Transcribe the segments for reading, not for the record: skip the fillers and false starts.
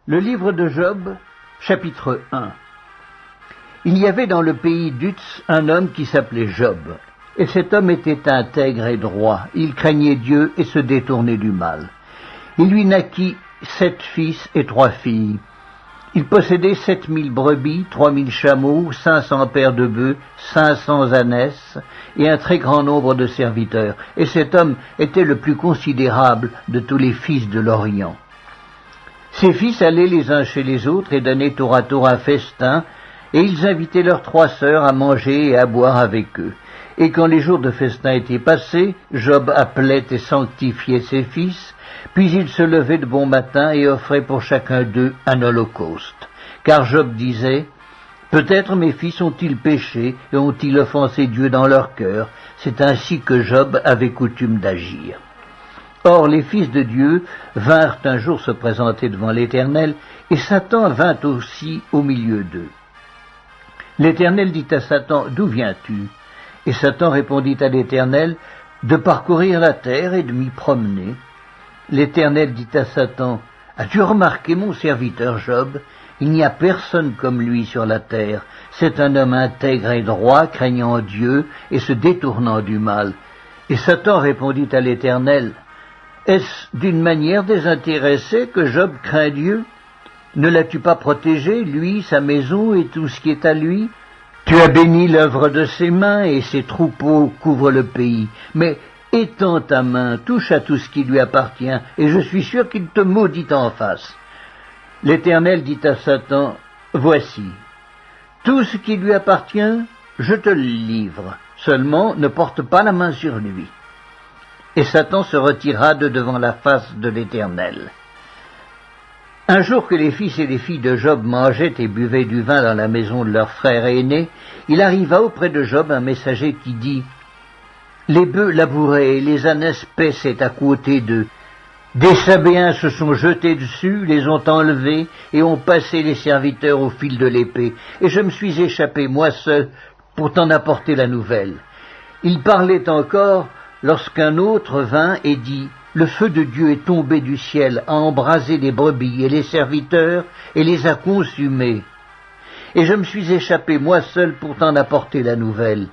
Le livre de Job, chapitre 1. Il y avait dans le pays d'Uz un homme qui s'appelait Job. Et cet homme était intègre et droit. Il craignait Dieu et se détournait du mal. Il lui naquit 7 fils et 3 filles. Il possédait 7000 brebis, 3000 chameaux, 500 paires de bœufs, 500 ânesses et un très grand nombre de serviteurs. Et cet homme était le plus considérable de tous les fils de l'Orient. Ses fils allaient les uns chez les autres et donnaient tour à tour un festin, et ils invitaient leurs 3 sœurs à manger et à boire avec eux. Et quand les jours de festin étaient passés, Job appelait et sanctifiait ses fils, puis il se levait de bon matin et offrait pour chacun d'eux un holocauste. Car Job disait, « Peut-être mes fils ont-ils péché et ont-ils offensé Dieu dans leur cœur ?» C'est ainsi que Job avait coutume d'agir. Or les fils de Dieu vinrent un jour se présenter devant l'Éternel, et Satan vint aussi au milieu d'eux. L'Éternel dit à Satan, « D'où viens-tu » Et Satan répondit à l'Éternel, « De parcourir la terre et de m'y promener. » L'Éternel dit à Satan, « As-tu remarqué mon serviteur Job? Il n'y a personne comme lui sur la terre. C'est un homme intègre et droit, craignant Dieu et se détournant du mal. » Et Satan répondit à l'Éternel, « Est-ce d'une manière désintéressée que Job craint Dieu? Ne l'as-tu pas protégé, lui, sa maison et tout ce qui est à lui? Tu as béni l'œuvre de ses mains et ses troupeaux couvrent le pays. Mais étends ta main, touche à tout ce qui lui appartient, et je suis sûr qu'il te maudit en face. » L'Éternel dit à Satan, « Voici, tout ce qui lui appartient, je te le livre. Seulement, ne porte pas la main sur lui. » Et Satan se retira de devant la face de l'Éternel. Un jour que les fils et les filles de Job mangeaient et buvaient du vin dans la maison de leur frère aîné, il arriva auprès de Job un messager qui dit, « Les bœufs labouraient et les ânesses paissaient à côté d'eux. Des Sabéens se sont jetés dessus, les ont enlevés et ont passé les serviteurs au fil de l'épée. Et je me suis échappé, moi seul, pour t'en apporter la nouvelle. » Il parlait encore lorsqu'un autre vint et dit, « Le feu de Dieu est tombé du ciel, a embrasé les brebis et les serviteurs, et les a consumés. Et je me suis échappé moi seul pour t'en apporter la nouvelle. »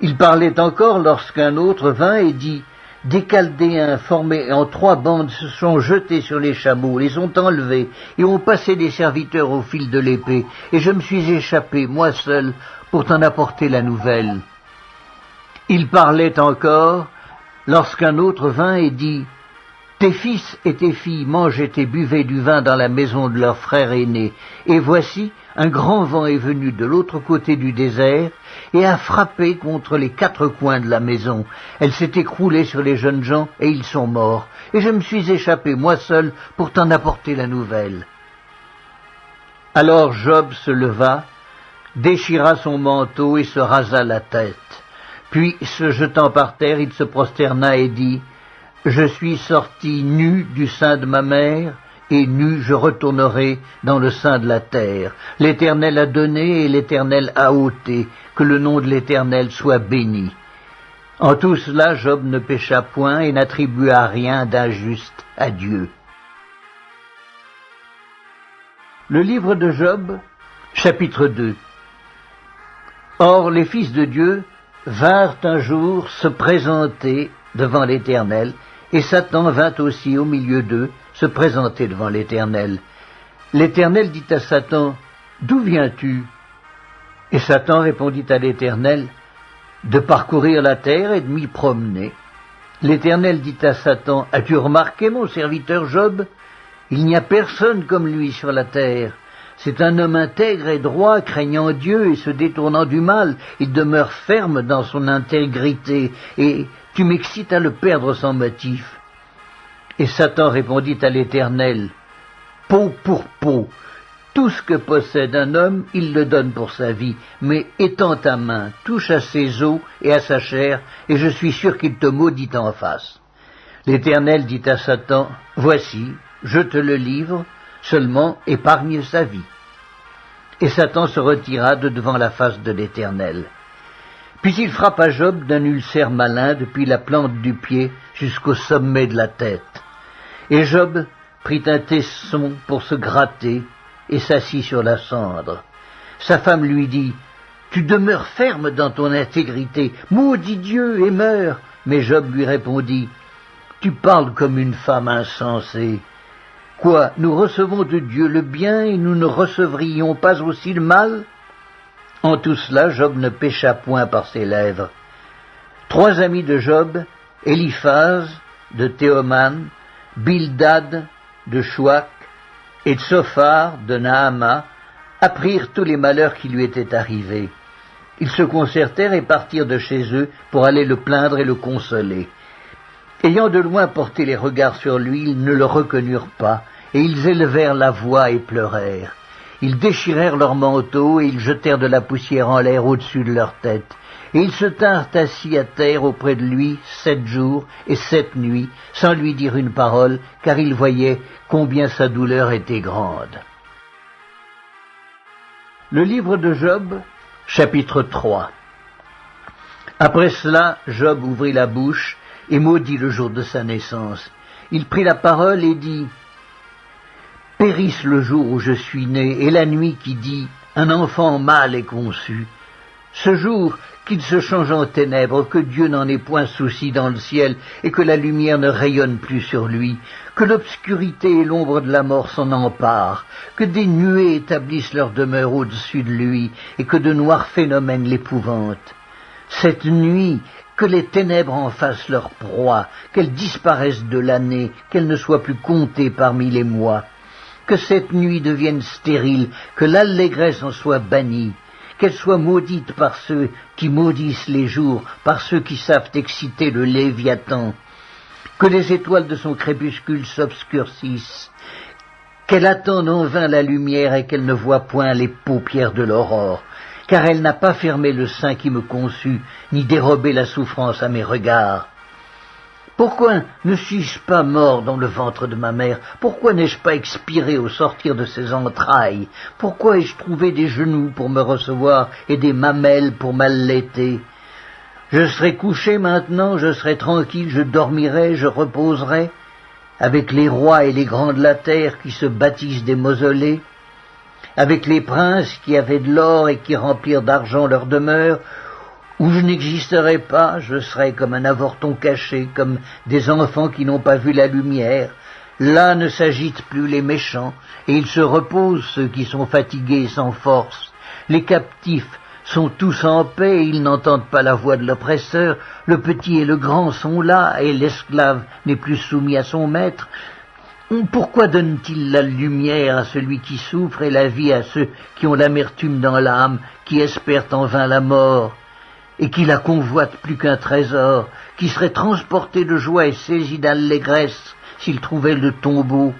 Il parlait encore lorsqu'un autre vint et dit, « Des Chaldéens formés en 3 bandes se sont jetés sur les chameaux, les ont enlevés, et ont passé les serviteurs au fil de l'épée, et je me suis échappé moi seul pour t'en apporter la nouvelle. » Il parlait encore lorsqu'un autre vint et dit, « Tes fils et tes filles mangeaient et buvaient du vin dans la maison de leur frère aîné, et voici, un grand vent est venu de l'autre côté du désert et a frappé contre les 4 coins de la maison. Elle s'est écroulée sur les jeunes gens et ils sont morts, et je me suis échappé moi seul pour t'en apporter la nouvelle. » Alors Job se leva, déchira son manteau et se rasa la tête. Puis, se jetant par terre, il se prosterna et dit, « Je suis sorti nu du sein de ma mère, et nu je retournerai dans le sein de la terre. L'Éternel a donné et l'Éternel a ôté, que le nom de l'Éternel soit béni. » En tout cela, Job ne pécha point et n'attribua rien d'injuste à Dieu. Le livre de Job, chapitre 2. Or, les fils de Dieu vinrent un jour se présenter devant l'Éternel, et Satan vint aussi au milieu d'eux se présenter devant l'Éternel. L'Éternel dit à Satan, « D'où viens-tu » Et Satan répondit à l'Éternel, « De parcourir la terre et de m'y promener. » L'Éternel dit à Satan, « As-tu remarqué mon serviteur Job? Il n'y a personne comme lui sur la terre. C'est un homme intègre et droit, craignant Dieu et se détournant du mal. Il demeure ferme dans son intégrité, et tu m'excites à le perdre sans motif. » Et Satan répondit à l'Éternel, « Peau pour peau, tout ce que possède un homme, il le donne pour sa vie, mais étends ta main, touche à ses os et à sa chair, et je suis sûr qu'il te maudit en face. » L'Éternel dit à Satan, « Voici, je te le livre, seulement épargne sa vie. » Et Satan se retira de devant la face de l'Éternel. Puis il frappa Job d'un ulcère malin depuis la plante du pied jusqu'au sommet de la tête. Et Job prit un tesson pour se gratter et s'assit sur la cendre. Sa femme lui dit « Tu demeures ferme dans ton intégrité, maudis Dieu et meurs !» Mais Job lui répondit « Tu parles comme une femme insensée. Quoi, nous recevons de Dieu le bien et nous ne recevrions pas aussi le mal ?» En tout cela, Job ne pécha point par ses lèvres. 3 amis de Job, Éliphaz de Théoman, Bildad de Chouac et Tsophar de Naama, apprirent tous les malheurs qui lui étaient arrivés. Ils se concertèrent et partirent de chez eux pour aller le plaindre et le consoler. Ayant de loin porté les regards sur lui, ils ne le reconnurent pas, et ils élevèrent la voix et pleurèrent. Ils déchirèrent leurs manteaux et ils jetèrent de la poussière en l'air au-dessus de leur tête. Et ils se tinrent assis à terre auprès de lui 7 jours et 7 nuits, sans lui dire une parole, car ils voyaient combien sa douleur était grande. Le livre de Job, chapitre 3. Après cela, Job ouvrit la bouche et maudit le jour de sa naissance. Il prit la parole et dit « Périsse le jour où je suis né, et la nuit qui dit « Un enfant mâle est conçu ». Ce jour qu'il se change en ténèbres, que Dieu n'en ait point souci dans le ciel, et que la lumière ne rayonne plus sur lui, que l'obscurité et l'ombre de la mort s'en emparent, que des nuées établissent leur demeure au-dessus de lui, et que de noirs phénomènes l'épouvantent. Cette nuit, que les ténèbres en fassent leur proie, qu'elles disparaissent de l'année, qu'elles ne soient plus comptées parmi les mois. Que cette nuit devienne stérile, que l'allégresse en soit bannie, qu'elle soit maudite par ceux qui maudissent les jours, par ceux qui savent exciter le Léviathan. Que les étoiles de son crépuscule s'obscurcissent, qu'elle attende en vain la lumière et qu'elle ne voit point les paupières de l'aurore, car elle n'a pas fermé le sein qui me conçut, ni dérobé la souffrance à mes regards. Pourquoi ne suis-je pas mort dans le ventre de ma mère? Pourquoi n'ai-je pas expiré au sortir de ses entrailles? Pourquoi ai-je trouvé des genoux pour me recevoir et des mamelles pour m'allaiter? Je serai couché maintenant, je serai tranquille, je dormirai, je reposerai, avec les rois et les grands de la terre qui se bâtissent des mausolées, avec les princes qui avaient de l'or et qui remplirent d'argent leur demeure, où je n'existerai pas, je serai comme un avorton caché, comme des enfants qui n'ont pas vu la lumière. Là ne s'agitent plus les méchants, et ils se reposent ceux qui sont fatigués et sans force. Les captifs sont tous en paix, et ils n'entendent pas la voix de l'oppresseur. Le petit et le grand sont là, et l'esclave n'est plus soumis à son maître. Pourquoi donne-t-il la lumière à celui qui souffre et la vie à ceux qui ont l'amertume dans l'âme, qui espèrent en vain la mort et qui la convoitent plus qu'un trésor, qui serait transporté de joie et saisi d'allégresse s'il trouvait le tombeau?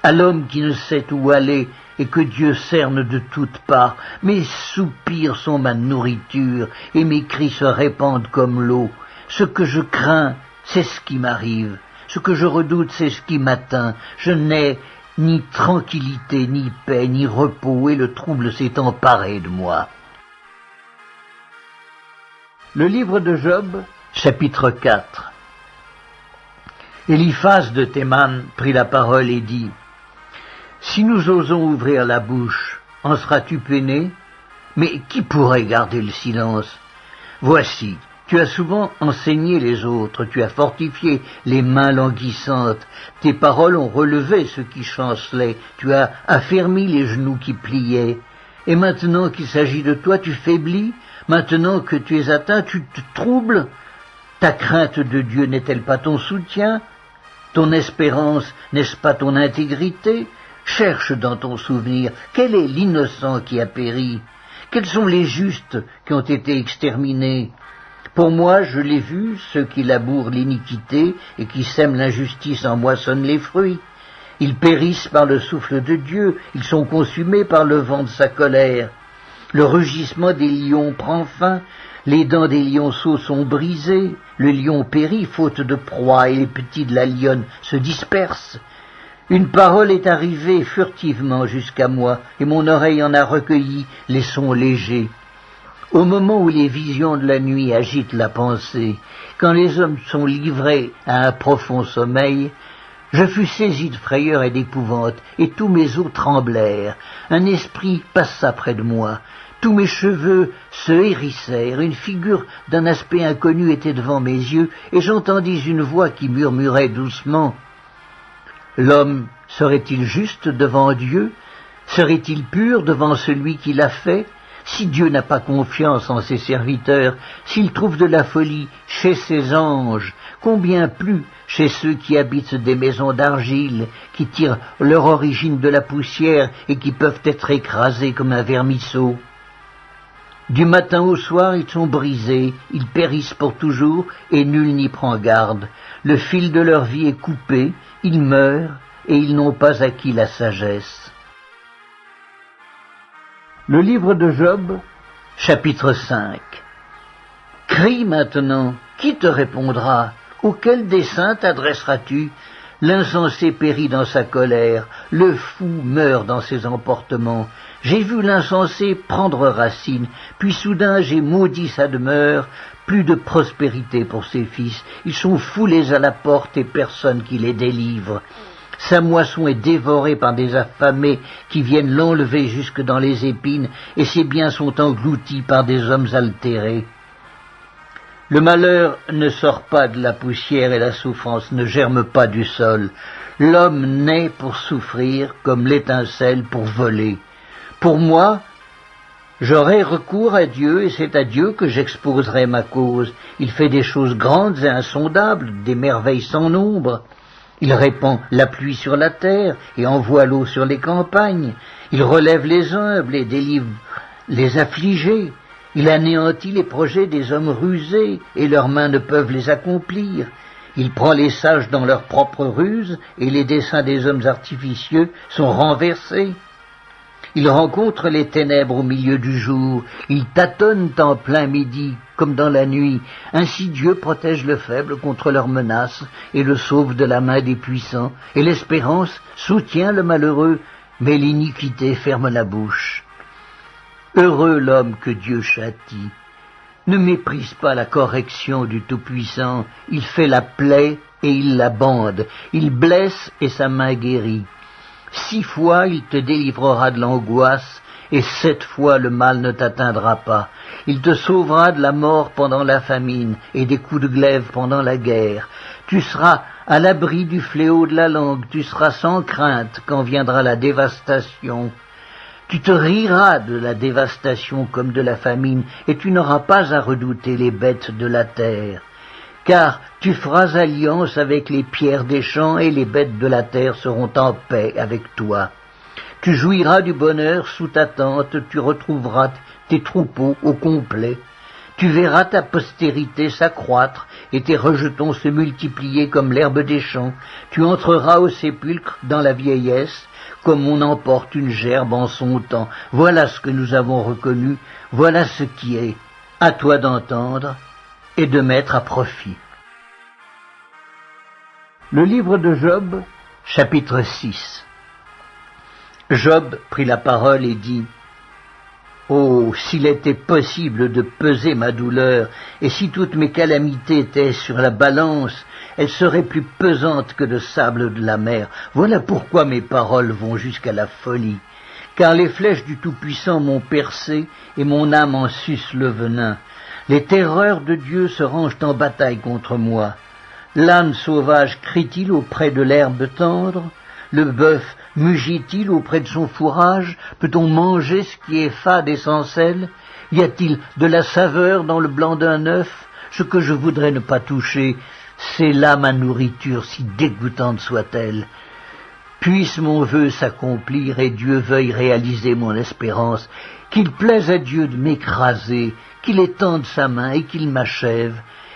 À l'homme qui ne sait où aller et que Dieu cerne de toutes parts, mes soupirs sont ma nourriture et mes cris se répandent comme l'eau. Ce que je crains, c'est ce qui m'arrive. Ce que je redoute, c'est ce qui m'atteint. Je n'ai ni tranquillité, ni paix, ni repos, et le trouble s'est emparé de moi. Le livre de Job, chapitre 4. Éliphaz de Théman prit la parole et dit « Si nous osons ouvrir la bouche, en seras-tu peiné? Mais qui pourrait garder le silence? Voici, tu as souvent enseigné les autres, tu as fortifié les mains languissantes, tes paroles ont relevé ceux qui chancelaient, tu as affermi les genoux qui pliaient. Et maintenant qu'il s'agit de toi, tu faiblis? Maintenant que tu es atteint, tu te troubles? Ta crainte de Dieu n'est-elle pas ton soutien? Ton espérance, n'est-ce pas ton intégrité? Cherche dans ton souvenir, quel est l'innocent qui a péri? Quels sont les justes qui ont été exterminés? Pour moi, je l'ai vu, ceux qui labourent l'iniquité et qui sèment l'injustice en moissonnent les fruits. Ils périssent par le souffle de Dieu, ils sont consumés par le vent de sa colère. Le rugissement des lions prend fin, les dents des lionceaux sont brisées, le lion périt faute de proie et les petits de la lionne se dispersent. Une parole est arrivée furtivement jusqu'à moi, et mon oreille en a recueilli les sons légers. Au moment où les visions de la nuit agitent la pensée, quand les hommes sont livrés à un profond sommeil, Je fus saisi de frayeur et d'épouvante, et tous mes os tremblèrent. Un esprit passa près de moi. Tous mes cheveux se hérissèrent. Une figure d'un aspect inconnu était devant mes yeux, et j'entendis une voix qui murmurait doucement. L'homme serait-il juste devant Dieu? Serait-il pur devant celui qui l'a fait? Si Dieu n'a pas confiance en ses serviteurs, s'il trouve de la folie chez ses anges, combien plus chez ceux qui habitent des maisons d'argile, qui tirent leur origine de la poussière et qui peuvent être écrasés comme un vermisseau. Du matin au soir, ils sont brisés, ils périssent pour toujours, et nul n'y prend garde. Le fil de leur vie est coupé, ils meurent, et ils n'ont pas acquis la sagesse. Le livre de Job, chapitre 5. Crie maintenant, qui te répondra? Auquel dessein t'adresseras-tu? L'insensé périt dans sa colère, le fou meurt dans ses emportements. J'ai vu l'insensé prendre racine, puis soudain j'ai maudit sa demeure, plus de prospérité pour ses fils. Ils sont foulés à la porte et personne qui les délivre. Sa moisson est dévorée par des affamés qui viennent l'enlever jusque dans les épines, et ses biens sont engloutis par des hommes altérés. Le malheur ne sort pas de la poussière et la souffrance ne germe pas du sol. L'homme naît pour souffrir comme l'étincelle pour voler. Pour moi, j'aurai recours à Dieu et c'est à Dieu que j'exposerai ma cause. Il fait des choses grandes et insondables, des merveilles sans nombre. Il répand la pluie sur la terre et envoie l'eau sur les campagnes. Il relève les humbles et délivre les affligés. Il anéantit les projets des hommes rusés et leurs mains ne peuvent les accomplir. Il prend les sages dans leurs propres ruses et les desseins des hommes artificieux sont renversés. Il rencontre les ténèbres au milieu du jour, il tâtonne en plein midi, comme dans la nuit. Ainsi Dieu protège le faible contre leurs menaces et le sauve de la main des puissants. Et l'espérance soutient le malheureux, mais l'iniquité ferme la bouche. Heureux l'homme que Dieu châtie. Ne méprise pas la correction du Tout-Puissant. Il fait la plaie et il la bande. Il blesse et sa main guérit. 6 fois il te délivrera de l'angoisse, et 7 fois le mal ne t'atteindra pas. Il te sauvera de la mort pendant la famine, et des coups de glaive pendant la guerre. Tu seras à l'abri du fléau de la langue, tu seras sans crainte quand viendra la dévastation. Tu te riras de la dévastation comme de la famine, et tu n'auras pas à redouter les bêtes de la terre. Car tu feras alliance avec les pierres des champs et les bêtes de la terre seront en paix avec toi. Tu jouiras du bonheur sous ta tente, tu retrouveras tes troupeaux au complet. Tu verras ta postérité s'accroître et tes rejetons se multiplier comme l'herbe des champs. Tu entreras au sépulcre dans la vieillesse, comme on emporte une gerbe en son temps. Voilà ce que nous avons reconnu, voilà ce qui est. À toi d'entendre et de mettre à profit. Le livre de Job, chapitre 6. Job prit la parole et dit : « Oh, s'il était possible de peser ma douleur, et si toutes mes calamités étaient sur la balance, elles seraient plus pesantes que le sable de la mer. Voilà pourquoi mes paroles vont jusqu'à la folie. Car les flèches du Tout-Puissant m'ont percé, et mon âme en suce le venin. Les terreurs de Dieu se rangent en bataille contre moi. L'âne sauvage crie-t-il auprès de l'herbe tendre? Le bœuf mugit-il auprès de son fourrage? Peut-on manger ce qui est fade et sans sel? Y a-t-il de la saveur dans le blanc d'un œuf? Ce que je voudrais ne pas toucher, c'est là ma nourriture, si dégoûtante soit-elle. Puisse mon vœu s'accomplir et Dieu veuille réaliser mon espérance. Qu'il plaise à Dieu de m'écraser, qu'il étende sa main et qu'il m'achève.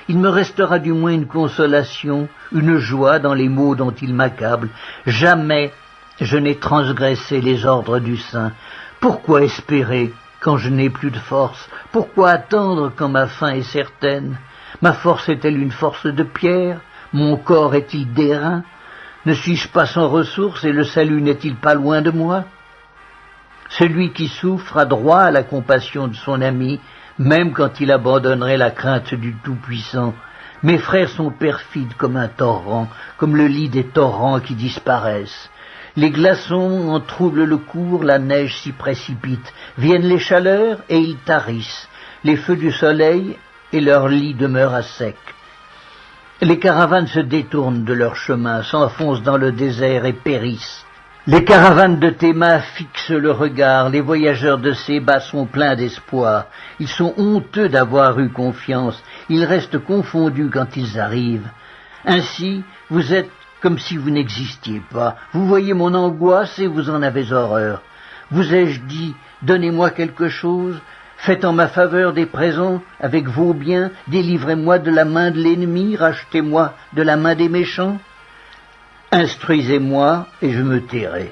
Il me restera du moins une consolation, une joie dans les maux dont il m'accable. Jamais je n'ai transgressé les ordres du Saint. Pourquoi espérer quand je n'ai plus de force? Pourquoi attendre quand ma fin est certaine? Ma force est-elle une force de pierre? Mon corps est-il d'airain? Ne suis-je pas sans ressources et le salut n'est-il pas loin de moi? Celui qui souffre a droit à la compassion de son ami, même quand il abandonnerait la crainte du Tout-Puissant. Mes frères sont perfides comme un torrent, comme le lit des torrents qui disparaissent. Les glaçons en troublent le cours, la neige s'y précipite. Viennent les chaleurs et ils tarissent. Les feux du soleil et leur lit demeurent à sec. Les caravanes se détournent de leur chemin, s'enfoncent dans le désert et périssent. Les caravanes de Théma fixent le regard, les voyageurs de Séba sont pleins d'espoir. Ils sont honteux d'avoir eu confiance, ils restent confondus quand ils arrivent. Ainsi, vous êtes comme si vous n'existiez pas. Vous voyez mon angoisse et vous en avez horreur. Vous ai-je dit, donnez-moi quelque chose, faites en ma faveur des présents avec vos biens, délivrez-moi de la main de l'ennemi, rachetez-moi de la main des méchants. Instruisez-moi et je me tairai.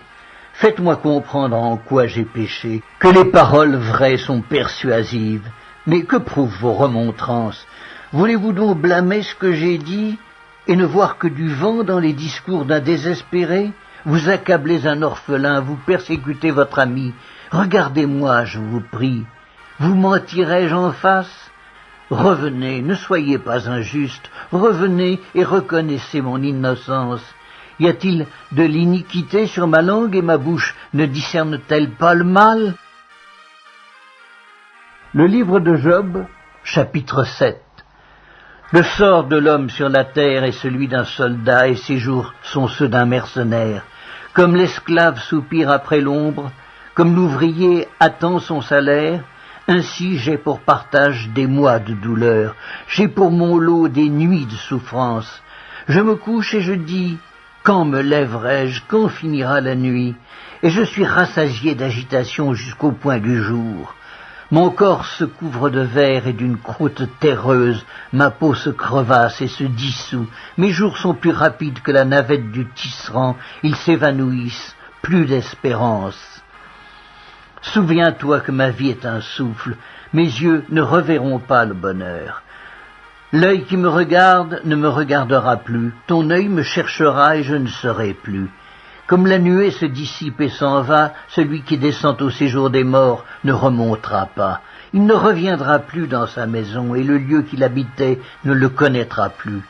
Faites-moi comprendre en quoi j'ai péché, que les paroles vraies sont persuasives. Mais que prouvent vos remontrances? Voulez-vous donc blâmer ce que j'ai dit et ne voir que du vent dans les discours d'un désespéré? Vous accablez un orphelin, vous persécutez votre ami. Regardez-moi, je vous prie. Vous mentirai-je en face? Revenez, ne soyez pas injuste. Revenez et reconnaissez mon innocence. Y a-t-il de l'iniquité sur ma langue et ma bouche ne discerne-t-elle pas le mal? Le livre de Job, chapitre 7. Le sort de l'homme sur la terre est celui d'un soldat et ses jours sont ceux d'un mercenaire. Comme l'esclave soupire après l'ombre, comme l'ouvrier attend son salaire, ainsi j'ai pour partage des mois de douleur, j'ai pour mon lot des nuits de souffrance. Je me couche et je dis, quand me lèverai-je, quand finira la nuit? Et je suis rassasié d'agitation jusqu'au point du jour. Mon corps se couvre de verre et d'une croûte terreuse, ma peau se crevasse et se dissout. Mes jours sont plus rapides que la navette du tisserand, ils s'évanouissent, plus d'espérance. Souviens-toi que ma vie est un souffle, mes yeux ne reverront pas le bonheur. L'œil qui me regarde ne me regardera plus, ton œil me cherchera et je ne serai plus. Comme la nuée se dissipe et s'en va, celui qui descend au séjour des morts ne remontera pas. Il ne reviendra plus dans sa maison et le lieu qu'il habitait ne le connaîtra plus.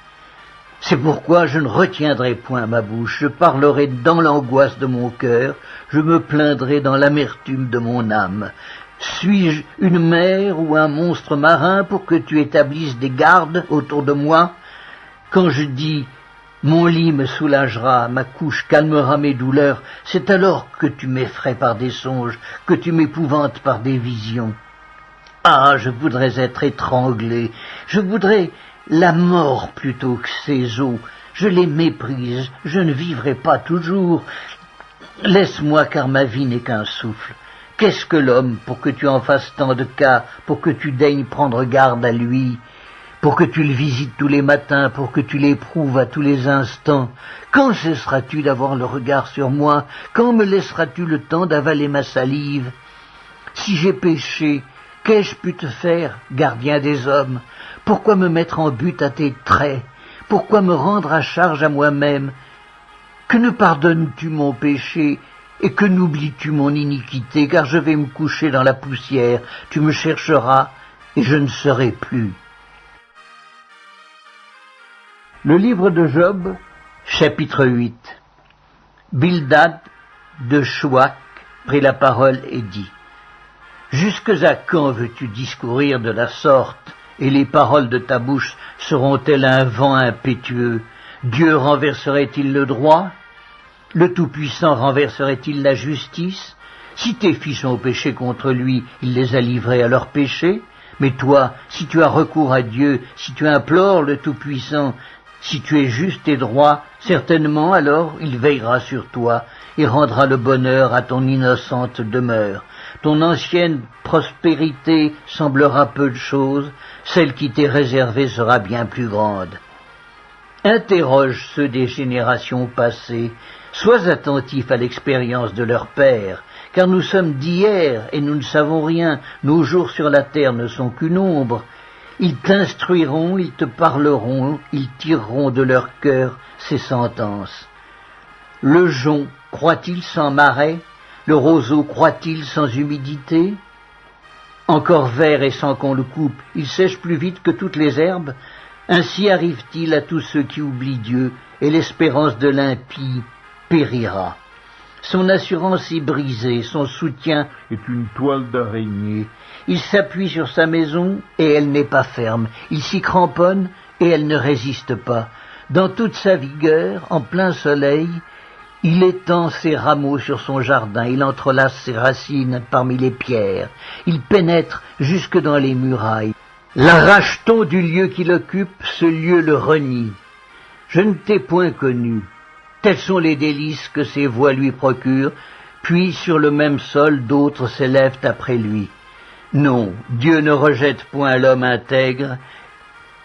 C'est pourquoi je ne retiendrai point ma bouche, je parlerai dans l'angoisse de mon cœur, je me plaindrai dans l'amertume de mon âme. Suis-je une mer ou un monstre marin pour que tu établisses des gardes autour de moi? Quand je dis « mon lit me soulagera, ma couche calmera mes douleurs », c'est alors que tu m'effraies par des songes, que tu m'épouvantes par des visions. Ah, je voudrais être étranglé, je voudrais la mort plutôt que ces eaux. Je les méprise, je ne vivrai pas toujours. Laisse-moi, car ma vie n'est qu'un souffle. Qu'est-ce que l'homme pour que tu en fasses tant de cas, pour que tu daignes prendre garde à lui, pour que tu le visites tous les matins, pour que tu l'éprouves à tous les instants? Quand cesseras-tu d'avoir le regard sur moi? Quand me laisseras-tu le temps d'avaler ma salive? Si j'ai péché, qu'ai-je pu te faire, gardien des hommes? Pourquoi me mettre en butte à tes traits? Pourquoi me rendre à charge à moi-même? Que ne pardonnes-tu mon péché et que n'oublies-tu mon iniquité? Car je vais me coucher dans la poussière, tu me chercheras et je ne serai plus. Le livre de Job, chapitre 8. Bildad de Chouac prit la parole et dit: Jusque à quand veux-tu discourir de la sorte, et les paroles de ta bouche seront-elles un vent impétueux? Dieu renverserait-il le droit? Le Tout-Puissant renverserait-il la justice? Si tes fils ont péché contre lui, il les a livrés à leur péché. Mais toi, si tu as recours à Dieu, si tu implores le Tout-Puissant, si tu es juste et droit, certainement alors il veillera sur toi et rendra le bonheur à ton innocente demeure. Ton ancienne prospérité semblera peu de chose, celle qui t'est réservée sera bien plus grande. Interroge ceux des générations passées, sois attentif à l'expérience de leurs pères, car nous sommes d'hier et nous ne savons rien, nos jours sur la terre ne sont qu'une ombre. Ils t'instruiront, ils te parleront, ils tireront de leur cœur ces sentences. Le jonc croît-il sans marais? Le roseau croît-il sans humidité? Encore vert et sans qu'on le coupe, il sèche plus vite que toutes les herbes. Ainsi arrive-t-il à tous ceux qui oublient Dieu, et l'espérance de l'impie périra. Son assurance est brisée, son soutien est une toile d'araignée. Il s'appuie sur sa maison, et elle n'est pas ferme. Il s'y cramponne, et elle ne résiste pas. Dans toute sa vigueur, en plein soleil, il étend ses rameaux sur son jardin, il entrelace ses racines parmi les pierres, il pénètre jusque dans les murailles. L'arrache-t-on du lieu qu'il occupe, ce lieu le renie. Je ne t'ai point connu. Tels sont les délices que ses voix lui procurent, puis sur le même sol d'autres s'élèvent après lui. Non, Dieu ne rejette point l'homme intègre,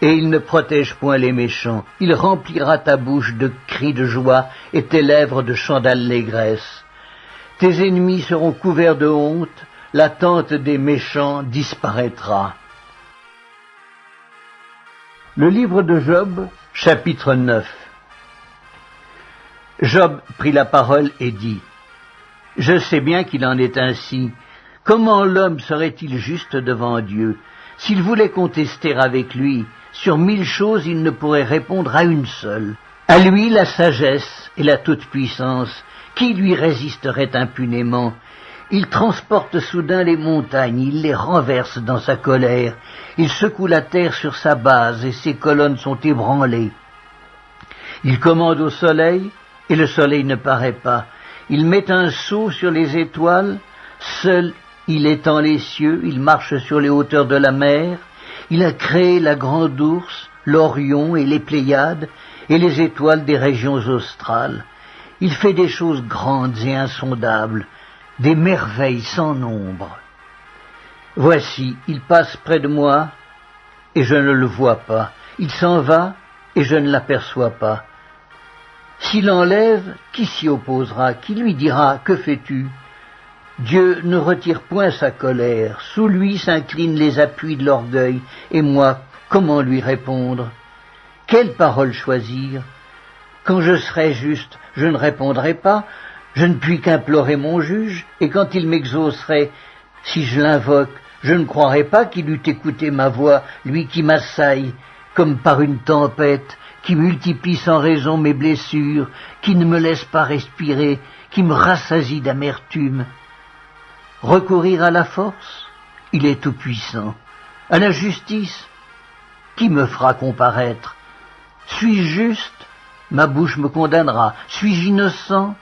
et il ne protège point les méchants. Il remplira ta bouche de cris de joie et tes lèvres de chants d'allégresse. Tes ennemis seront couverts de honte, la tente des méchants disparaîtra. Le livre de Job, chapitre 9. Job prit la parole et dit : « Je sais bien qu'il en est ainsi. Comment l'homme serait-il juste devant Dieu ? S'il voulait contester avec lui, sur 1000 choses il ne pourrait répondre à une seule. À lui la sagesse et la toute-puissance, qui lui résisterait impunément ? Il transporte soudain les montagnes, il les renverse dans sa colère, il secoue la terre sur sa base et ses colonnes sont ébranlées. Il commande au soleil, et le soleil ne paraît pas. Il met un sceau sur les étoiles, seul il étend les cieux, il marche sur les hauteurs de la mer. Il a créé la grande ours, l'Orion et les Pléiades, et les étoiles des régions australes. Il fait des choses grandes et insondables, des merveilles sans nombre. Voici, il passe près de moi, et je ne le vois pas. Il s'en va, et je ne l'aperçois pas. S'il enlève, qui s'y opposera? Qui lui dira : que fais-tu? Dieu ne retire point sa colère, sous lui s'inclinent les appuis de l'orgueil, et moi, comment lui répondre? Quelle parole choisir? Quand je serai juste, je ne répondrai pas, je ne puis qu'implorer mon juge, et quand il m'exaucerait, si je l'invoque, je ne croirai pas qu'il eût écouté ma voix, lui qui m'assaille, comme par une tempête, qui multiplie sans raison mes blessures, qui ne me laisse pas respirer, qui me rassasie d'amertume. Recourir à la force? Il est tout-puissant. À la justice? Qui me fera comparaître? Suis-je juste? Ma bouche me condamnera. Suis-je innocent?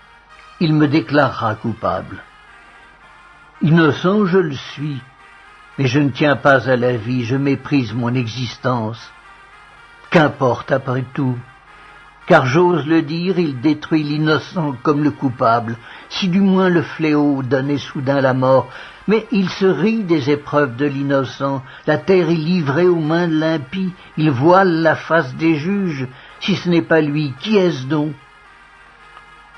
Il me déclarera coupable. Innocent, je le suis, mais je ne tiens pas à la vie, je méprise mon existence. Qu'importe après tout, car j'ose le dire, il détruit l'innocent comme le coupable, si du moins le fléau donnait soudain la mort, mais il se rit des épreuves de l'innocent, la terre est livrée aux mains de l'impie, il voile la face des juges, si ce n'est pas lui, qui est-ce donc?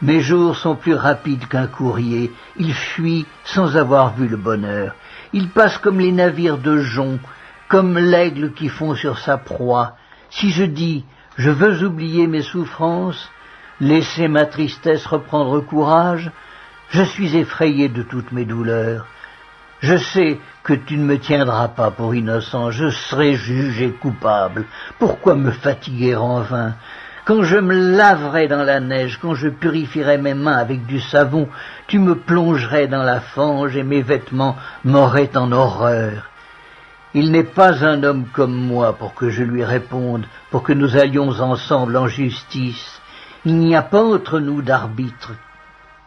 Mes jours sont plus rapides qu'un courrier, il fuit sans avoir vu le bonheur, il passe comme les navires de jonc, comme l'aigle qui fond sur sa proie. Si je dis « je veux oublier mes souffrances, laisser ma tristesse reprendre courage », je suis effrayé de toutes mes douleurs. Je sais que tu ne me tiendras pas pour innocent, je serai jugé coupable. Pourquoi me fatiguer en vain? Quand je me laverai dans la neige, quand je purifierai mes mains avec du savon, tu me plongerais dans la fange et mes vêtements m'auraient en horreur. Il n'est pas un homme comme moi pour que je lui réponde, pour que nous allions ensemble en justice. Il n'y a pas entre nous d'arbitre.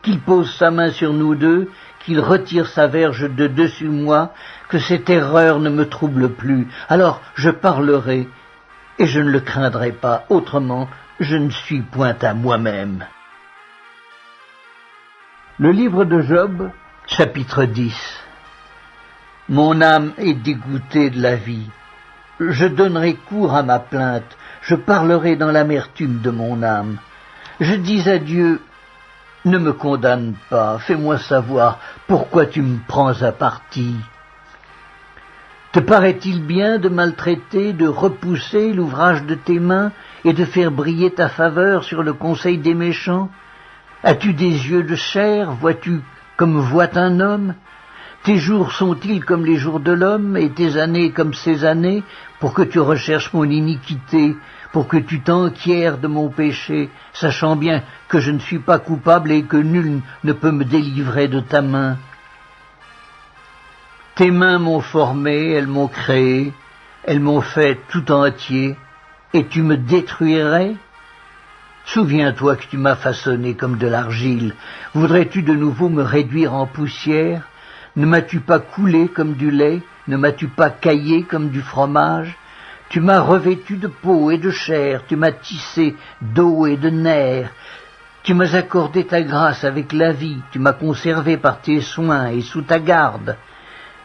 Qu'il pose sa main sur nous deux, qu'il retire sa verge de dessus moi, que cette erreur ne me trouble plus. Alors je parlerai, et je ne le craindrai pas, autrement je ne suis point à moi-même. Le livre de Job, chapitre 10. Mon âme est dégoûtée de la vie. Je donnerai cours à ma plainte, je parlerai dans l'amertume de mon âme. Je dis à Dieu, ne me condamne pas, fais-moi savoir pourquoi tu me prends à partie. Te paraît-il bien de maltraiter, de repousser l'ouvrage de tes mains et de faire briller ta faveur sur le conseil des méchants? As-tu des yeux de chair, vois-tu comme voit un homme? Tes jours sont-ils comme les jours de l'homme, et tes années comme ses années, pour que tu recherches mon iniquité, pour que tu t'enquières de mon péché, sachant bien que je ne suis pas coupable et que nul ne peut me délivrer de ta main? Tes mains m'ont formé, elles m'ont créé, elles m'ont fait tout entier, et tu me détruirais? Souviens-toi que tu m'as façonné comme de l'argile. Voudrais-tu de nouveau me réduire en poussière? Ne m'as-tu pas coulé comme du lait? Ne m'as-tu pas caillé comme du fromage? Tu m'as revêtu de peau et de chair, tu m'as tissé d'eau et de nerfs. Tu m'as accordé ta grâce avec la vie, tu m'as conservé par tes soins et sous ta garde.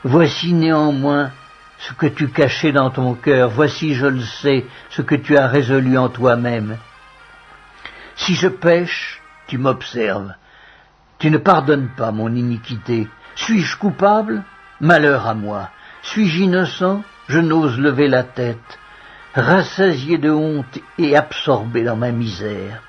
Voici néanmoins ce que tu cachais dans ton cœur, voici, je le sais, ce que tu as résolu en toi-même. Si je pêche, tu m'observes. Tu ne pardonnes pas mon iniquité. Suis-je coupable? Malheur à moi. Suis-je innocent? Je n'ose lever la tête. Rassasié de honte et absorbé dans ma misère.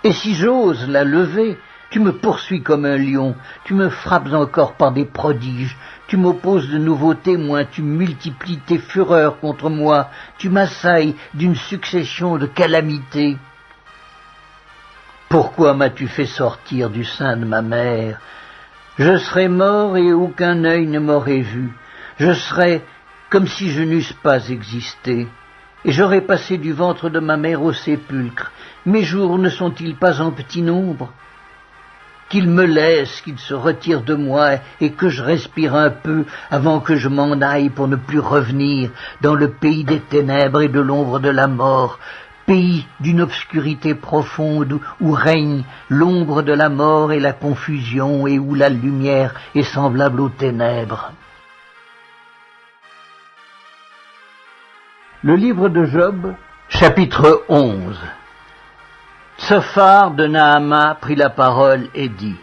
Et si j'ose la lever, tu me poursuis comme un lion, tu me frappes encore par des prodiges, tu m'opposes de nouveaux témoins, tu multiplies tes fureurs contre moi, tu m'assailles d'une succession de calamités. Pourquoi m'as-tu fait sortir du sein de ma mère? Je serais mort et aucun œil ne m'aurait vu. Je serais comme si je n'eusse pas existé. Et j'aurais passé du ventre de ma mère au sépulcre. Mes jours ne sont-ils pas en petit nombre? Qu'il me laisse, qu'il se retire de moi et que je respire un peu avant que je m'en aille pour ne plus revenir dans le pays des ténèbres et de l'ombre de la mort, pays d'une obscurité profonde où règne l'ombre de la mort et la confusion et où la lumière est semblable aux ténèbres. Le livre de Job, chapitre 11. Tsophar de Naama prit la parole et dit: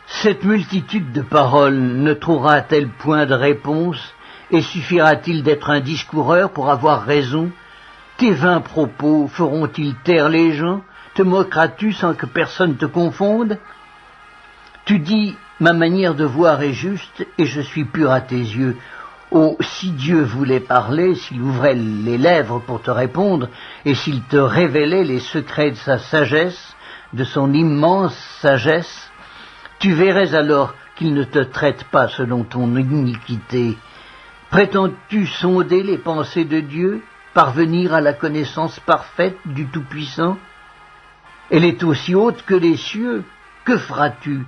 Cette multitude de paroles ne trouvera-t-elle point de réponse, et suffira-t-il d'être un discoureur pour avoir raison? Tes vains propos feront-ils taire les gens? Te moqueras-tu sans que personne te confonde? Tu dis, ma manière de voir est juste, et je suis pur à tes yeux. Oh, si Dieu voulait parler, s'il ouvrait les lèvres pour te répondre, et s'il te révélait les secrets de sa sagesse, de son immense sagesse, tu verrais alors qu'il ne te traite pas selon ton iniquité. Prétends-tu sonder les pensées de Dieu, parvenir à la connaissance parfaite du Tout-Puissant? Elle est aussi haute que les cieux. Que feras-tu?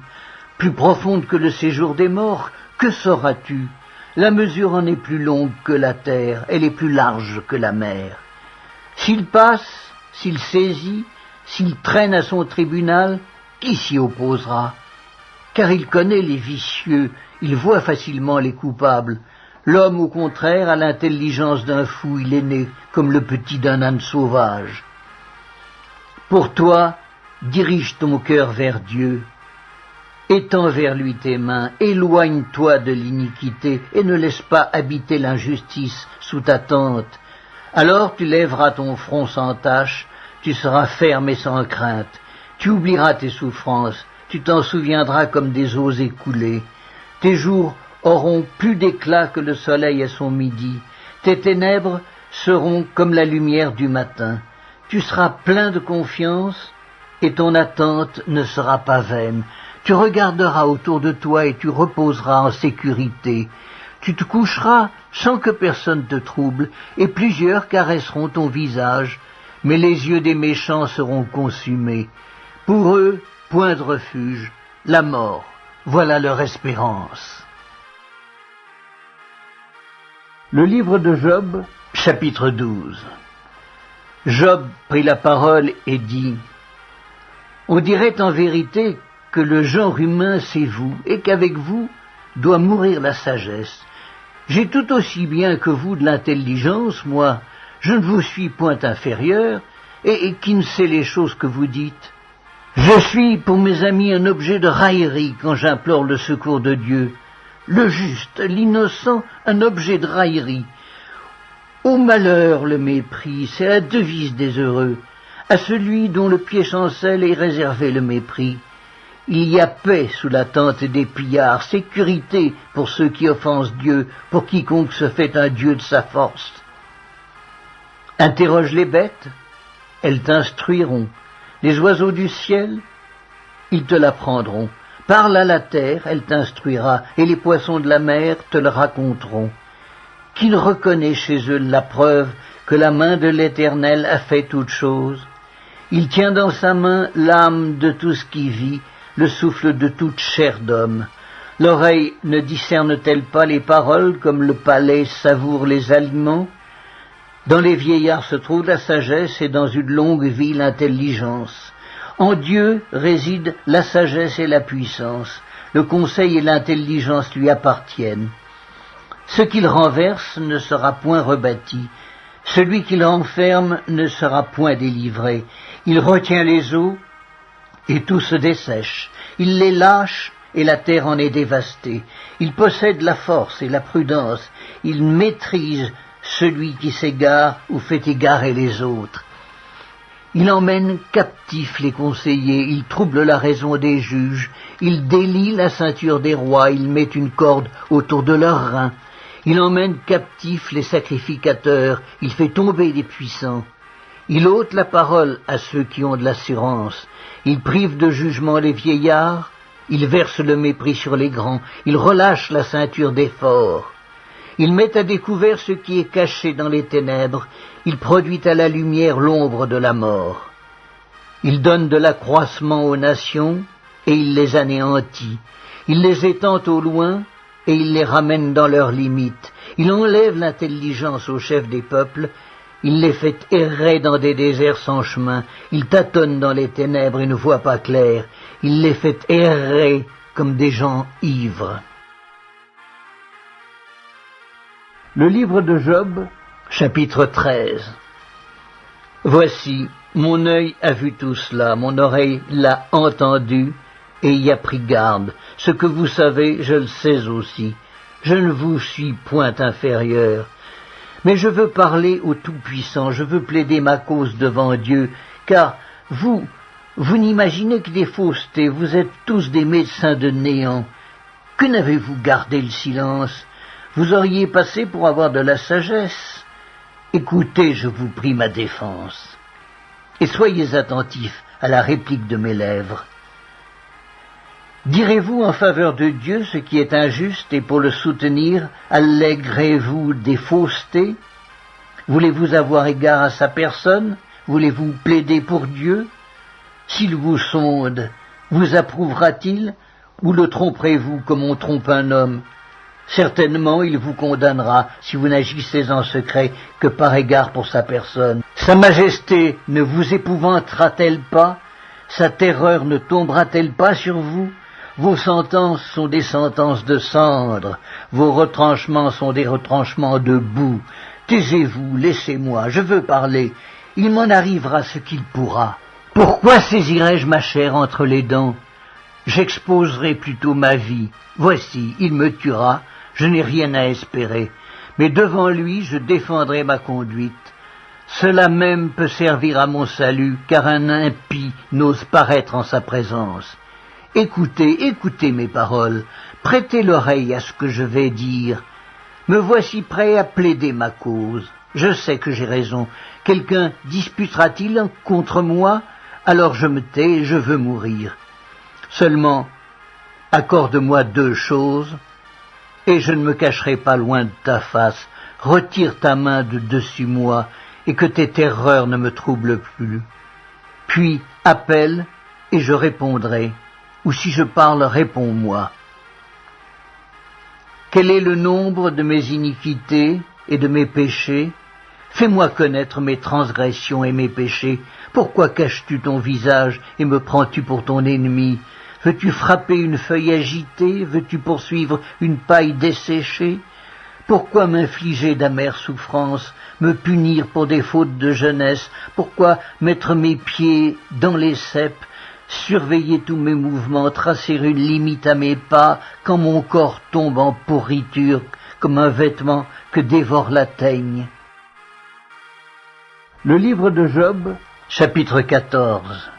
Plus profonde que le séjour des morts. Que sauras-tu? La mesure en est plus longue que la terre, elle est plus large que la mer. S'il passe, s'il saisit, s'il traîne à son tribunal, qui s'y opposera? Car il connaît les vicieux, il voit facilement les coupables. L'homme, au contraire, a l'intelligence d'un fou, il est né comme le petit d'un âne sauvage. Pour toi, dirige ton cœur vers Dieu. Étends vers lui tes mains, éloigne-toi de l'iniquité et ne laisse pas habiter l'injustice sous ta tente. Alors tu lèveras ton front sans tache, tu seras ferme et sans crainte. Tu oublieras tes souffrances, tu t'en souviendras comme des eaux écoulées. Tes jours auront plus d'éclat que le soleil à son midi. Tes ténèbres seront comme la lumière du matin. Tu seras plein de confiance et ton attente ne sera pas vaine. Tu regarderas autour de toi et tu reposeras en sécurité. Tu te coucheras sans que personne te trouble, et plusieurs caresseront ton visage, mais les yeux des méchants seront consumés. Pour eux, point de refuge, la mort, voilà leur espérance. Le livre de Job, chapitre 12. Job prit la parole et dit: On dirait en vérité que le genre humain c'est vous, et qu'avec vous doit mourir la sagesse. J'ai tout aussi bien que vous de l'intelligence, moi, je ne vous suis point inférieur, et qui ne sait les choses que vous dites. Je suis pour mes amis un objet de raillerie quand j'implore le secours de Dieu. Le juste, l'innocent, un objet de raillerie. Au malheur le mépris, c'est la devise des heureux. À celui dont le pied chancelle est réservé le mépris. il y a paix sous la tente des pillards, sécurité pour ceux qui offensent Dieu, pour quiconque se fait un Dieu de sa force. Interroge les bêtes, elles t'instruiront. Les oiseaux du ciel, ils te l'apprendront. Parle à la terre, elle t'instruira, et les poissons de la mer te le raconteront. Qu'il reconnaît chez eux la preuve que la main de l'Éternel a fait toutes choses. Il tient dans sa main l'âme de tout ce qui vit, le souffle de toute chair d'homme. L'oreille ne discerne-t-elle pas les paroles comme le palais savoure les aliments? Dans les vieillards se trouve la sagesse et dans une longue vie l'intelligence. En Dieu résident la sagesse et la puissance. Le conseil et l'intelligence lui appartiennent. Ce qu'il renverse ne sera point rebâti. Celui qu'il renferme ne sera point délivré. Il retient les eaux et tout se dessèche. Il les lâche et la terre en est dévastée. Il possède la force et la prudence. Il maîtrise celui qui s'égare ou fait égarer les autres. Il emmène captifs les conseillers, il trouble la raison des juges, il délie la ceinture des rois, il met une corde autour de leurs reins. Il emmène captifs les sacrificateurs, il fait tomber des puissants. Il ôte la parole à ceux qui ont de l'assurance. Il prive de jugement les vieillards, il verse le mépris sur les grands, il relâche la ceinture des forts. Il met à découvert ce qui est caché dans les ténèbres, il produit à la lumière l'ombre de la mort. Il donne de l'accroissement aux nations, et il les anéantit. Il les étend au loin, et il les ramène dans leurs limites. Il enlève l'intelligence aux chefs des peuples, il les fait errer dans des déserts sans chemin, il tâtonne dans les ténèbres et ne voit pas clair, il les fait errer comme des gens ivres. Le livre de Job, chapitre 13. Voici, mon œil a vu tout cela, mon oreille l'a entendu et y a pris garde. Ce que vous savez, je le sais aussi. Je ne vous suis point inférieur. Mais je veux parler au Tout-Puissant, je veux plaider ma cause devant Dieu, car vous n'imaginez que des faussetés, vous êtes tous des médecins de néant. Que n'avez-vous gardé le silence? Vous auriez passé pour avoir de la sagesse. Écoutez, je vous prie, ma défense, et soyez attentifs à la réplique de mes lèvres. Direz-vous en faveur de Dieu ce qui est injuste, et pour le soutenir, allégrez-vous des faussetés? Voulez-vous avoir égard à sa personne? Voulez-vous plaider pour Dieu? S'il vous sonde, vous approuvera-t-il, ou le tromperez-vous comme on trompe un homme? Certainement, il vous condamnera si vous n'agissez en secret que par égard pour sa personne. Sa majesté ne vous épouvantera-t-elle pas? Sa terreur ne tombera-t-elle pas sur vous? Vos sentences sont des sentences de cendre, vos retranchements sont des retranchements de boue. Taisez-vous, laissez-moi, je veux parler. Il m'en arrivera ce qu'il pourra. Pourquoi saisirai-je ma chair entre les dents? J'exposerai plutôt ma vie. Voici, il me tuera, je n'ai rien à espérer. Mais devant lui, je défendrai ma conduite. Cela même peut servir à mon salut, car un impie n'ose paraître en sa présence. Écoutez, écoutez mes paroles, prêtez l'oreille à ce que je vais dire. Me voici prêt à plaider ma cause. Je sais que j'ai raison. Quelqu'un disputera-t-il contre moi? Alors je me tais et je veux mourir. Seulement, accorde-moi 2 choses, et je ne me cacherai pas loin de ta face. Retire ta main de dessus moi, et que tes terreurs ne me troublent plus. Puis appelle, et je répondrai. Ou si je parle, réponds-moi. Quel est le nombre de mes iniquités et de mes péchés? Fais-moi connaître mes transgressions et mes péchés. Pourquoi caches-tu ton visage et me prends-tu pour ton ennemi? Veux-tu frapper une feuille agitée? Veux-tu poursuivre une paille desséchée? Pourquoi m'infliger d'amères souffrances, me punir pour des fautes de jeunesse? Pourquoi mettre mes pieds dans les ceps, surveiller tous mes mouvements, tracer une limite à mes pas, quand mon corps tombe en pourriture comme un vêtement que dévore la teigne? Le livre de Job, chapitre 14.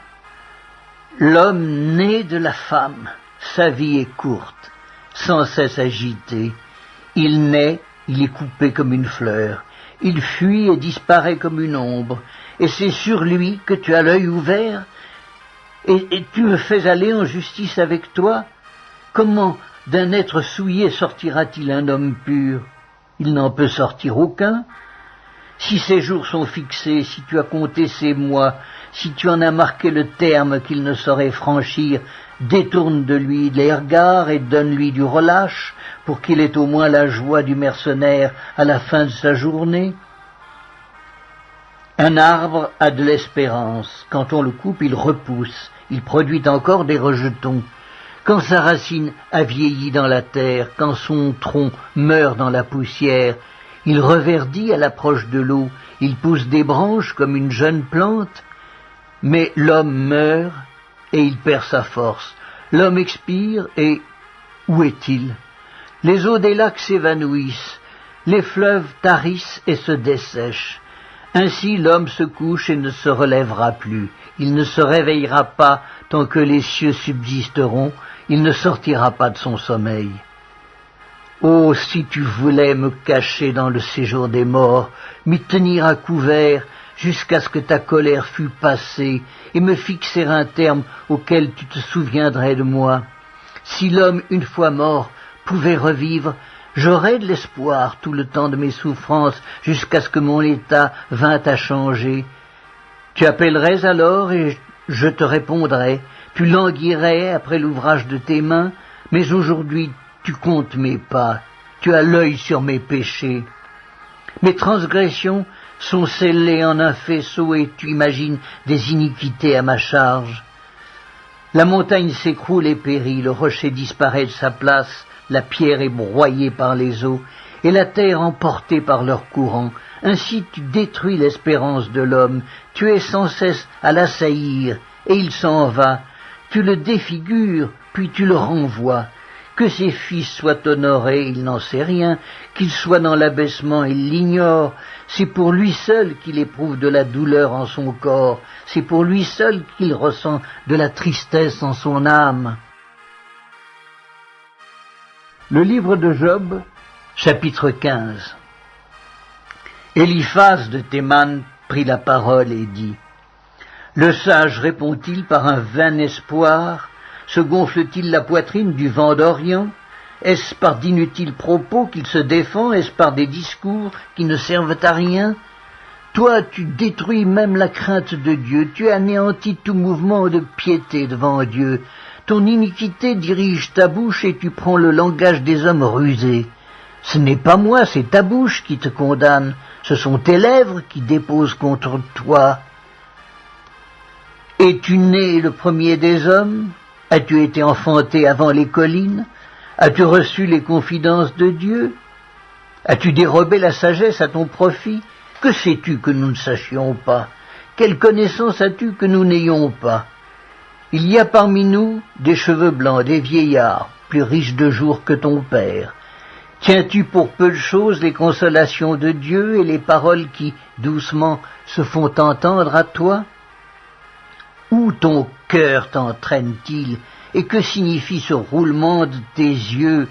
L'homme né de la femme, sa vie est courte, sans cesse agitée. Il naît, il est coupé comme une fleur, il fuit et disparaît comme une ombre, et c'est sur lui que tu as l'œil ouvert, et tu me fais aller en justice avec toi. Comment d'un être souillé sortira-t-il un homme pur? Il n'en peut sortir aucun. Si ses jours sont fixés, si tu as compté ses mois, si tu en as marqué le terme qu'il ne saurait franchir, détourne de lui les regards et donne-lui du relâche, pour qu'il ait au moins la joie du mercenaire à la fin de sa journée. Un arbre a de l'espérance. Quand on le coupe, il repousse. Il produit encore des rejetons. Quand sa racine a vieilli dans la terre, quand son tronc meurt dans la poussière, il reverdit à l'approche de l'eau, il pousse des branches comme une jeune plante, mais l'homme meurt et il perd sa force. L'homme expire et où est-il? Les eaux des lacs s'évanouissent, les fleuves tarissent et se dessèchent. Ainsi l'homme se couche et ne se relèvera plus. Il ne se réveillera pas tant que les cieux subsisteront, il ne sortira pas de son sommeil. Oh, si tu voulais me cacher dans le séjour des morts, m'y tenir à couvert jusqu'à ce que ta colère fût passée et me fixer un terme auquel tu te souviendrais de moi. Si l'homme, une fois mort, pouvait revivre, j'aurais de l'espoir tout le temps de mes souffrances jusqu'à ce que mon état vînt à changer. Tu appellerais alors et je te répondrais, tu languirais après l'ouvrage de tes mains, mais aujourd'hui tu comptes mes pas, tu as l'œil sur mes péchés. Mes transgressions sont scellées en un faisceau et tu imagines des iniquités à ma charge. La montagne s'écroule et périt, le rocher disparaît de sa place, la pierre est broyée par les eaux, et la terre emportée par leur courant. Ainsi tu détruis l'espérance de l'homme, tu es sans cesse à l'assaillir, et il s'en va. Tu le défigures, puis tu le renvoies. Que ses fils soient honorés, il n'en sait rien, qu'il soit dans l'abaissement, il l'ignore. C'est pour lui seul qu'il éprouve de la douleur en son corps, c'est pour lui seul qu'il ressent de la tristesse en son âme. Le livre de Job, chapitre 15. Eliphaz de Théman prit la parole et dit: Le sage répond-il par un vain espoir? Se gonfle-t-il la poitrine du vent d'Orient? Est-ce par d'inutiles propos qu'il se défend? Est-ce par des discours qui ne servent à rien? Toi, tu détruis même la crainte de Dieu, tu anéantis tout mouvement de piété devant Dieu. Ton iniquité dirige ta bouche et tu prends le langage des hommes rusés. Ce n'est pas moi, c'est ta bouche qui te condamne, ce sont tes lèvres qui déposent contre toi. Es-tu né le premier des hommes? As-tu été enfanté avant les collines? As-tu reçu les confidences de Dieu? As-tu dérobé la sagesse à ton profit? Que sais-tu que nous ne sachions pas? Quelle connaissance as-tu que nous n'ayons pas? Il y a parmi nous des cheveux blancs, des vieillards, plus riches de jours que ton père. Tiens-tu pour peu de choses les consolations de Dieu et les paroles qui, doucement, se font entendre à toi? Où ton cœur t'entraîne-t-il, et que signifie ce roulement de tes yeux?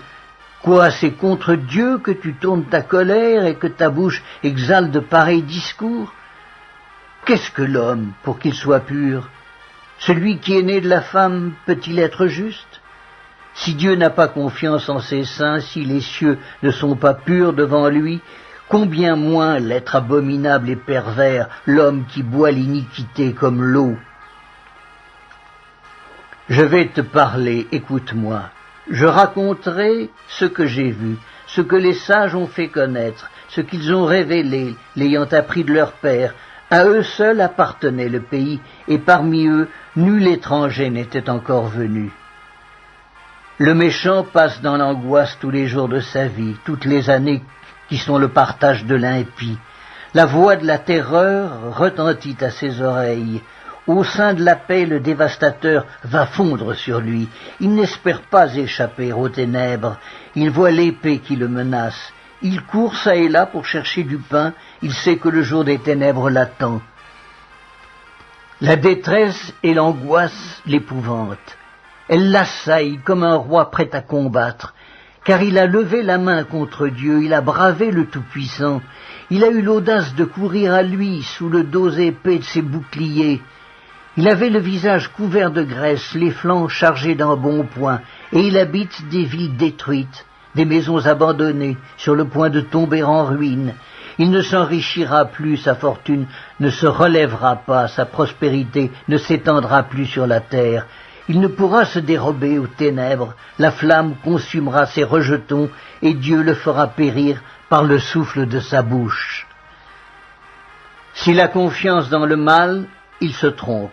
Quoi, c'est contre Dieu que tu tournes ta colère et que ta bouche exhale de pareils discours? Qu'est-ce que l'homme pour qu'il soit pur? Celui qui est né de la femme peut-il être juste? Si Dieu n'a pas confiance en ses saints, si les cieux ne sont pas purs devant lui, combien moins l'être abominable et pervers, l'homme qui boit l'iniquité comme l'eau? Je vais te parler, écoute-moi. Je raconterai ce que j'ai vu, ce que les sages ont fait connaître, ce qu'ils ont révélé, l'ayant appris de leur père. À eux seuls appartenait le pays, et parmi eux, nul étranger n'était encore venu. Le méchant passe dans l'angoisse tous les jours de sa vie, toutes les années qui sont le partage de l'impie. La voix de la terreur retentit à ses oreilles. Au sein de la paix, le dévastateur va fondre sur lui. Il n'espère pas échapper aux ténèbres. Il voit l'épée qui le menace. Il court çà et là pour chercher du pain. Il sait que le jour des ténèbres l'attend. La détresse et l'angoisse l'épouvantent. Elle l'assaille comme un roi prêt à combattre, car il a levé la main contre Dieu, il a bravé le Tout-Puissant, il a eu l'audace de courir à lui sous le dos épais de ses boucliers. Il avait le visage couvert de graisse, les flancs chargés d'embonpoint, et il habite des villes détruites, des maisons abandonnées, sur le point de tomber en ruine. Il ne s'enrichira plus, sa fortune ne se relèvera pas, sa prospérité ne s'étendra plus sur la terre. Il ne pourra se dérober aux ténèbres, la flamme consumera ses rejetons, et Dieu le fera périr par le souffle de sa bouche. S'il a confiance dans le mal, il se trompe,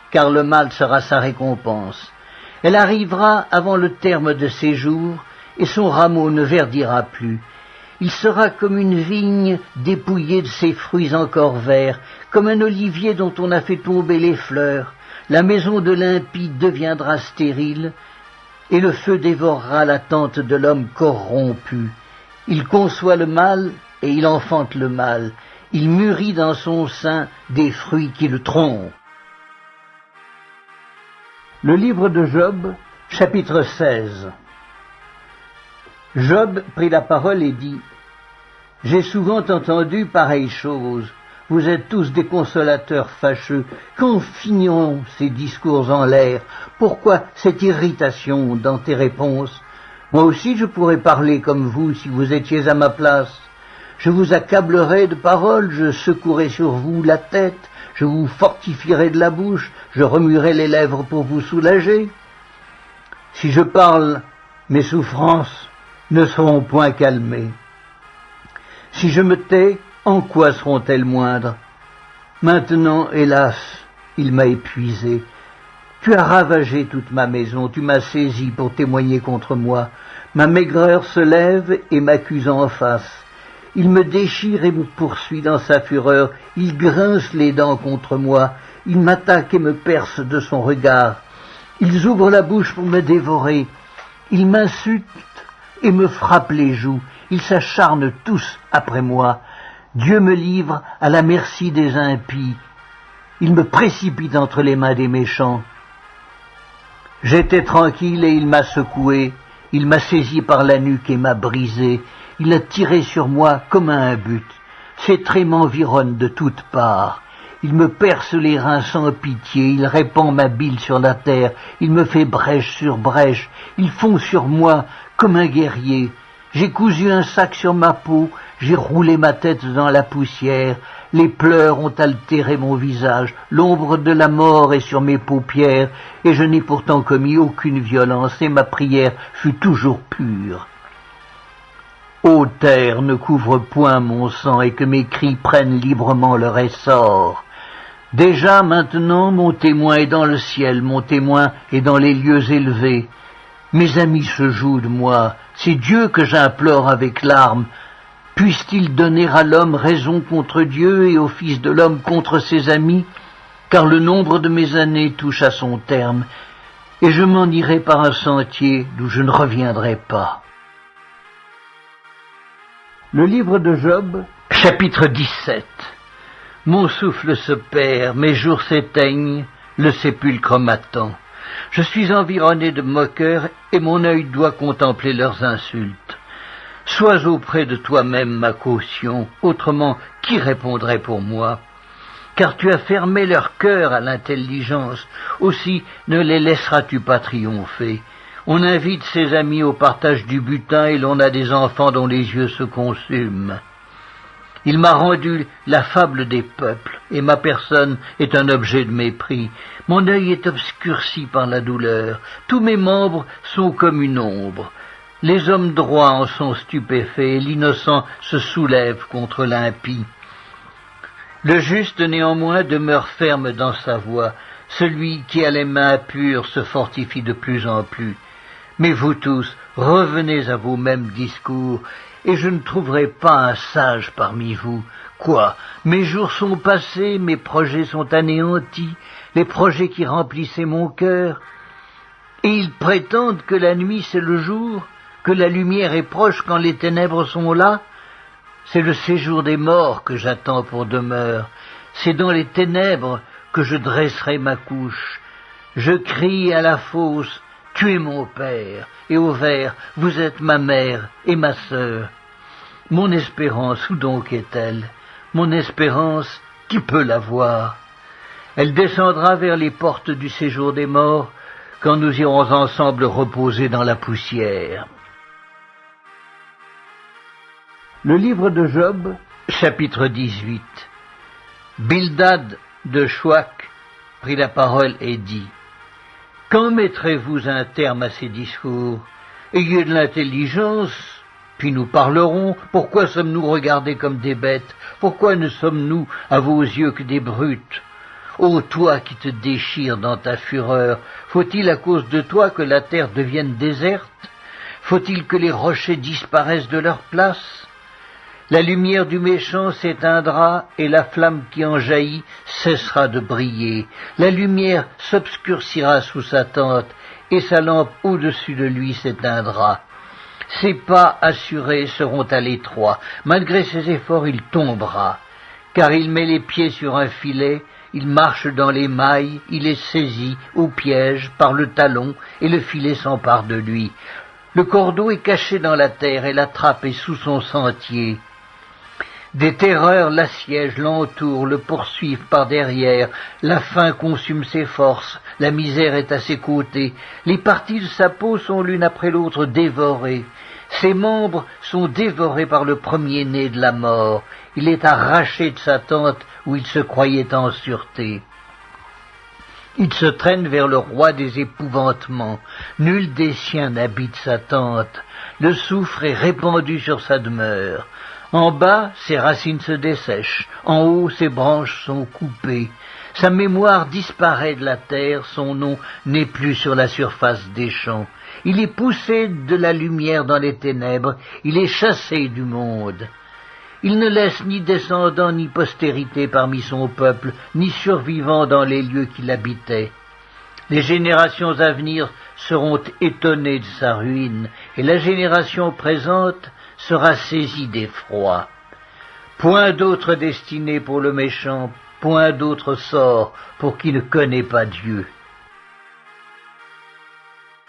car le mal sera sa récompense. Elle arrivera avant le terme de ses jours, et son rameau ne verdira plus. Il sera comme une vigne dépouillée de ses fruits encore verts, comme un olivier dont on a fait tomber les fleurs. La maison de l'impie deviendra stérile, et le feu dévorera la tente de l'homme corrompu. Il conçoit le mal, et il enfante le mal. Il mûrit dans son sein des fruits qui le trompent. Le livre de Job, chapitre 16. Job prit la parole et dit : « J'ai souvent entendu pareille chose. Vous êtes tous des consolateurs fâcheux. Quand finiront ces discours en l'air? Pourquoi cette irritation dans tes réponses? Moi aussi je pourrais parler comme vous si vous étiez à ma place. Je vous accablerais de paroles, je secouerais sur vous la tête, je vous fortifierais de la bouche, je remuerais les lèvres pour vous soulager. Si je parle, mes souffrances ne seront point calmées. Si je me tais, en quoi seront-elles moindres? Maintenant, hélas, il m'a épuisé. Tu as ravagé toute ma maison, tu m'as saisi pour témoigner contre moi. Ma maigreur se lève et m'accuse en face. Il me déchire et me poursuit dans sa fureur, il grince les dents contre moi, il m'attaque et me perce de son regard. Ils ouvrent la bouche pour me dévorer, ils m'insultent et me frappent les joues, ils s'acharnent tous après moi. Dieu me livre à la merci des impies, il me précipite entre les mains des méchants. J'étais tranquille et il m'a secoué, il m'a saisi par la nuque et m'a brisé, il a tiré sur moi comme à un but. Ses traits m'environnent de toutes parts. Il me perce les reins sans pitié, il répand ma bile sur la terre, il me fait brèche sur brèche, il fond sur moi comme un guerrier. J'ai cousu un sac sur ma peau, j'ai roulé ma tête dans la poussière, les pleurs ont altéré mon visage, l'ombre de la mort est sur mes paupières, et je n'ai pourtant commis aucune violence, et ma prière fut toujours pure. Ô terre, ne couvre point mon sang, et que mes cris prennent librement leur essor. Déjà maintenant mon témoin est dans le ciel, mon témoin est dans les lieux élevés. Mes amis se jouent de moi, c'est Dieu que j'implore avec larmes. Puisse-t-il donner à l'homme raison contre Dieu et au Fils de l'homme contre ses amis? Car le nombre de mes années touche à son terme, et je m'en irai par un sentier d'où je ne reviendrai pas. Le livre de Job, chapitre 17. Mon souffle se perd, mes jours s'éteignent, le sépulcre m'attend. Je suis environné de moqueurs et mon œil doit contempler leurs insultes. Sois auprès de toi-même ma caution, autrement qui répondrait pour moi? Car tu as fermé leur cœur à l'intelligence, aussi ne les laisseras-tu pas triompher. On invite ses amis au partage du butin et l'on a des enfants dont les yeux se consument. Il m'a rendu la fable des peuples, et ma personne est un objet de mépris. Mon œil est obscurci par la douleur, tous mes membres sont comme une ombre. Les hommes droits en sont stupéfaits, et l'innocent se soulève contre l'impie. Le juste néanmoins demeure ferme dans sa voie, celui qui a les mains pures se fortifie de plus en plus. Mais vous tous, revenez à vos mêmes discours, et je ne trouverai pas un sage parmi vous. Quoi? Mes jours sont passés, mes projets sont anéantis, les projets qui remplissaient mon cœur. Et ils prétendent que la nuit c'est le jour, que la lumière est proche quand les ténèbres sont là. C'est le séjour des morts que j'attends pour demeure. C'est dans les ténèbres que je dresserai ma couche. Je crie à la fosse, tu es mon père, et au ver, vous êtes ma mère et ma sœur. Mon espérance, où donc est-elle? Mon espérance, qui peut la voir? Elle descendra vers les portes du séjour des morts, quand nous irons ensemble reposer dans la poussière. Le livre de Job, chapitre 18. Bildad de Chouac prit la parole et dit: Quand mettrez-vous un terme à ces discours? Ayez de l'intelligence, puis nous parlerons. Pourquoi sommes-nous regardés comme des bêtes? Pourquoi ne sommes-nous à vos yeux que des brutes? Ô toi qui te déchires dans ta fureur, faut-il à cause de toi que la terre devienne déserte? Faut-il que les rochers disparaissent de leur place? La lumière du méchant s'éteindra, et la flamme qui en jaillit cessera de briller. La lumière s'obscurcira sous sa tente, et sa lampe au-dessus de lui s'éteindra. Ses pas assurés seront à l'étroit. Malgré ses efforts, il tombera. Car il met les pieds sur un filet, il marche dans les mailles, il est saisi au piège par le talon, et le filet s'empare de lui. Le cordeau est caché dans la terre, et la trappe est sous son sentier. Des terreurs l'assiègent, l'entourent, le poursuivent par derrière. La faim consume ses forces, la misère est à ses côtés. Les parties de sa peau sont l'une après l'autre dévorées. Ses membres sont dévorés par le premier-né de la mort. Il est arraché de sa tente où il se croyait en sûreté. Il se traîne vers le roi des épouvantements. Nul des siens n'habite sa tente. Le soufre est répandu sur sa demeure. En bas, ses racines se dessèchent. En haut, ses branches sont coupées. Sa mémoire disparaît de la terre. Son nom n'est plus sur la surface des champs. Il est poussé de la lumière dans les ténèbres. Il est chassé du monde. Il ne laisse ni descendants ni postérité parmi son peuple, ni survivants dans les lieux qu'il habitait. Les générations à venir seront étonnées de sa ruine, et la génération présente sera saisie d'effroi. Point d'autre destinée pour le méchant, point d'autre sort pour qui ne connaît pas Dieu.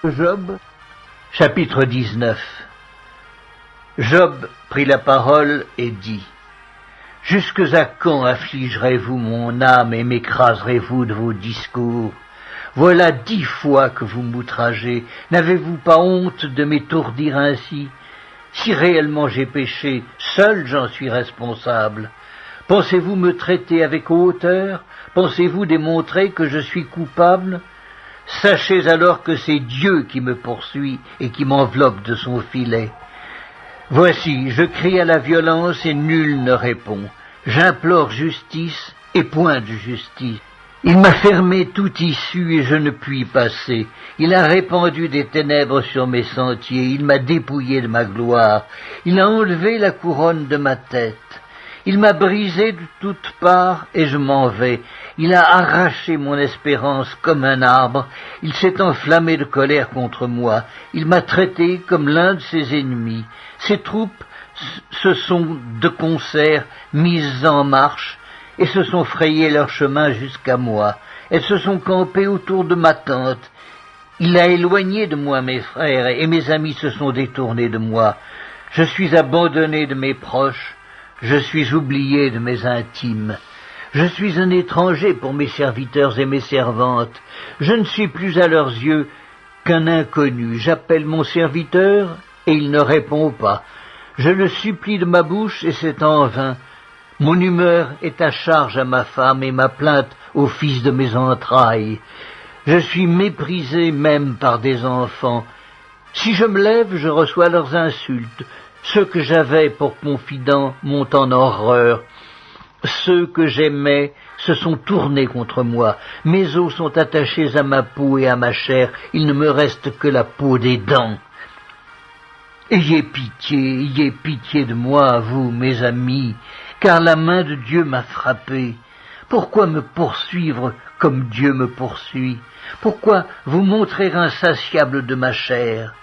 Job, chapitre 19. Job prit la parole et dit: Jusques à quand affligerez-vous mon âme et m'écraserez-vous de vos discours? Voilà 10 fois que vous m'outragez. N'avez-vous pas honte de m'étourdir ainsi? Si réellement j'ai péché, seul j'en suis responsable. Pensez-vous me traiter avec hauteur? Pensez-vous démontrer que je suis coupable? Sachez alors que c'est Dieu qui me poursuit et qui m'enveloppe de son filet. Voici, je crie à la violence et nul ne répond. J'implore justice et point de justice. Il m'a fermé toute issue et je ne puis passer. Il a répandu des ténèbres sur mes sentiers. Il m'a dépouillé de ma gloire. Il a enlevé la couronne de ma tête. Il m'a brisé de toutes parts et je m'en vais. Il a arraché mon espérance comme un arbre. Il s'est enflammé de colère contre moi. Il m'a traité comme l'un de ses ennemis. Ses troupes se sont de concert mises en marche et se sont frayé leur chemin jusqu'à moi. Elles se sont campées autour de ma tente. Il a éloigné de moi mes frères et mes amis se sont détournés de moi. Je suis abandonné de mes proches. Je suis oublié de mes intimes. Je suis un étranger pour mes serviteurs et mes servantes. Je ne suis plus à leurs yeux qu'un inconnu. J'appelle mon serviteur et il ne répond pas. Je le supplie de ma bouche et c'est en vain. Mon humeur est à charge à ma femme et ma plainte au fils de mes entrailles. Je suis méprisé même par des enfants. Si je me lève, je reçois leurs insultes. Ceux que j'avais pour confidents m'ont en horreur. Ceux que j'aimais se sont tournés contre moi. Mes os sont attachés à ma peau et à ma chair. Il ne me reste que la peau des dents. Ayez pitié de moi, vous, mes amis, car la main de Dieu m'a frappé. Pourquoi me poursuivre comme Dieu me poursuit? Pourquoi vous montrer insatiable de ma chair?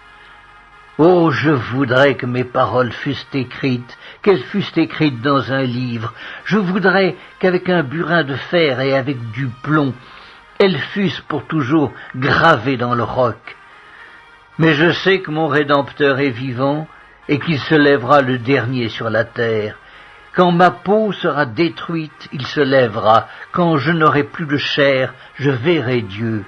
Oh, je voudrais que mes paroles fussent écrites, qu'elles fussent écrites dans un livre. Je voudrais qu'avec un burin de fer et avec du plomb, elles fussent pour toujours gravées dans le roc. Mais je sais que mon Rédempteur est vivant et qu'il se lèvera le dernier sur la terre. Quand ma peau sera détruite, il se lèvera. Quand je n'aurai plus de chair, je verrai Dieu.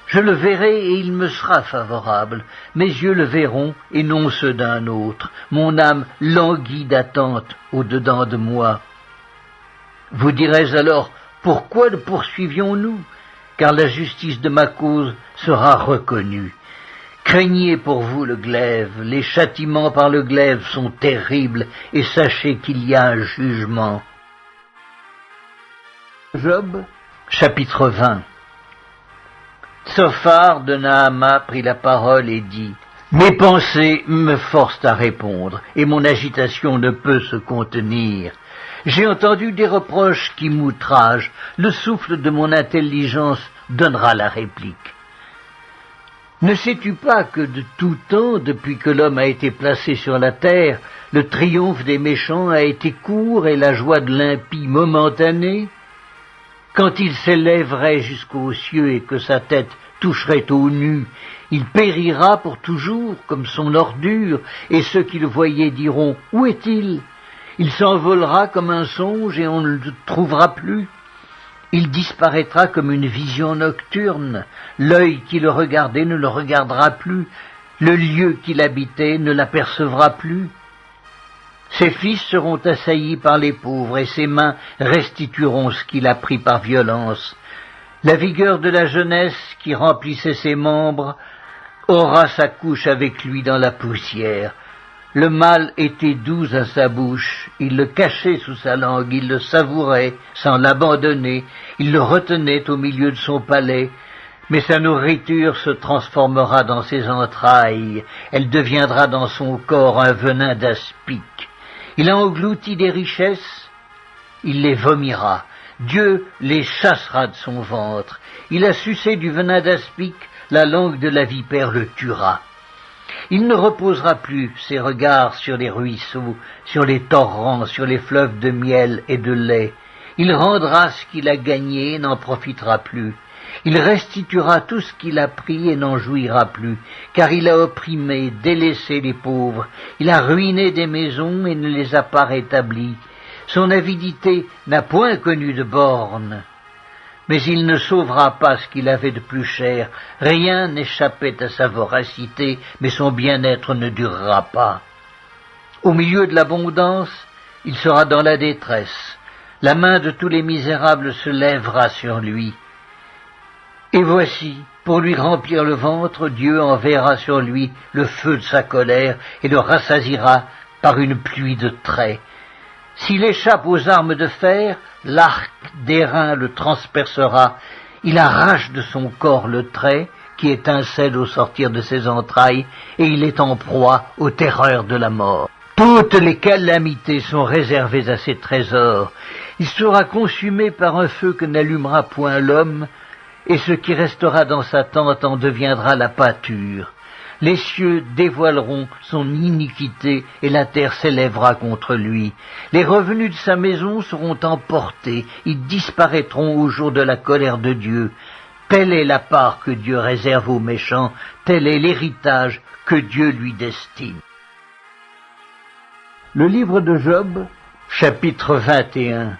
Je le verrai et il me sera favorable. Mes yeux le verront et non ceux d'un autre. Mon âme languit d'attente au-dedans de moi. Vous direz alors, pourquoi le poursuivions-nous? Car la justice de ma cause sera reconnue. Craignez pour vous le glaive, les châtiments par le glaive sont terribles, et sachez qu'il y a un jugement. Job, chapitre 20. Tsophar de Naama prit la parole et dit, « Mes pensées me forcent à répondre, et mon agitation ne peut se contenir. J'ai entendu des reproches qui m'outragent, le souffle de mon intelligence donnera la réplique. Ne sais-tu pas que de tout temps, depuis que l'homme a été placé sur la terre, le triomphe des méchants a été court et la joie de l'impie momentanée? Quand il s'élèverait jusqu'aux cieux et que sa tête toucherait aux nues, il périra pour toujours comme son ordure, et ceux qui le voyaient diront « Où est-il » Il s'envolera comme un songe et on ne le trouvera plus. Il disparaîtra comme une vision nocturne. L'œil qui le regardait ne le regardera plus. Le lieu qu'il habitait ne l'apercevra plus. Ses fils seront assaillis par les pauvres et ses mains restitueront ce qu'il a pris par violence. La vigueur de la jeunesse qui remplissait ses membres aura sa couche avec lui dans la poussière. Le mal était doux à sa bouche, il le cachait sous sa langue, il le savourait sans l'abandonner, il le retenait au milieu de son palais, mais sa nourriture se transformera dans ses entrailles, elle deviendra dans son corps un venin d'aspic. Il a englouti des richesses, il les vomira, Dieu les chassera de son ventre, il a sucé du venin d'aspic, la langue de la vipère le tuera. Il ne reposera plus ses regards sur les ruisseaux, sur les torrents, sur les fleuves de miel et de lait. Il rendra ce qu'il a gagné et n'en profitera plus. Il restituera tout ce qu'il a pris et n'en jouira plus, car il a opprimé, délaissé les pauvres. Il a ruiné des maisons et ne les a pas rétablies. Son avidité n'a point connu de bornes. Mais il ne sauvera pas ce qu'il avait de plus cher. Rien n'échappait à sa voracité, mais son bien-être ne durera pas. Au milieu de l'abondance, il sera dans la détresse. La main de tous les misérables se lèvera sur lui. Et voici, pour lui remplir le ventre, Dieu enverra sur lui le feu de sa colère et le rassasiera par une pluie de traits. S'il échappe aux armes de fer, l'arc d'airain le transpercera. Il arrache de son corps le trait qui étincelle au sortir de ses entrailles, et il est en proie aux terreurs de la mort. Toutes les calamités sont réservées à ses trésors. Il sera consumé par un feu que n'allumera point l'homme, et ce qui restera dans sa tente en deviendra la pâture. Les cieux dévoileront son iniquité et la terre s'élèvera contre lui. Les revenus de sa maison seront emportés, ils disparaîtront au jour de la colère de Dieu. Telle est la part que Dieu réserve aux méchants, tel est l'héritage que Dieu lui destine. Le livre de Job, chapitre 21.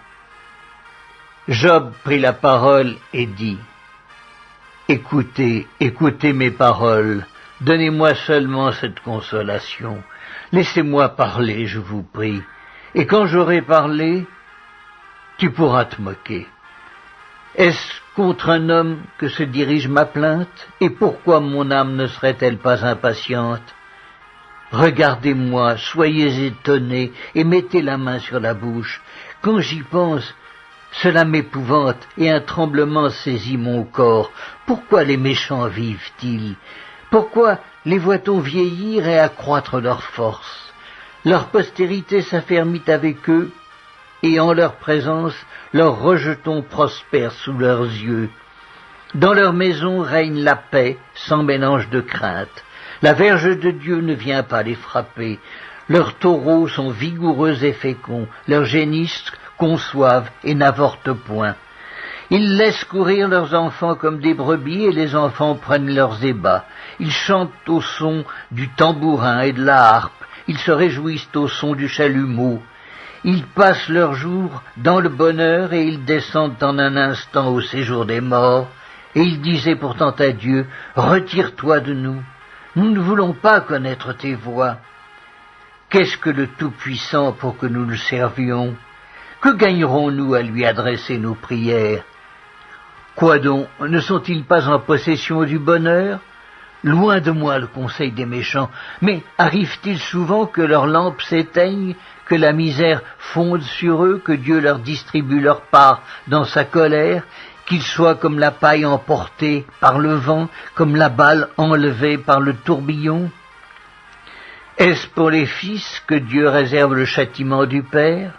Job prit la parole et dit, « Écoutez, écoutez mes paroles. Donnez-moi seulement cette consolation. Laissez-moi parler, je vous prie. Et quand j'aurai parlé, tu pourras te moquer. Est-ce contre un homme que se dirige ma plainte? Et pourquoi mon âme ne serait-elle pas impatiente? Regardez-moi, soyez étonnés et mettez la main sur la bouche. Quand j'y pense, cela m'épouvante et un tremblement saisit mon corps. Pourquoi les méchants vivent-ils? Pourquoi les voit-on vieillir et accroître leur force? Leur postérité s'affermit avec eux, et en leur présence, leurs rejetons prospèrent sous leurs yeux. Dans leur maison règne la paix, sans mélange de crainte. La verge de Dieu ne vient pas les frapper. Leurs taureaux sont vigoureux et féconds, leurs génisses conçoivent et n'avortent point. Ils laissent courir leurs enfants comme des brebis, et les enfants prennent leurs ébats. Ils chantent au son du tambourin et de la harpe, ils se réjouissent au son du chalumeau. Ils passent leurs jours dans le bonheur, et ils descendent en un instant au séjour des morts. Et ils disaient pourtant à Dieu, « Retire-toi de nous, nous ne voulons pas connaître tes voies. » Qu'est-ce que le Tout-Puissant pour que nous le servions? Que gagnerons-nous à lui adresser nos prières? Quoi donc, ne sont-ils pas en possession du bonheur? Loin de moi le conseil des méchants, mais arrive-t-il souvent que leurs lampes s'éteignent, que la misère fonde sur eux, que Dieu leur distribue leur part dans sa colère, qu'ils soient comme la paille emportée par le vent, comme la balle enlevée par le tourbillon? Est-ce pour les fils que Dieu réserve le châtiment du Père?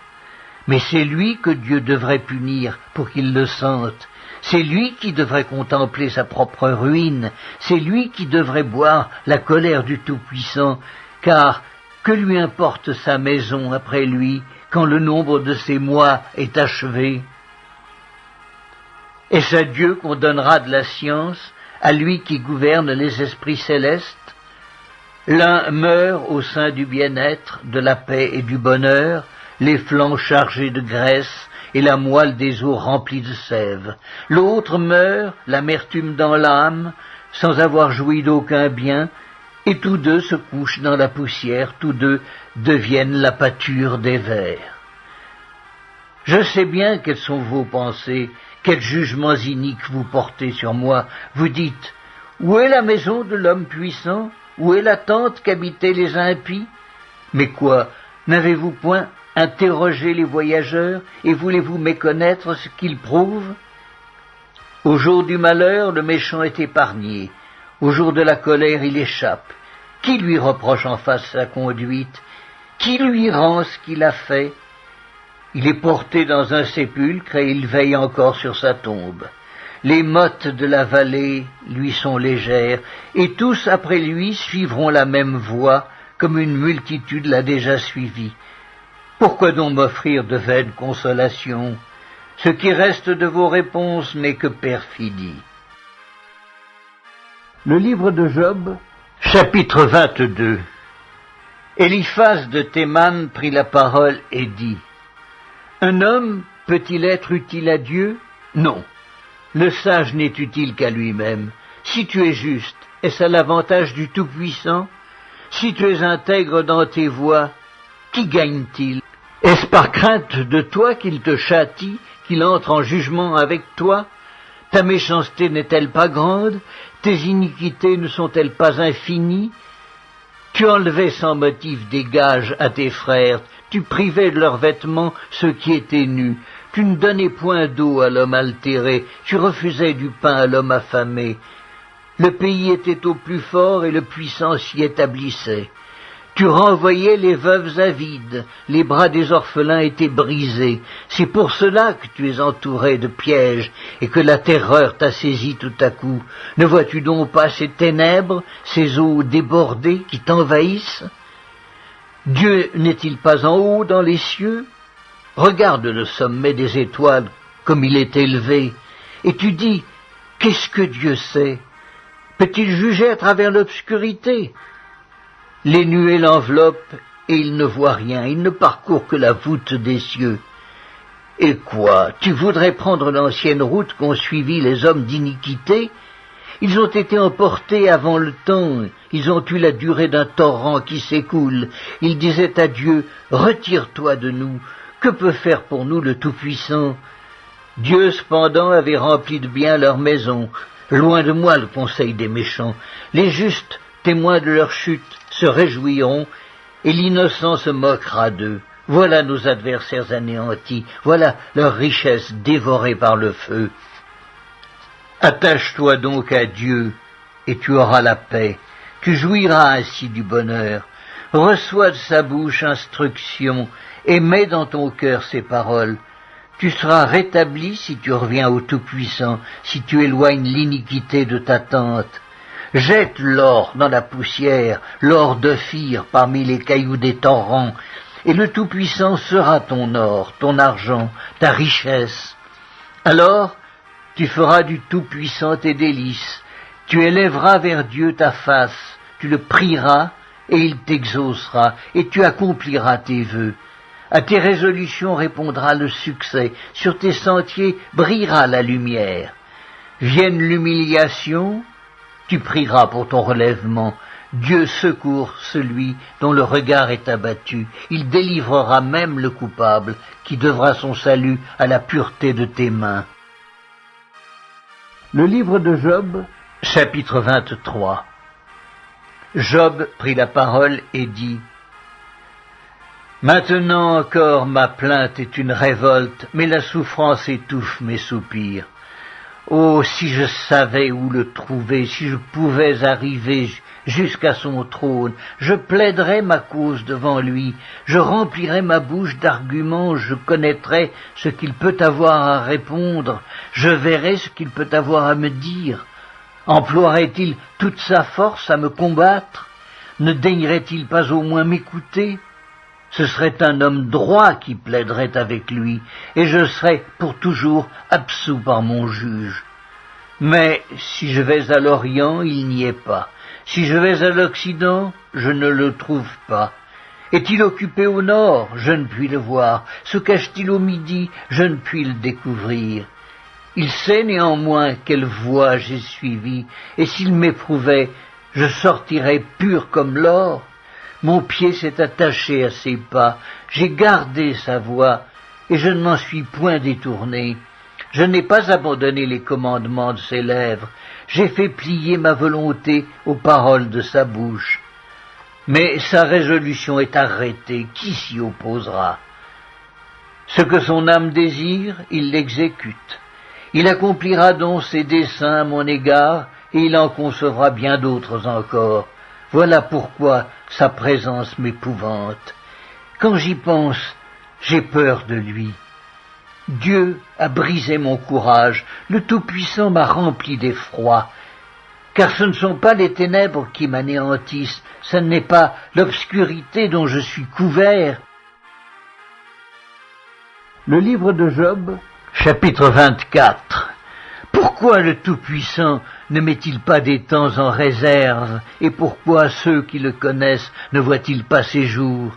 Mais c'est lui que Dieu devrait punir pour qu'il le sente. C'est lui qui devrait contempler sa propre ruine. C'est lui qui devrait boire la colère du Tout-Puissant, car que lui importe sa maison après lui, quand le nombre de ses mois est achevé? Est-ce à Dieu qu'on donnera de la science, à lui qui gouverne les esprits célestes? L'un meurt au sein du bien-être, de la paix et du bonheur, les flancs chargés de graisse et la moelle des os remplie de sève. L'autre meurt, l'amertume dans l'âme, sans avoir joui d'aucun bien, et tous deux se couchent dans la poussière, tous deux deviennent la pâture des vers. Je sais bien quelles sont vos pensées, quels jugements iniques vous portez sur moi. Vous dites, où est la maison de l'homme puissant? Où est la tente qu'habitaient les impies? Mais quoi, n'avez-vous point interrogé les voyageurs, et voulez-vous méconnaître ce qu'ils prouvent? Au jour du malheur, le méchant est épargné. Au jour de la colère, il échappe. Qui lui reproche en face sa conduite? Qui lui rend ce qu'il a fait? Il est porté dans un sépulcre et il veille encore sur sa tombe. Les mottes de la vallée lui sont légères, et tous après lui suivront la même voie, comme une multitude l'a déjà suivi. Pourquoi donc m'offrir de vaines consolations? Ce qui reste de vos réponses n'est que perfidie. Le livre de Job, chapitre 22. Eliphaz de Théman prit la parole et dit, « Un homme peut-il être utile à Dieu? Non. Le sage n'est utile qu'à lui-même. Si tu es juste, est-ce à l'avantage du Tout-Puissant? Si tu es intègre dans tes voies, qui gagne-t-il? Est-ce par crainte de toi qu'il te châtie, qu'il entre en jugement avec toi? Ta méchanceté n'est-elle pas grande? Tes iniquités ne sont-elles pas infinies? Tu enlevais sans motif des gages à tes frères, tu privais de leurs vêtements ceux qui étaient nus. Tu ne donnais point d'eau à l'homme altéré, tu refusais du pain à l'homme affamé. Le pays était au plus fort et le puissant s'y établissait. Tu renvoyais les veuves avides, les bras des orphelins étaient brisés. C'est pour cela que tu es entouré de pièges et que la terreur t'a saisi tout à coup. Ne vois-tu donc pas ces ténèbres, ces eaux débordées qui t'envahissent? Dieu n'est-il pas en haut dans les cieux? Regarde le sommet des étoiles comme il est élevé, et tu dis, qu'est-ce que Dieu sait? Peut-il juger à travers l'obscurité? Les nuées l'enveloppent, et il ne voit rien, il ne parcourt que la voûte des cieux. Et quoi, tu voudrais prendre l'ancienne route qu'ont suivie les hommes d'iniquité? Ils ont été emportés avant le temps, ils ont eu la durée d'un torrent qui s'écoule. Ils disaient à Dieu, retire-toi de nous, que peut faire pour nous le Tout-Puissant? Dieu cependant avait rempli de bien leur maison. Loin de moi le conseil des méchants. Les justes, témoins de leur chute, se réjouiront, et l'innocent se moquera d'eux. Voilà nos adversaires anéantis, voilà leur richesse dévorée par le feu. Attache-toi donc à Dieu, et tu auras la paix. Tu jouiras ainsi du bonheur. Reçois de sa bouche instruction, et mets dans ton cœur ses paroles. Tu seras rétabli si tu reviens au Tout-Puissant, si tu éloignes l'iniquité de ta tente. Jette l'or dans la poussière, l'or d'Ophir parmi les cailloux des torrents, et le Tout-Puissant sera ton or, ton argent, ta richesse. Alors, tu feras du Tout-Puissant tes délices, tu élèveras vers Dieu ta face, tu le prieras, et il t'exaucera, et tu accompliras tes vœux. À tes résolutions répondra le succès, sur tes sentiers brillera la lumière. Vienne l'humiliation, tu prieras pour ton relèvement. Dieu secourt celui dont le regard est abattu. Il délivrera même le coupable, qui devra son salut à la pureté de tes mains. Le livre de Job, chapitre 23. Job prit la parole et dit: Maintenant encore ma plainte est une révolte, mais la souffrance étouffe mes soupirs. Oh, si je savais où le trouver, si je pouvais arriver jusqu'à son trône, je plaiderais ma cause devant lui, je remplirais ma bouche d'arguments, je connaîtrais ce qu'il peut avoir à répondre, je verrais ce qu'il peut avoir à me dire. Emploierait-il toute sa force à me combattre? Ne daignerait-il pas au moins m'écouter? Ce serait un homme droit qui plaiderait avec lui, et je serais pour toujours absous par mon juge. Mais si je vais à l'Orient, il n'y est pas. Si je vais à l'Occident, je ne le trouve pas. Est-il occupé au nord? Je ne puis le voir. Se cache-t-il au midi? Je ne puis le découvrir. Il sait néanmoins quelle voie j'ai suivie, et s'il m'éprouvait, je sortirais pur comme l'or. Mon pied s'est attaché à ses pas, j'ai gardé sa voix, et je ne m'en suis point détourné. Je n'ai pas abandonné les commandements de ses lèvres, j'ai fait plier ma volonté aux paroles de sa bouche. Mais sa résolution est arrêtée, qui s'y opposera? Ce que son âme désire, il l'exécute. Il accomplira donc ses desseins à mon égard, et il en concevra bien d'autres encore. Voilà pourquoi sa présence m'épouvante. Quand j'y pense, j'ai peur de lui. Dieu a brisé mon courage, le Tout-Puissant m'a rempli d'effroi. Car ce ne sont pas les ténèbres qui m'anéantissent, ce n'est pas l'obscurité dont je suis couvert. Le livre de Job, chapitre 24. Pourquoi le Tout-Puissant ne met-il pas des temps en réserve, et pourquoi ceux qui le connaissent ne voient-ils pas ses jours?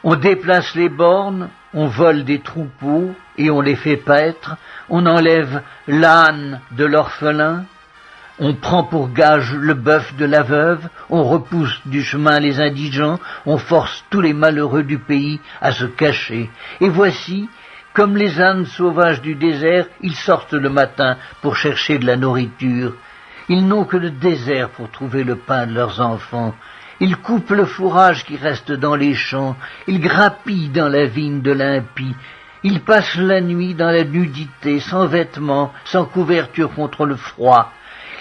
On déplace les bornes, on vole des troupeaux, et on les fait paître, on enlève l'âne de l'orphelin, on prend pour gage le bœuf de la veuve, on repousse du chemin les indigents, on force tous les malheureux du pays à se cacher. Et voici, comme les ânes sauvages du désert, ils sortent le matin pour chercher de la nourriture. Ils n'ont que le désert pour trouver le pain de leurs enfants. Ils coupent le fourrage qui reste dans les champs. Ils grappillent dans la vigne de l'impie. Ils passent la nuit dans la nudité, sans vêtements, sans couverture contre le froid.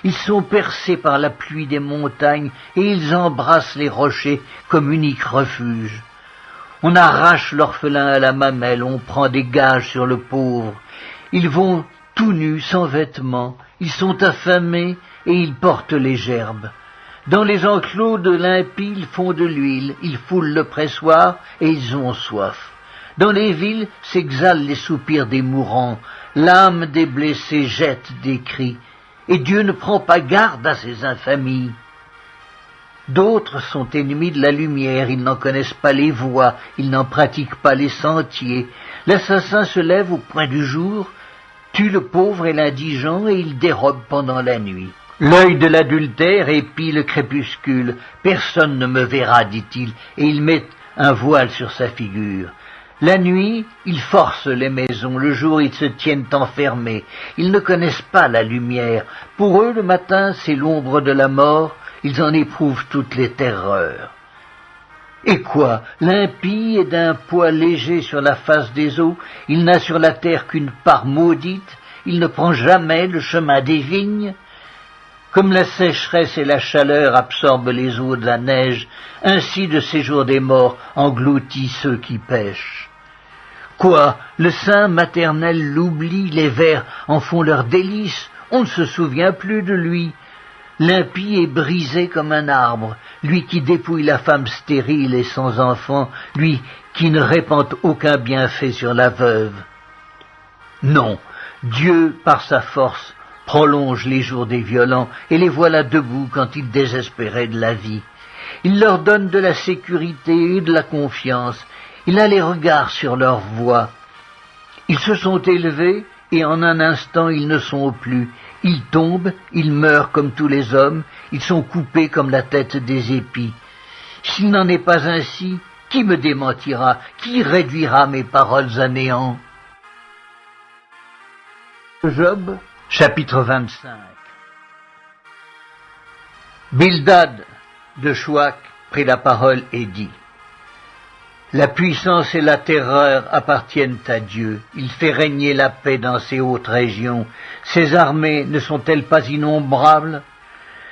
Ils sont percés par la pluie des montagnes et ils embrassent les rochers comme unique refuge. On arrache l'orphelin à la mamelle, on prend des gages sur le pauvre. Ils vont tout nus, sans vêtements, ils sont affamés et ils portent les gerbes. Dans les enclos de l'impie, ils font de l'huile, ils foulent le pressoir et ils ont soif. Dans les villes s'exhalent les soupirs des mourants, l'âme des blessés jette des cris, et Dieu ne prend pas garde à ces infamies. D'autres sont ennemis de la lumière, ils n'en connaissent pas les voies, ils n'en pratiquent pas les sentiers. L'assassin se lève au point du jour, tue le pauvre et l'indigent, et il dérobe pendant la nuit. L'œil de l'adultère épie le crépuscule. Personne ne me verra, dit-il, et il met un voile sur sa figure. La nuit, ils forcent les maisons, le jour, ils se tiennent enfermés. Ils ne connaissent pas la lumière. Pour eux, le matin, c'est l'ombre de la mort. Ils en éprouvent toutes les terreurs. Et quoi? L'impie est d'un poids léger sur la face des eaux, il n'a sur la terre qu'une part maudite, il ne prend jamais le chemin des vignes. Comme la sécheresse et la chaleur absorbent les eaux de la neige, ainsi le séjour des morts engloutit ceux qui pêchent. Quoi, le sein maternel l'oublie, les vers en font leur délice, on ne se souvient plus de lui. L'impie est brisé comme un arbre, lui qui dépouille la femme stérile et sans enfant, lui qui ne répand aucun bienfait sur la veuve. Non, Dieu, par sa force, prolonge les jours des violents, et les voilà debout quand ils désespéraient de la vie. Il leur donne de la sécurité et de la confiance, il a les regards sur leur voie. Ils se sont élevés, et en un instant ils ne sont plus. Ils tombent, ils meurent comme tous les hommes, ils sont coupés comme la tête des épis. S'il n'en est pas ainsi, qui me démentira, qui réduira mes paroles à néant? Job, chapitre 25. Bildad de Chouac prit la parole et dit: La puissance et la terreur appartiennent à Dieu. Il fait régner la paix dans ces hautes régions. Ses armées ne sont-elles pas innombrables?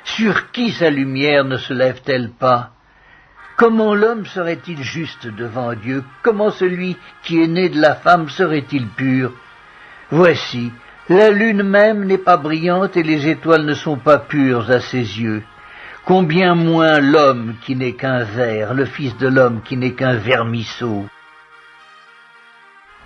Sur qui sa lumière ne se lève-t-elle pas? Comment l'homme serait-il juste devant Dieu? Comment celui qui est né de la femme serait-il pur? Voici, la lune même n'est pas brillante et les étoiles ne sont pas pures à ses yeux. Combien moins l'homme qui n'est qu'un ver, le fils de l'homme qui n'est qu'un vermisseau.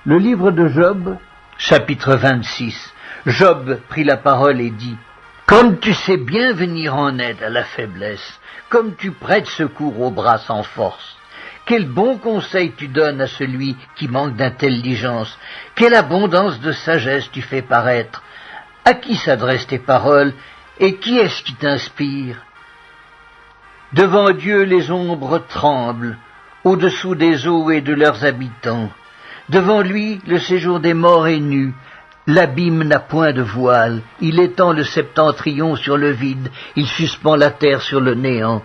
Le livre de Job, chapitre 26. Job prit la parole et dit: Comme tu sais bien venir en aide à la faiblesse, comme tu prêtes secours aux bras sans force, quel bon conseil tu donnes à celui qui manque d'intelligence, quelle abondance de sagesse tu fais paraître. À qui s'adressent tes paroles, et qui est-ce qui t'inspire? Devant Dieu les ombres tremblent, au-dessous des eaux et de leurs habitants. Devant lui le séjour des morts est nu, l'abîme n'a point de voile, il étend le septentrion sur le vide, il suspend la terre sur le néant.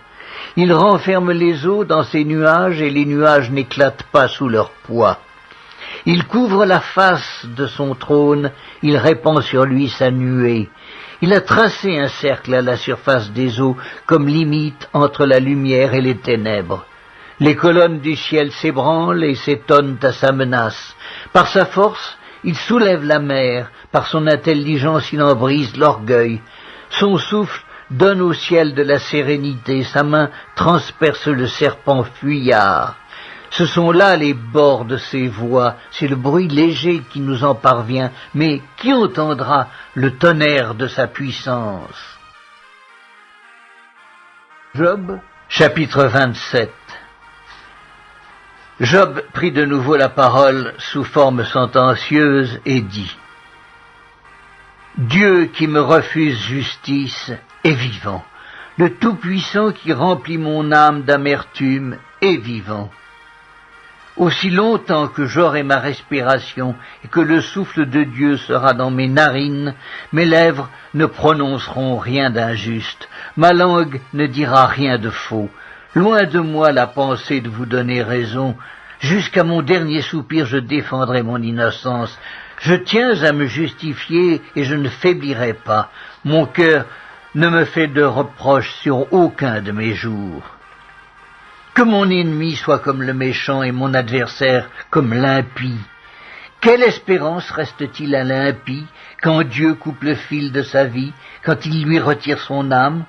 Il renferme les eaux dans ses nuages et les nuages n'éclatent pas sous leur poids. Il couvre la face de son trône, il répand sur lui sa nuée. Il a tracé un cercle à la surface des eaux, comme limite entre la lumière et les ténèbres. Les colonnes du ciel s'ébranlent et s'étonnent à sa menace. Par sa force, il soulève la mer, par son intelligence il en brise l'orgueil. Son souffle donne au ciel de la sérénité, sa main transperce le serpent fuyard. Ce sont là les bords de ses voix, c'est le bruit léger qui nous en parvient, mais qui entendra le tonnerre de sa puissance? Job, chapitre 27. Job prit de nouveau la parole sous forme sentencieuse et dit: Dieu qui me refuse justice est vivant, le Tout-Puissant qui remplit mon âme d'amertume est vivant. Aussi longtemps que j'aurai ma respiration et que le souffle de Dieu sera dans mes narines, mes lèvres ne prononceront rien d'injuste, ma langue ne dira rien de faux. Loin de moi la pensée de vous donner raison, jusqu'à mon dernier soupir je défendrai mon innocence. Je tiens à me justifier et je ne faiblirai pas. Mon cœur ne me fait de reproches sur aucun de mes jours. Que mon ennemi soit comme le méchant et mon adversaire comme l'impie. Quelle espérance reste-t-il à l'impie quand Dieu coupe le fil de sa vie, quand il lui retire son âme?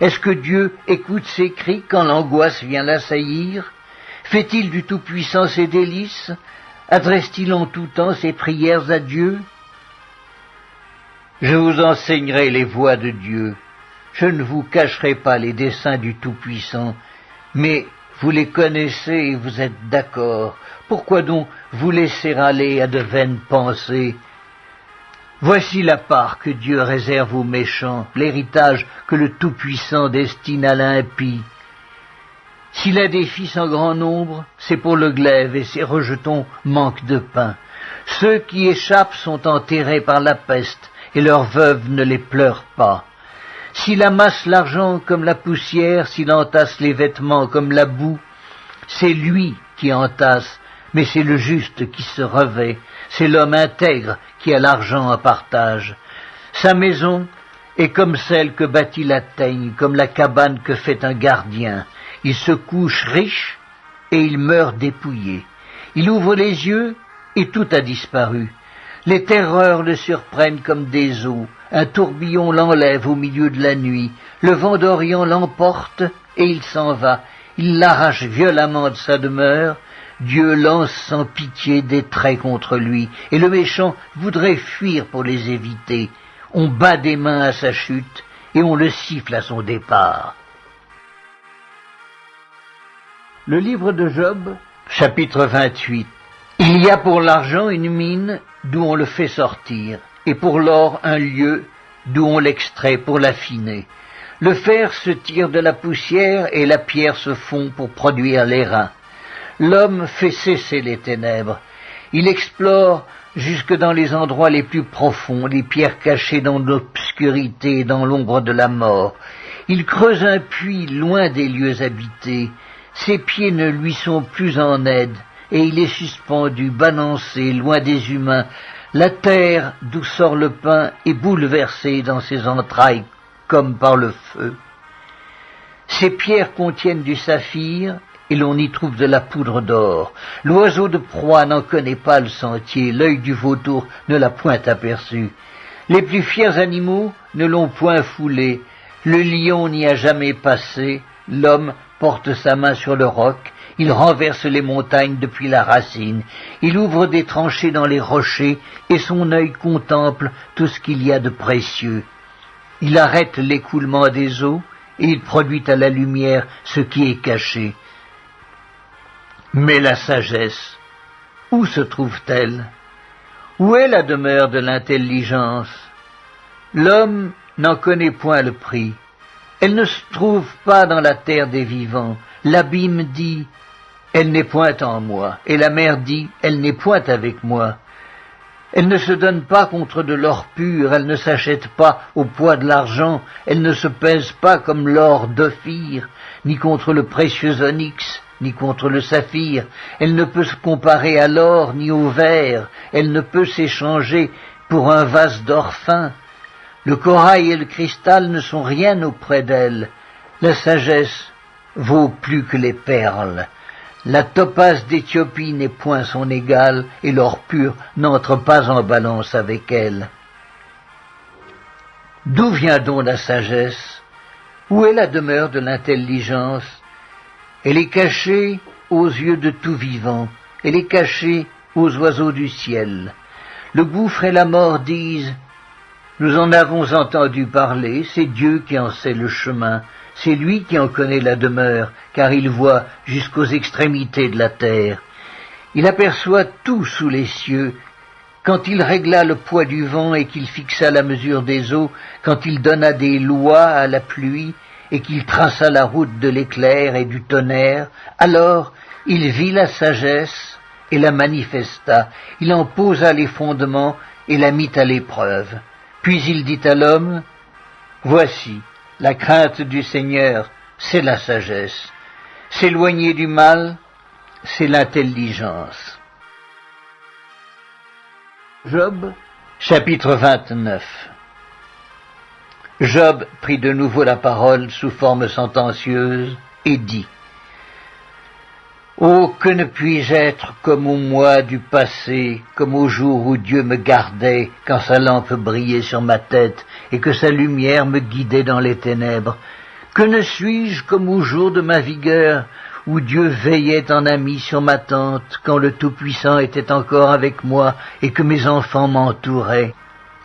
Est-ce que Dieu écoute ses cris quand l'angoisse vient l'assaillir? Fait-il du Tout-Puissant ses délices? Adresse-t-il en tout temps ses prières à Dieu? Je vous enseignerai les voies de Dieu. Je ne vous cacherai pas les desseins du Tout-Puissant, mais vous les connaissez et vous êtes d'accord. Pourquoi donc vous laisser aller à de vaines pensées? Voici la part que Dieu réserve aux méchants, l'héritage que le Tout-Puissant destine à l'impie. S'il a des fils en grand nombre, c'est pour le glaive et ses rejetons manquent de pain. Ceux qui échappent sont enterrés par la peste et leurs veuves ne les pleurent pas. S'il amasse l'argent comme la poussière, s'il entasse les vêtements comme la boue, c'est lui qui entasse, mais c'est le juste qui se revêt, c'est l'homme intègre qui a l'argent en partage. Sa maison est comme celle que bâtit la teigne, comme la cabane que fait un gardien. Il se couche riche et il meurt dépouillé. Il ouvre les yeux et tout a disparu. Les terreurs le surprennent comme des eaux, un tourbillon l'enlève au milieu de la nuit, le vent d'Orient l'emporte et il s'en va, il l'arrache violemment de sa demeure, Dieu lance sans pitié des traits contre lui, et le méchant voudrait fuir pour les éviter. On bat des mains à sa chute, et on le siffle à son départ. Le livre de Job, chapitre 28. Il y a pour l'argent une mine d'où on le fait sortir, et pour l'or un lieu d'où on l'extrait pour l'affiner. Le fer se tire de la poussière et la pierre se fond pour produire l'airain. L'homme fait cesser les ténèbres. Il explore jusque dans les endroits les plus profonds, les pierres cachées dans l'obscurité et dans l'ombre de la mort. Il creuse un puits loin des lieux habités. Ses pieds ne lui sont plus en aide, et il est suspendu, balancé, loin des humains. La terre d'où sort le pain est bouleversée dans ses entrailles comme par le feu. Ces pierres contiennent du saphir, et l'on y trouve de la poudre d'or. L'oiseau de proie n'en connaît pas le sentier, l'œil du vautour ne l'a point aperçu. Les plus fiers animaux ne l'ont point foulé, le lion n'y a jamais passé, l'homme porte sa main sur le roc, il renverse les montagnes depuis la racine, il ouvre des tranchées dans les rochers, et son œil contemple tout ce qu'il y a de précieux. Il arrête l'écoulement des eaux, et il produit à la lumière ce qui est caché. Mais la sagesse, où se trouve-t-elle? Où est la demeure de l'intelligence? L'homme n'en connaît point le prix. Elle ne se trouve pas dans la terre des vivants. L'abîme dit, elle n'est point en moi, et la mer dit, elle n'est point avec moi. Elle ne se donne pas contre de l'or pur, elle ne s'achète pas au poids de l'argent, elle ne se pèse pas comme l'or d'Ophir, ni contre le précieux onyx, ni contre le saphir, elle ne peut se comparer à l'or ni au verre, elle ne peut s'échanger pour un vase d'or fin. Le corail et le cristal ne sont rien auprès d'elle, la sagesse vaut plus que les perles. La topaze d'Éthiopie n'est point son égale, et l'or pur n'entre pas en balance avec elle. D'où vient donc la sagesse? Où est la demeure de l'intelligence? Elle est cachée aux yeux de tout vivant, elle est cachée aux oiseaux du ciel. Le gouffre et la mort disent, nous en avons entendu parler, c'est Dieu qui en sait le chemin, c'est lui qui en connaît la demeure, car il voit jusqu'aux extrémités de la terre. Il aperçoit tout sous les cieux. Quand il régla le poids du vent et qu'il fixa la mesure des eaux, quand il donna des lois à la pluie et qu'il traça la route de l'éclair et du tonnerre, alors il vit la sagesse et la manifesta. Il en posa les fondements et la mit à l'épreuve. Puis il dit à l'homme, voici, la crainte du Seigneur, c'est la sagesse. S'éloigner du mal, c'est l'intelligence. Job, chapitre 29. Job prit de nouveau la parole sous forme sentencieuse et dit, oh, que ne puis-je être comme au mois du passé, comme au jour où Dieu me gardait, quand sa lampe brillait sur ma tête, et que sa lumière me guidait dans les ténèbres. Que ne suis-je comme au jour de ma vigueur, où Dieu veillait en ami sur ma tente, quand le Tout-Puissant était encore avec moi, et que mes enfants m'entouraient.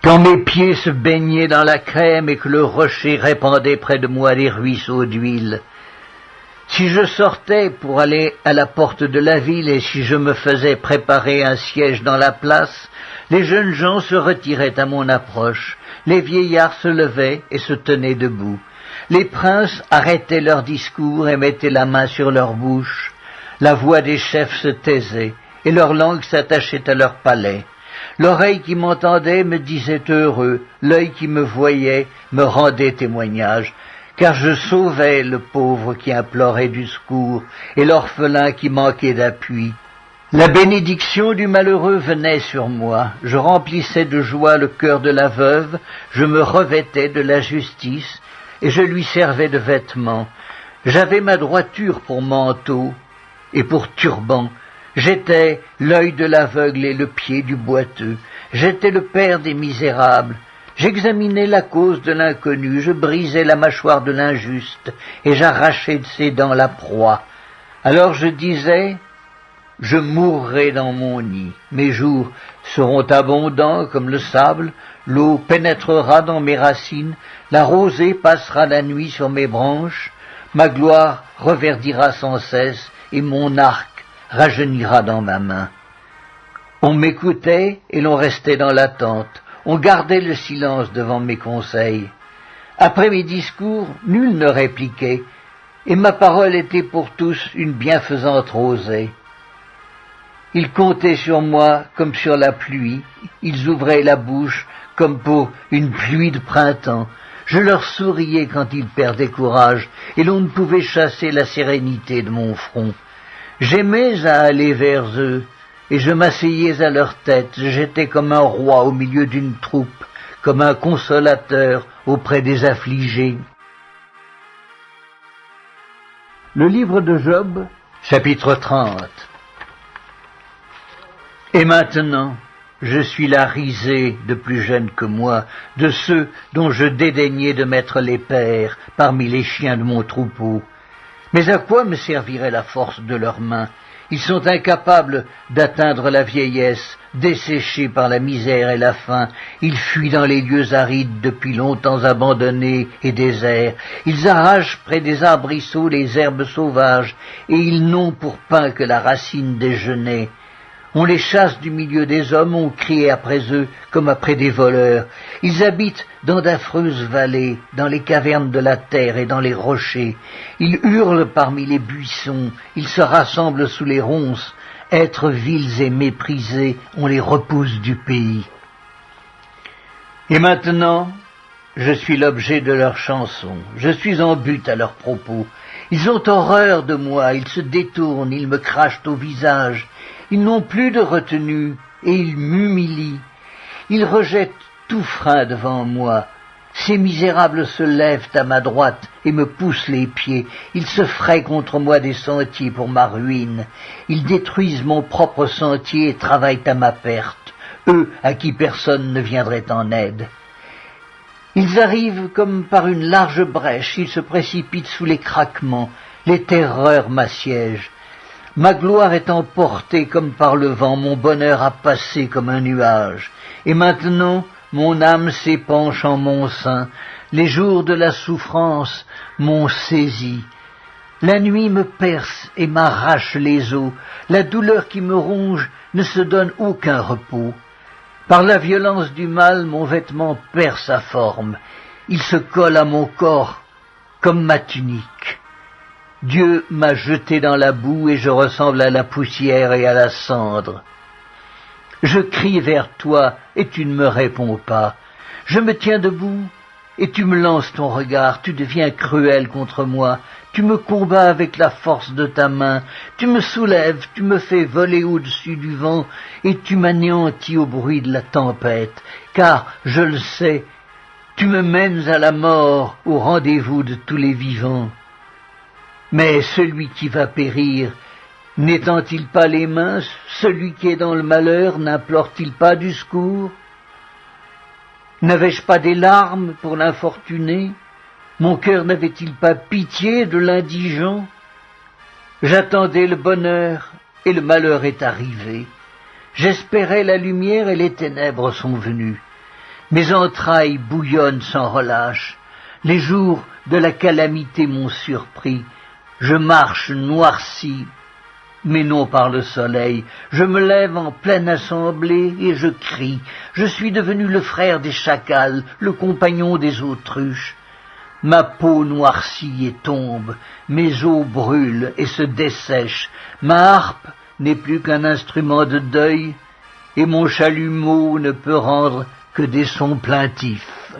Quand mes pieds se baignaient dans la crème, et que le rocher répandait près de moi des ruisseaux d'huile. Si je sortais pour aller à la porte de la ville et si je me faisais préparer un siège dans la place, les jeunes gens se retiraient à mon approche, les vieillards se levaient et se tenaient debout, les princes arrêtaient leur discours et mettaient la main sur leur bouche, la voix des chefs se taisait et leur langue s'attachait à leur palais. L'oreille qui m'entendait me disait heureux, l'œil qui me voyait me rendait témoignage, car je sauvais le pauvre qui implorait du secours et l'orphelin qui manquait d'appui. La bénédiction du malheureux venait sur moi, je remplissais de joie le cœur de la veuve, je me revêtais de la justice et je lui servais de vêtements. J'avais ma droiture pour manteau et pour turban, J'étais l'œil de l'aveugle et le pied du boiteux. J'étais le père des misérables. J'examinais la cause de l'inconnu, je brisais la mâchoire de l'injuste, et j'arrachais de ses dents la proie. Alors je disais, je mourrai dans mon nid. Mes jours seront abondants comme le sable, l'eau pénétrera dans mes racines, la rosée passera la nuit sur mes branches, ma gloire reverdira sans cesse, et mon arc rajeunira dans ma main. On m'écoutait et l'on restait dans l'attente. On gardait le silence devant mes conseils. Après mes discours, nul ne répliquait, et ma parole était pour tous une bienfaisante rosée. Ils comptaient sur moi comme sur la pluie, ils ouvraient la bouche comme pour une pluie de printemps. Je leur souriais quand ils perdaient courage, et l'on ne pouvait chasser la sérénité de mon front. J'aimais à aller vers eux, et je m'asseyais à leur tête. J'étais comme un roi au milieu d'une troupe, comme un consolateur auprès des affligés. Le livre de Job, chapitre 30. Et maintenant, je suis la risée de plus jeunes que moi, de ceux dont je dédaignais de mettre les pères parmi les chiens de mon troupeau. Mais à quoi me servirait la force de leurs mains? Ils sont incapables d'atteindre la vieillesse, desséchés par la misère et la faim. Ils fuient dans les lieux arides depuis longtemps abandonnés et déserts. Ils arrachent près des arbrisseaux les herbes sauvages, et ils n'ont pour pain que la racine des genêts. On les chasse du milieu des hommes, on crie après eux comme après des voleurs. Ils habitent dans d'affreuses vallées, dans les cavernes de la terre et dans les rochers. Ils hurlent parmi les buissons, ils se rassemblent sous les ronces. Êtres vils et méprisés, on les repousse du pays. Et maintenant, je suis l'objet de leurs chansons, je suis en but à leurs propos. Ils ont horreur de moi, ils se détournent, ils me crachent au visage. Ils n'ont plus de retenue, et ils m'humilient. Ils rejettent tout frein devant moi. Ces misérables se lèvent à ma droite et me poussent les pieds. Ils se fraient contre moi des sentiers pour ma ruine. Ils détruisent mon propre sentier et travaillent à ma perte, eux à qui personne ne viendrait en aide. Ils arrivent comme par une large brèche, ils se précipitent sous les craquements. Les terreurs m'assiègent. Ma gloire est emportée comme par le vent, mon bonheur a passé comme un nuage. Et maintenant, mon âme s'épanche en mon sein, les jours de la souffrance m'ont saisi. La nuit me perce et m'arrache les os, la douleur qui me ronge ne se donne aucun repos. Par la violence du mal, mon vêtement perd sa forme, il se colle à mon corps comme ma tunique. Dieu m'a jeté dans la boue et je ressemble à la poussière et à la cendre. Je crie vers toi et tu ne me réponds pas. Je me tiens debout et tu me lances ton regard. Tu deviens cruel contre moi. Tu me combats avec la force de ta main. Tu me soulèves, tu me fais voler au-dessus du vent et tu m'anéantis au bruit de la tempête. Car, je le sais, tu me mènes à la mort, au rendez-vous de tous les vivants. Mais celui qui va périr, n'étend-il pas les mains? Celui qui est dans le malheur, n'implore-t-il pas du secours? N'avais-je pas des larmes pour l'infortuné? Mon cœur n'avait-il pas pitié de l'indigent? J'attendais le bonheur, et le malheur est arrivé. J'espérais la lumière, et les ténèbres sont venues. Mes entrailles bouillonnent sans relâche. Les jours de la calamité m'ont surpris. Je marche noirci, mais non par le soleil. Je me lève en pleine assemblée et je crie. Je suis devenu le frère des chacals, le compagnon des autruches. Ma peau noircit et tombe, mes os brûlent et se dessèchent. Ma harpe n'est plus qu'un instrument de deuil, et mon chalumeau ne peut rendre que des sons plaintifs.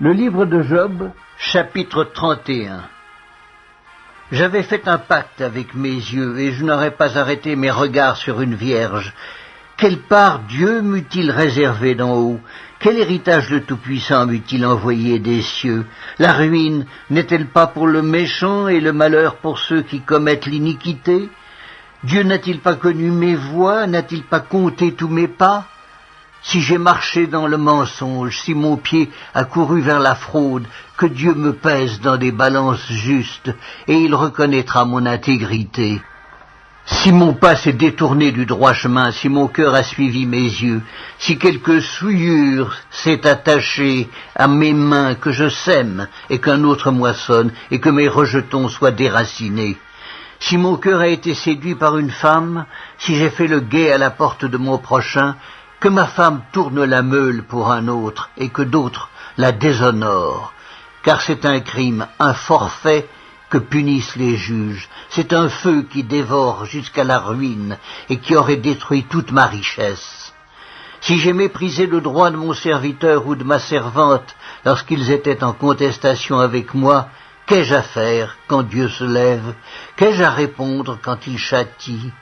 Le livre de Job, chapitre 31. J'avais fait un pacte avec mes yeux, et je n'aurais pas arrêté mes regards sur une vierge. Quelle part Dieu m'eût-il réservé d'en haut? Quel héritage le Tout-Puissant m'eût-il envoyé des cieux? La ruine n'est-elle pas pour le méchant et le malheur pour ceux qui commettent l'iniquité? Dieu n'a-t-il pas connu mes voies? N'a-t-il pas compté tous mes pas? Si j'ai marché dans le mensonge, si mon pied a couru vers la fraude, que Dieu me pèse dans des balances justes, et il reconnaîtra mon intégrité. Si mon pas s'est détourné du droit chemin, si mon cœur a suivi mes yeux, si quelque souillure s'est attachée à mes mains, que je sème et qu'un autre moissonne, et que mes rejetons soient déracinés, si mon cœur a été séduit par une femme, si j'ai fait le guet à la porte de mon prochain, que ma femme tourne la meule pour un autre, et que d'autres la déshonorent, car c'est un crime, un forfait, que punissent les juges. C'est un feu qui dévore jusqu'à la ruine et qui aurait détruit toute ma richesse. Si j'ai méprisé le droit de mon serviteur ou de ma servante lorsqu'ils étaient en contestation avec moi, qu'ai-je à faire quand Dieu se lève? Qu'ai-je à répondre quand il châtie?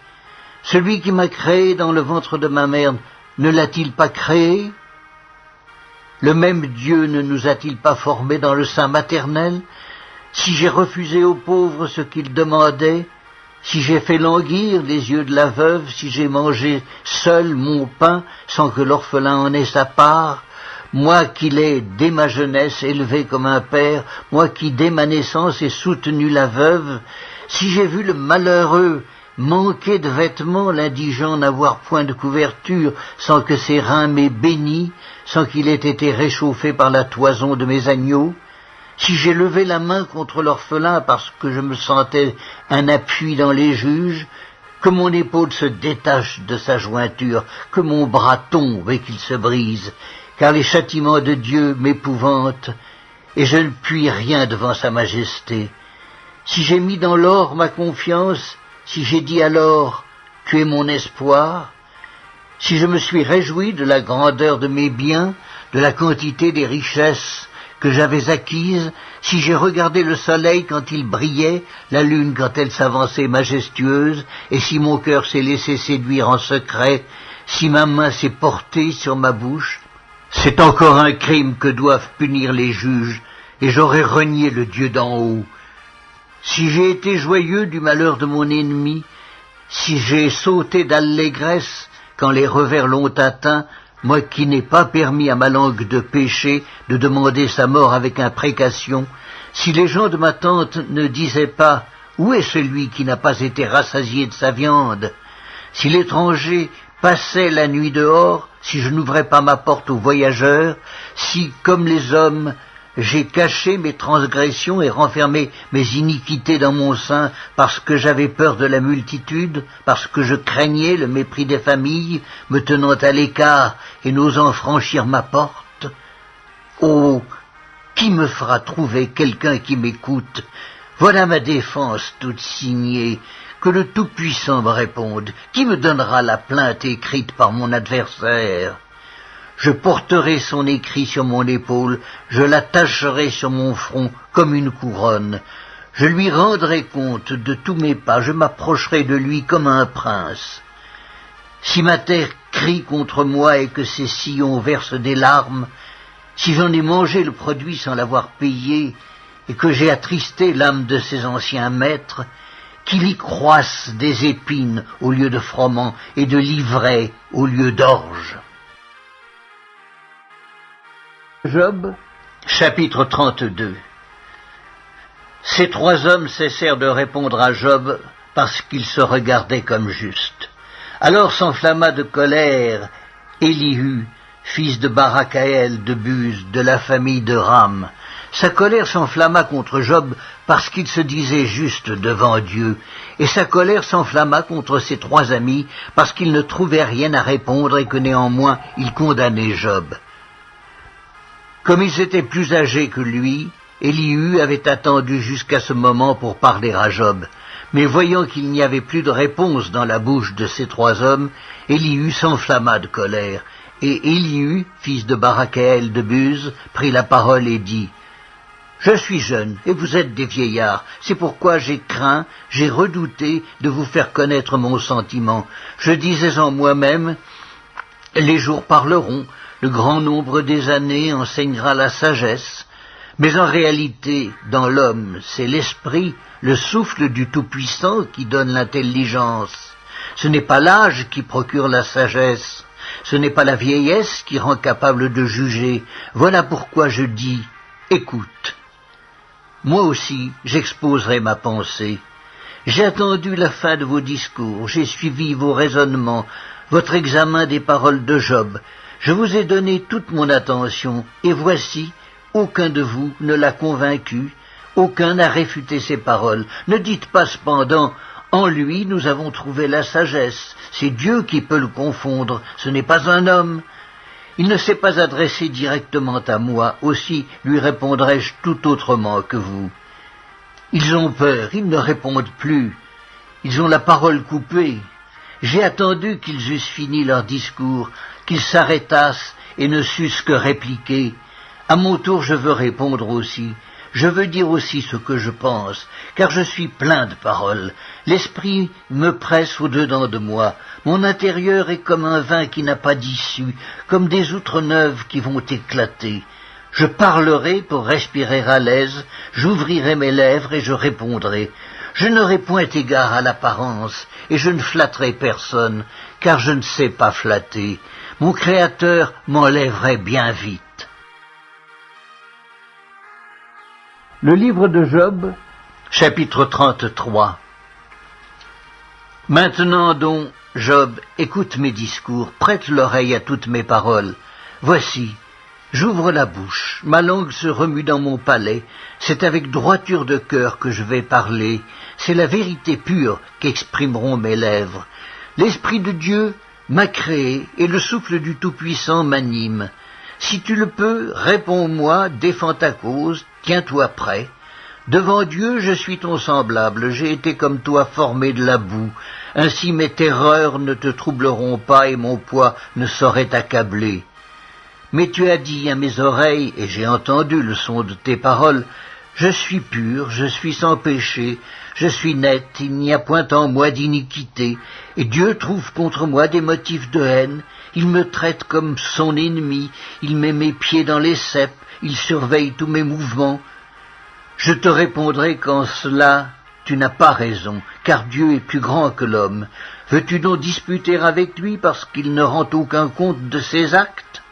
Celui qui m'a créé dans le ventre de ma mère ne l'a-t-il pas créé? Le même Dieu ne nous a-t-il pas formés dans le sein maternel? Si j'ai refusé aux pauvres ce qu'ils demandaient, si j'ai fait languir les yeux de la veuve, si j'ai mangé seul mon pain sans que l'orphelin en ait sa part, moi qui l'ai dès ma jeunesse élevé comme un père, moi qui dès ma naissance ai soutenu la veuve, si j'ai vu le malheureux manquer de vêtements, l'indigent n'avoir point de couverture, sans que ses reins m'aient béni, sans qu'il ait été réchauffé par la toison de mes agneaux, si j'ai levé la main contre l'orphelin parce que je me sentais un appui dans les juges, que mon épaule se détache de sa jointure, que mon bras tombe et qu'il se brise, car les châtiments de Dieu m'épouvantent, et je ne puis rien devant sa majesté. Si j'ai mis dans l'or ma confiance, si j'ai dit alors « Tu es mon espoir », si je me suis réjoui de la grandeur de mes biens, de la quantité des richesses que j'avais acquises, si j'ai regardé le soleil quand il brillait, la lune quand elle s'avançait majestueuse, et si mon cœur s'est laissé séduire en secret, si ma main s'est portée sur ma bouche, c'est encore un crime que doivent punir les juges, et j'aurais renié le Dieu d'en haut. Si j'ai été joyeux du malheur de mon ennemi, si j'ai sauté d'allégresse quand les revers l'ont atteint, moi qui n'ai pas permis à ma langue de pécher, de demander sa mort avec imprécation, si les gens de ma tante ne disaient pas « Où est celui qui n'a pas été rassasié de sa viande ?» Si l'étranger passait la nuit dehors, si je n'ouvrais pas ma porte aux voyageurs, si, comme les hommes, j'ai caché mes transgressions et renfermé mes iniquités dans mon sein parce que j'avais peur de la multitude, parce que je craignais le mépris des familles, me tenant à l'écart et n'osant franchir ma porte. Oh, qui me fera trouver quelqu'un qui m'écoute? Voilà ma défense toute signée. Que le Tout-Puissant me réponde. Qui me donnera la plainte écrite par mon adversaire? Je porterai son écrit sur mon épaule, je l'attacherai sur mon front comme une couronne. Je lui rendrai compte de tous mes pas, je m'approcherai de lui comme un prince. Si ma terre crie contre moi et que ses sillons versent des larmes, si j'en ai mangé le produit sans l'avoir payé, et que j'ai attristé l'âme de ses anciens maîtres, qu'il y croisse des épines au lieu de froment et de l'ivraie au lieu d'orge. Job, chapitre 32. Ces trois hommes cessèrent de répondre à Job parce qu'ils se regardaient comme justes. Alors s'enflamma de colère Élihu, fils de Barakaël de Buz, de la famille de Ram. Sa colère s'enflamma contre Job parce qu'il se disait juste devant Dieu, et sa colère s'enflamma contre ses trois amis parce qu'ils ne trouvaient rien à répondre et que néanmoins ils condamnaient Job. Comme ils étaient plus âgés que lui, Élihu avait attendu jusqu'à ce moment pour parler à Job. Mais voyant qu'il n'y avait plus de réponse dans la bouche de ces trois hommes, Élihu s'enflamma de colère. Et Élihu, fils de Barakaël de Buz, prit la parole et dit « Je suis jeune, et vous êtes des vieillards. C'est pourquoi j'ai craint, j'ai redouté de vous faire connaître mon sentiment. Je disais en moi-même « Les jours parleront, le grand nombre des années enseignera la sagesse, mais en réalité, dans l'homme, c'est l'esprit, le souffle du Tout-Puissant qui donne l'intelligence. Ce n'est pas l'âge qui procure la sagesse, ce n'est pas la vieillesse qui rend capable de juger. Voilà pourquoi je dis, écoute. Moi aussi, j'exposerai ma pensée. J'ai attendu la fin de vos discours, j'ai suivi vos raisonnements, votre examen des paroles de Job. Je vous ai donné toute mon attention, et voici, aucun de vous ne l'a convaincu, aucun n'a réfuté ses paroles. Ne dites pas cependant, en lui nous avons trouvé la sagesse, c'est Dieu qui peut le confondre, ce n'est pas un homme. Il ne s'est pas adressé directement à moi, aussi lui répondrai-je tout autrement que vous. Ils ont peur, ils ne répondent plus, ils ont la parole coupée. J'ai attendu qu'ils eussent fini leur discours, qu'ils s'arrêtassent et ne sussent que répliquer. À mon tour, je veux répondre aussi. Je veux dire aussi ce que je pense, car je suis plein de paroles. L'esprit me presse au-dedans de moi. Mon intérieur est comme un vin qui n'a pas d'issue, comme des outres neuves qui vont éclater. Je parlerai pour respirer à l'aise, j'ouvrirai mes lèvres et je répondrai. Je n'aurai point égard à l'apparence, et je ne flatterai personne, car je ne sais pas flatter. Mon Créateur m'enlèverait bien vite. Le livre de Job, chapitre 33. Maintenant donc, Job, écoute mes discours, prête l'oreille à toutes mes paroles. Voici, j'ouvre la bouche, ma langue se remue dans mon palais, c'est avec droiture de cœur que je vais parler, c'est la vérité pure qu'exprimeront mes lèvres. L'Esprit de Dieu m'a créé, et le souffle du Tout-Puissant m'anime. Si tu le peux, réponds-moi, défends ta cause, tiens-toi prêt. Devant Dieu, je suis ton semblable, j'ai été comme toi formé de la boue. Ainsi mes terreurs ne te troubleront pas et mon poids ne saurait t'accabler. Mais tu as dit à mes oreilles, et j'ai entendu le son de tes paroles, je suis pur, je suis sans péché, je suis net, il n'y a point en moi d'iniquité, et Dieu trouve contre moi des motifs de haine, il me traite comme son ennemi, il met mes pieds dans les ceps, il surveille tous mes mouvements. Je te répondrai qu'en cela tu n'as pas raison, car Dieu est plus grand que l'homme. Veux-tu donc disputer avec lui parce qu'il ne rend aucun compte de ses actes?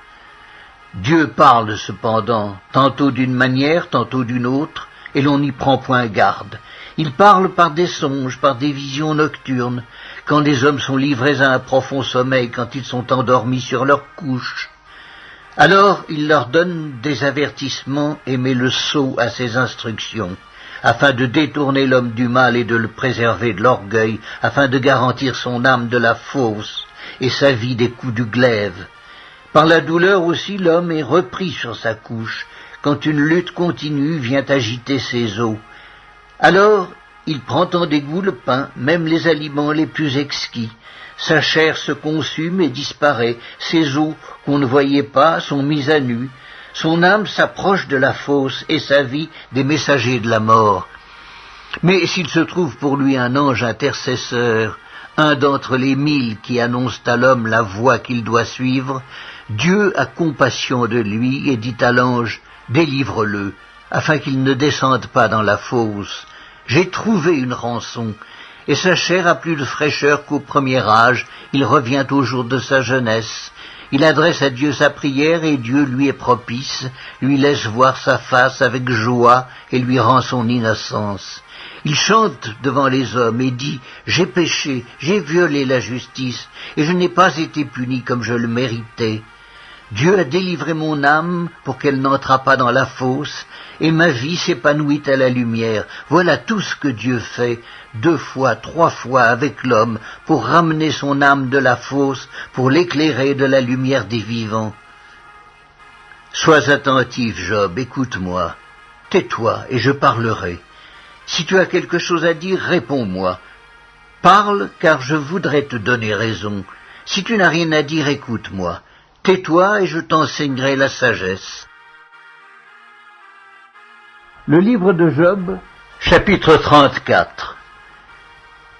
Dieu parle cependant, tantôt d'une manière, tantôt d'une autre, et l'on n'y prend point garde. Il parle par des songes, par des visions nocturnes, quand les hommes sont livrés à un profond sommeil, quand ils sont endormis sur leur couche. Alors il leur donne des avertissements et met le sceau à ses instructions, afin de détourner l'homme du mal et de le préserver de l'orgueil, afin de garantir son âme de la fausse et sa vie des coups du glaive. Par la douleur aussi l'homme est repris sur sa couche, quand une lutte continue vient agiter ses os. Alors il prend en dégoût le pain, même les aliments les plus exquis. Sa chair se consume et disparaît, ses os qu'on ne voyait pas sont mis à nu. Son âme s'approche de la fosse et sa vie des messagers de la mort. Mais s'il se trouve pour lui un ange intercesseur, un d'entre les 1000 qui annoncent à l'homme la voie qu'il doit suivre, Dieu a compassion de lui et dit à l'ange, délivre-le, afin qu'il ne descende pas dans la fosse. J'ai trouvé une rançon, et sa chair a plus de fraîcheur qu'au premier âge, il revient au jour de sa jeunesse. Il adresse à Dieu sa prière et Dieu lui est propice, lui laisse voir sa face avec joie et lui rend son innocence. Il chante devant les hommes et dit « J'ai péché, j'ai violé la justice, et je n'ai pas été puni comme je le méritais. Dieu a délivré mon âme pour qu'elle n'entrât pas dans la fosse, et ma vie s'épanouit à la lumière. Voilà tout ce que Dieu fait, 2 fois, 3 fois avec l'homme, pour ramener son âme de la fosse, pour l'éclairer de la lumière des vivants. Sois attentif, Job, écoute-moi. Tais-toi, et je parlerai. Si tu as quelque chose à dire, réponds-moi. Parle, car je voudrais te donner raison. Si tu n'as rien à dire, écoute-moi. Tais-toi et je t'enseignerai la sagesse. Le livre de Job, chapitre 34.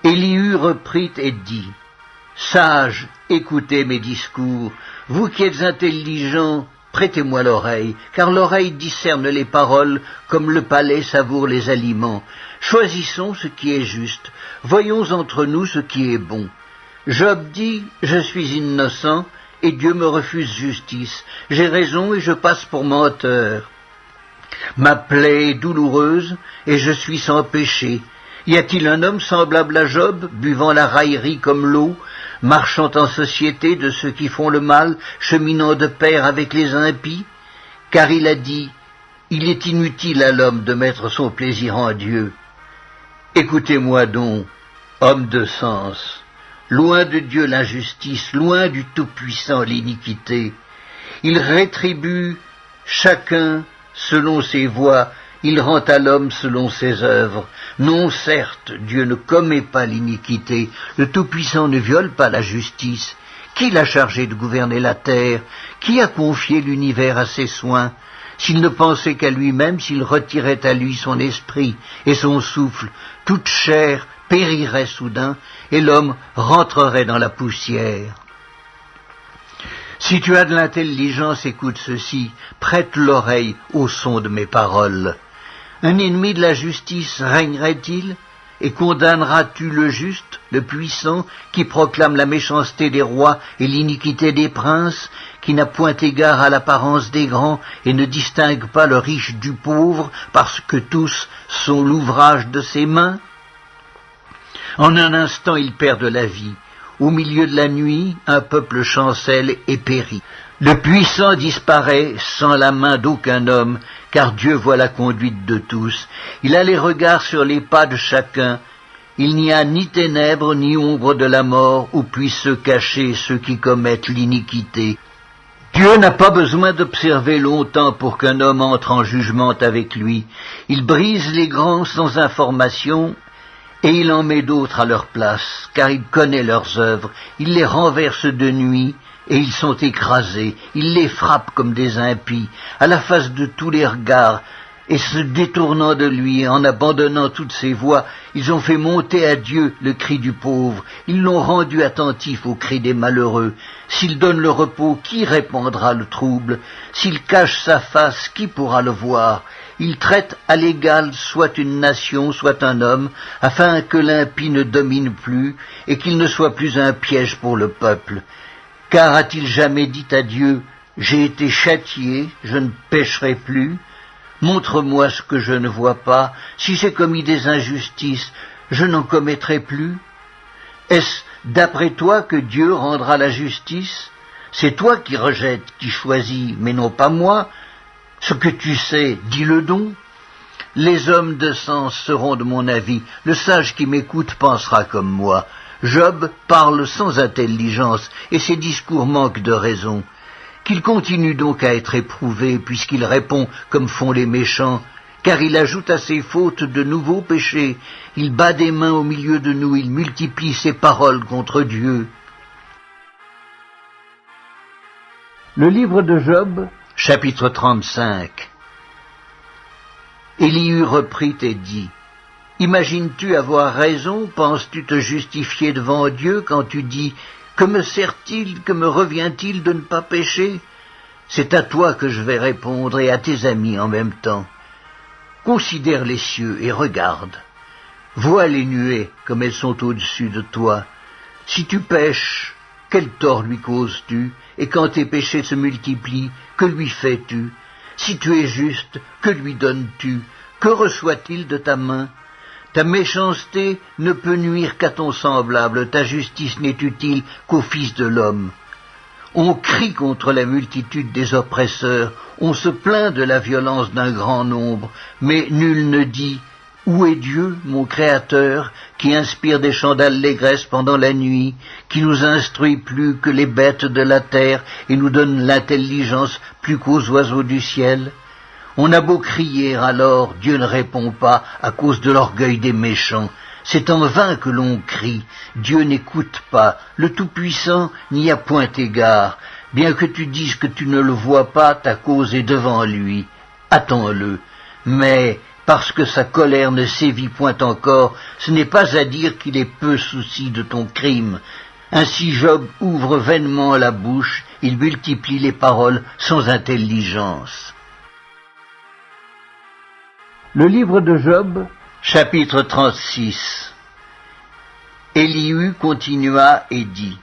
Élihu reprit et dit, « Sage, Écoutez mes discours, vous qui êtes intelligents, prêtez-moi l'oreille, car l'oreille discerne les paroles comme le palais savoure les aliments. Choisissons ce qui est juste, voyons entre nous ce qui est bon. Job dit, je suis innocent, et Dieu me refuse justice. J'ai raison et je passe pour menteur. Ma plaie est douloureuse, et je suis sans péché. Y a-t-il un homme semblable à Job, buvant la raillerie comme l'eau, marchant en société de ceux qui font le mal, cheminant de pair avec les impies? Car il a dit, il est inutile à l'homme de mettre son plaisir en Dieu. Écoutez-moi donc, homme de sens, loin de Dieu l'injustice, loin du Tout-Puissant l'iniquité. Il rétribue chacun selon ses voies, il rend à l'homme selon ses œuvres. Non, certes, Dieu ne commet pas l'iniquité, le Tout-Puissant ne viole pas la justice. Qui l'a chargé de gouverner la terre? Qui a confié l'univers à ses soins? S'il ne pensait qu'à lui-même, s'il retirait à lui son esprit et son souffle, toute chair périrait soudain, et l'homme rentrerait dans la poussière. Si tu as de l'intelligence, écoute ceci, prête l'oreille au son de mes paroles. Un ennemi de la justice régnerait-il? Et condamneras-tu le juste, le puissant, qui proclame la méchanceté des rois et l'iniquité des princes, qui n'a point égard à l'apparence des grands et ne distingue pas le riche du pauvre, parce que tous sont l'ouvrage de ses mains? En un instant il perd de la vie. Au milieu de la nuit, un peuple chancelle et périt. Le puissant disparaît sans la main d'aucun homme, car Dieu voit la conduite de tous. Il a les regards sur les pas de chacun. Il n'y a ni ténèbres ni ombre de la mort où puissent se cacher ceux qui commettent l'iniquité. Dieu n'a pas besoin d'observer longtemps pour qu'un homme entre en jugement avec lui. Il brise les grands sans information, et il en met d'autres à leur place, car il connaît leurs œuvres. Il les renverse de nuit, et ils sont écrasés. Il les frappe comme des impies, à la face de tous les regards, et se détournant de lui, en abandonnant toutes ses voies, ils ont fait monter à Dieu le cri du pauvre, ils l'ont rendu attentif au cri des malheureux. S'il donne le repos, qui répandra le trouble? S'il cache sa face, qui pourra le voir? Il traite à l'égal soit une nation, soit un homme, afin que l'impie ne domine plus, et qu'il ne soit plus un piège pour le peuple. Car a-t-il jamais dit à Dieu, « J'ai été châtié, je ne pécherai plus » Montre-moi ce que je ne vois pas. Si j'ai commis des injustices, je n'en commettrai plus. Est-ce d'après toi que Dieu rendra la justice? C'est toi qui rejettes, qui choisis, mais non pas moi. Ce que tu sais, dis-le donc. Les hommes de sens seront de mon avis. Le sage qui m'écoute pensera comme moi. Job parle sans intelligence, et ses discours manquent de raison. Qu'il continue donc à être éprouvé, puisqu'il répond comme font les méchants, car il ajoute à ses fautes de nouveaux péchés, il bat des mains au milieu de nous, il multiplie ses paroles contre Dieu. Le livre de Job, chapitre 35. Élihu reprit et dit, « Imagines-tu avoir raison, penses-tu te justifier devant Dieu quand tu dis « Que me sert-il, que me revient-il de ne pas pécher ?» C'est à toi que je vais répondre et à tes amis en même temps. Considère les cieux et regarde. Vois les nuées comme elles sont au-dessus de toi. Si tu pèches, quel tort lui causes-tu? Et quand tes péchés se multiplient, que lui fais-tu? Si tu es juste, que lui donnes-tu? Que reçoit-il de ta main? Ta méchanceté ne peut nuire qu'à ton semblable, ta justice n'est utile qu'au Fils de l'homme. On crie contre la multitude des oppresseurs, on se plaint de la violence d'un grand nombre, mais nul ne dit « Où est Dieu, mon Créateur, qui inspire des chants d'allégresse pendant la nuit, qui nous instruit plus que les bêtes de la terre et nous donne l'intelligence plus qu'aux oiseaux du ciel ?» On a beau crier alors, Dieu ne répond pas à cause de l'orgueil des méchants. C'est en vain que l'on crie, Dieu n'écoute pas, le Tout-Puissant n'y a point égard. Bien que tu dises que tu ne le vois pas, ta cause est devant lui. Attends-le. Mais, parce que sa colère ne sévit point encore, ce n'est pas à dire qu'il ait peu souci de ton crime. Ainsi Job ouvre vainement la bouche, il multiplie les paroles sans intelligence. Le livre de Job, chapitre 36. Élihu continua et dit :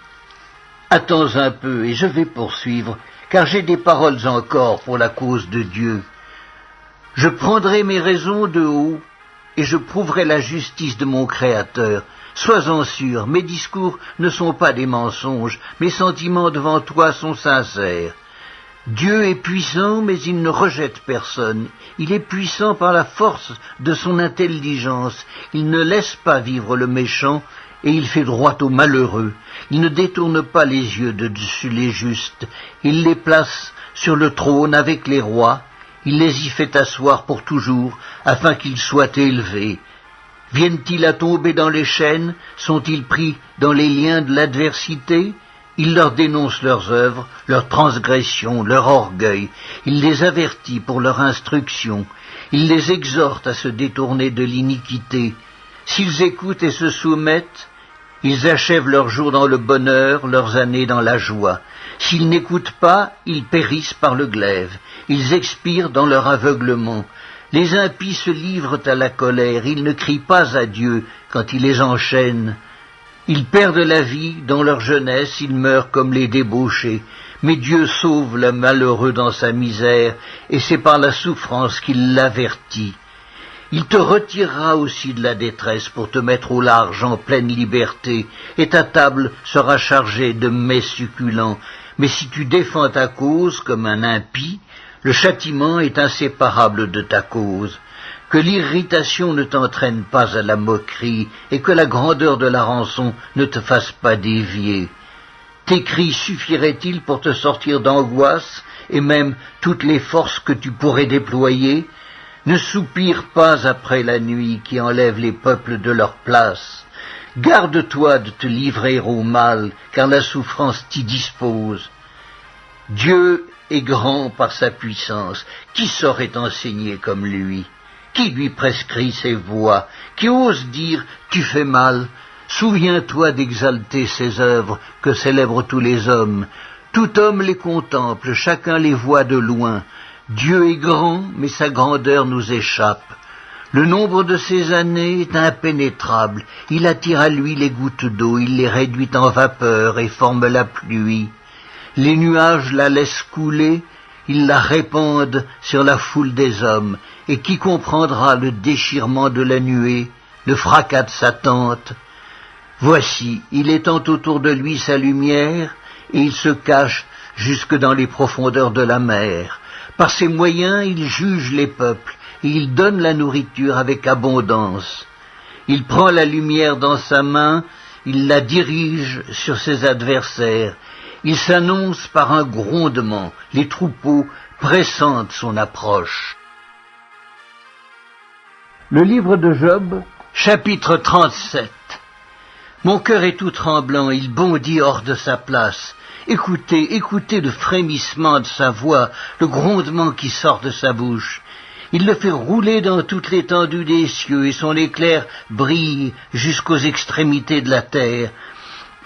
Attends un peu, et je vais poursuivre, car j'ai des paroles encore pour la cause de Dieu. Je prendrai mes raisons de haut, et je prouverai la justice de mon Créateur. Sois-en sûr, mes discours ne sont pas des mensonges, mes sentiments devant toi sont sincères. Dieu est puissant, mais il ne rejette personne. Il est puissant par la force de son intelligence. Il ne laisse pas vivre le méchant, et il fait droit aux malheureux. Il ne détourne pas les yeux de dessus les justes. Il les place sur le trône avec les rois. Il les y fait asseoir pour toujours, afin qu'ils soient élevés. Viennent-ils à tomber dans les chaînes? Sont-ils pris dans les liens de l'adversité? Il leur dénonce leurs œuvres, leurs transgressions, leur orgueil. Il les avertit pour leur instruction. Il les exhorte à se détourner de l'iniquité. S'ils écoutent et se soumettent, ils achèvent leurs jours dans le bonheur, leurs années dans la joie. S'ils n'écoutent pas, ils périssent par le glaive. Ils expirent dans leur aveuglement. Les impies se livrent à la colère. Ils ne crient pas à Dieu quand il les enchaîne. Ils perdent la vie dans leur jeunesse, ils meurent comme les débauchés. Mais Dieu sauve le malheureux dans sa misère, et c'est par la souffrance qu'il l'avertit. Il te retirera aussi de la détresse pour te mettre au large en pleine liberté, et ta table sera chargée de mets succulents. Mais si tu défends ta cause comme un impie, le châtiment est inséparable de ta cause. Que l'irritation ne t'entraîne pas à la moquerie, et que la grandeur de la rançon ne te fasse pas dévier. Tes cris suffiraient-ils pour te sortir d'angoisse, et même toutes les forces que tu pourrais déployer? Ne soupire pas après la nuit qui enlève les peuples de leur place. Garde-toi de te livrer au mal, car la souffrance t'y dispose. Dieu est grand par sa puissance. Qui saurait enseigner comme lui? Qui lui prescrit ses voies? Qui ose dire « tu fais mal » ? Souviens-toi d'exalter ses œuvres que célèbrent tous les hommes. Tout homme les contemple, chacun les voit de loin. Dieu est grand, mais sa grandeur nous échappe. Le nombre de ses années est impénétrable. Il attire à lui les gouttes d'eau, il les réduit en vapeur et forme la pluie. Les nuages la laissent couler, ils la répandent sur la foule des hommes. Et qui comprendra le déchirement de la nuée, le fracas de sa tente? Voici, il étend autour de lui sa lumière, et il se cache jusque dans les profondeurs de la mer. Par ses moyens, il juge les peuples, et il donne la nourriture avec abondance. Il prend la lumière dans sa main, il la dirige sur ses adversaires. Il s'annonce par un grondement, les troupeaux pressentent son approche. Le livre de Job, chapitre 37. Mon cœur est tout tremblant, il bondit hors de sa place. Écoutez, écoutez le frémissement de sa voix, le grondement qui sort de sa bouche. Il le fait rouler dans toute l'étendue des cieux, et son éclair brille jusqu'aux extrémités de la terre.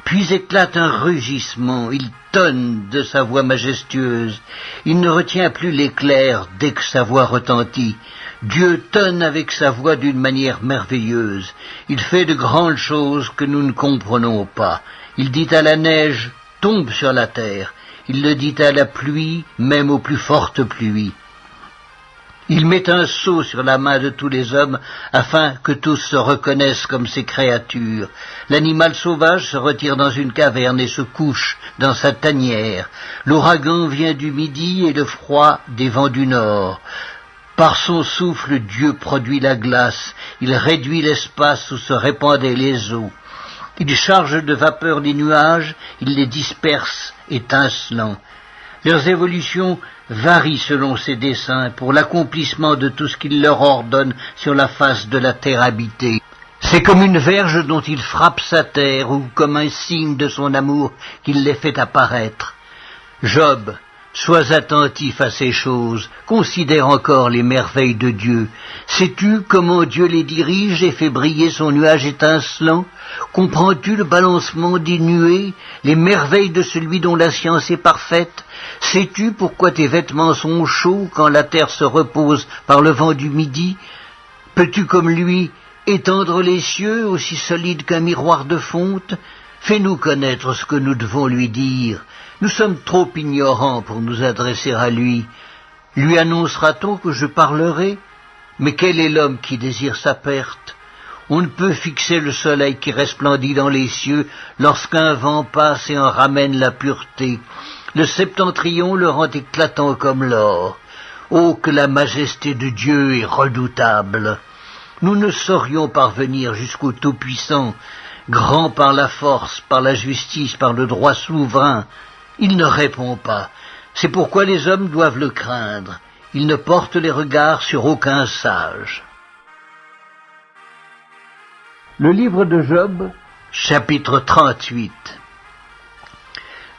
Puis éclate un rugissement, il tonne de sa voix majestueuse. Il ne retient plus l'éclair dès que sa voix retentit. Dieu tonne avec sa voix d'une manière merveilleuse. Il fait de grandes choses que nous ne comprenons pas. Il dit à la neige, tombe sur la terre. Il le dit à la pluie, même aux plus fortes pluies. Il met un sceau sur la main de tous les hommes, afin que tous se reconnaissent comme ses créatures. L'animal sauvage se retire dans une caverne et se couche dans sa tanière. L'ouragan vient du midi et le froid des vents du nord. Par son souffle, Dieu produit la glace. Il réduit l'espace où se répandaient les eaux. Il charge de vapeur les nuages, il les disperse, étincelants. Leurs évolutions varient selon ses desseins pour l'accomplissement de tout ce qu'il leur ordonne sur la face de la terre habitée. C'est comme une verge dont il frappe sa terre ou comme un signe de son amour qu'il les fait apparaître. Job, Sois attentif à ces choses, considère encore les merveilles de Dieu. Sais-tu comment Dieu les dirige et fait briller son nuage étincelant? Comprends-tu le balancement des nuées, les merveilles de celui dont la science est parfaite? Sais-tu pourquoi tes vêtements sont chauds quand la terre se repose par le vent du midi? Peux-tu comme lui étendre les cieux aussi solides qu'un miroir de fonte? Fais-nous connaître ce que nous devons lui dire. Nous sommes trop ignorants pour nous adresser à lui. Lui annoncera-t-on que je parlerai? Mais quel est l'homme qui désire sa perte? On ne peut fixer le soleil qui resplendit dans les cieux lorsqu'un vent passe et en ramène la pureté. Le septentrion le rend éclatant comme l'or. Oh, que la majesté de Dieu est redoutable! Nous ne saurions parvenir jusqu'au Tout-Puissant, grand par la force, par la justice, par le droit souverain. Il ne répond pas. C'est pourquoi les hommes doivent le craindre. Il ne porte les regards sur aucun sage. Le livre de Job, chapitre 38.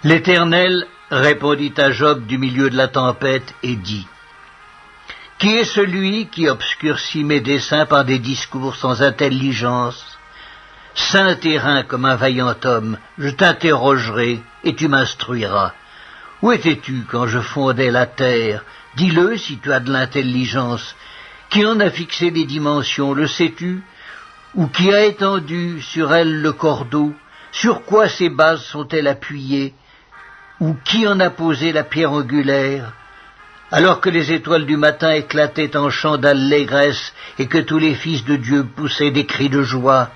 L'Éternel répondit à Job du milieu de la tempête et dit: Qui est celui qui obscurcit mes desseins par des discours sans intelligence? Saint terrain comme un vaillant homme, je t'interrogerai et tu m'instruiras. Où étais-tu quand je fondais la terre? Dis-le si tu as de l'intelligence. Qui en a fixé les dimensions, le sais-tu? Ou qui a étendu sur elle le cordeau? Sur quoi ses bases sont-elles appuyées? Ou qui en a posé la pierre angulaire? Alors que les étoiles du matin éclataient en chants d'allégresse et que tous les fils de Dieu poussaient des cris de joie,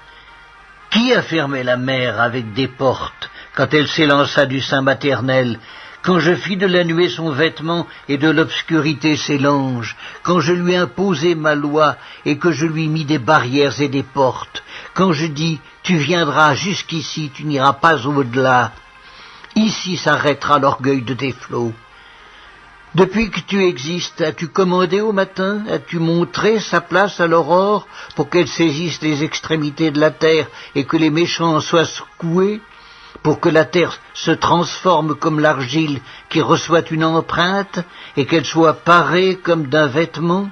qui a fermé la mer avec des portes quand elle s'élança du sein maternel, quand je fis de la nuée son vêtement et de l'obscurité ses langes, quand je lui imposai ma loi et que je lui mis des barrières et des portes, quand je dis « Tu viendras jusqu'ici, tu n'iras pas au-delà. Ici s'arrêtera l'orgueil de tes flots. » Depuis que tu existes, as-tu commandé au matin? As-tu montré sa place à l'aurore pour qu'elle saisisse les extrémités de la terre et que les méchants soient secoués? Pour que la terre se transforme comme l'argile qui reçoit une empreinte et qu'elle soit parée comme d'un vêtement?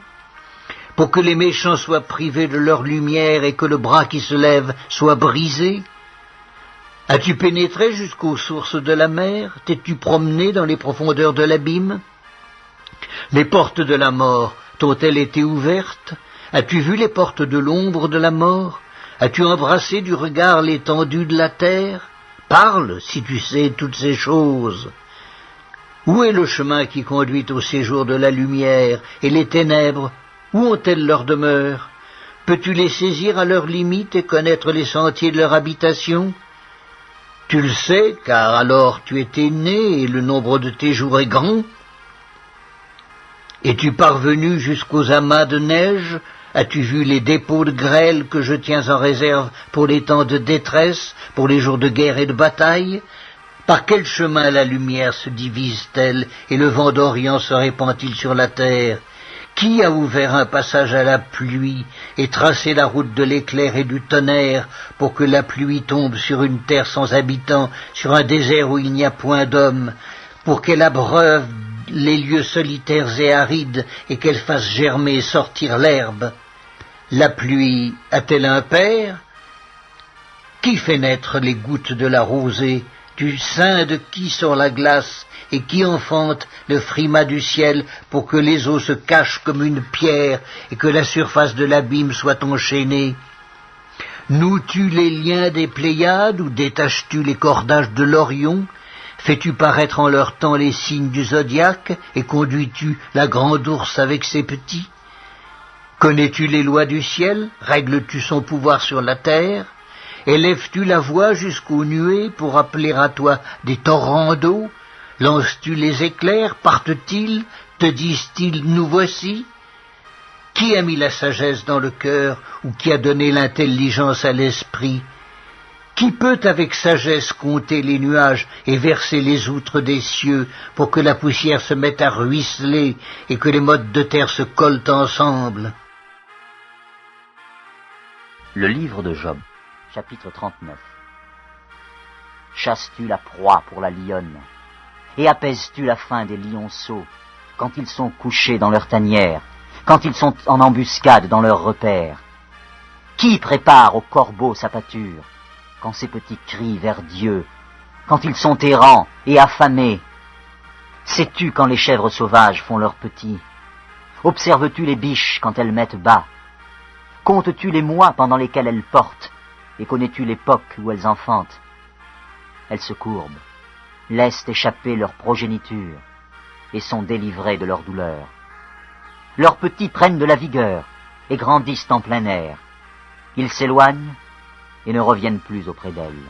Pour que les méchants soient privés de leur lumière et que le bras qui se lève soit brisé? As-tu pénétré jusqu'aux sources de la mer? T'es-tu promené dans les profondeurs de l'abîme? Les portes de la mort t'ont-elles été ouvertes? As-tu vu les portes de l'ombre de la mort? As-tu embrassé du regard l'étendue de la terre? Parle, si tu sais toutes ces choses. Où est le chemin qui conduit au séjour de la lumière, et les ténèbres, où ont-elles leur demeure? Peux-tu les saisir à leurs limites et connaître les sentiers de leur habitation? Tu le sais, car alors tu étais né, et le nombre de tes jours est grand. Es-tu parvenu jusqu'aux amas de neige? As-tu vu les dépôts de grêle que je tiens en réserve pour les temps de détresse, pour les jours de guerre et de bataille? Par quel chemin la lumière se divise-t-elle et le vent d'Orient se répand-il sur la terre? Qui a ouvert un passage à la pluie et tracé la route de l'éclair et du tonnerre pour que la pluie tombe sur une terre sans habitants, sur un désert où il n'y a point d'homme, pour qu'elle abreuve les lieux solitaires et arides et qu'elle fasse germer et sortir l'herbe? La pluie a-t-elle un père? Qui fait naître les gouttes de la rosée? Du sein de qui sort la glace et qui enfante le frimas du ciel pour que les eaux se cachent comme une pierre et que la surface de l'abîme soit enchaînée? Noues-tu les liens des Pléiades ou détaches-tu les cordages de l'Orion? Fais-tu paraître en leur temps les signes du zodiaque et conduis-tu la grande ourse avec ses petits? Connais-tu les lois du ciel? Règles-tu son pouvoir sur la terre? Élèves-tu la voix jusqu'aux nuées pour appeler à toi des torrents d'eau? Lances-tu les éclairs? Partent-ils? Te disent-ils nous voici? Qui a mis la sagesse dans le cœur ou qui a donné l'intelligence à l'esprit? Qui peut avec sagesse compter les nuages et verser les outres des cieux pour que la poussière se mette à ruisseler et que les mottes de terre se collent ensemble? Le livre de Job, chapitre 39. Chasses-tu la proie pour la lionne et apaises-tu la faim des lionceaux, quand ils sont couchés dans leur tanière, quand ils sont en embuscade dans leur repère? Qui prépare au corbeau sa pâture, quand ses petits crient vers Dieu, quand ils sont errants et affamés? Sais-tu quand les chèvres sauvages font leurs petits? Observes-tu les biches quand elles mettent bas? Comptes-tu les mois pendant lesquels elles portent, et connais-tu l'époque où elles enfantent? Elles se courbent, laissent échapper leur progéniture, et sont délivrées de leur douleur. Leurs petits prennent de la vigueur, et grandissent en plein air. Ils s'éloignent, et ne reviennent plus auprès d'elles.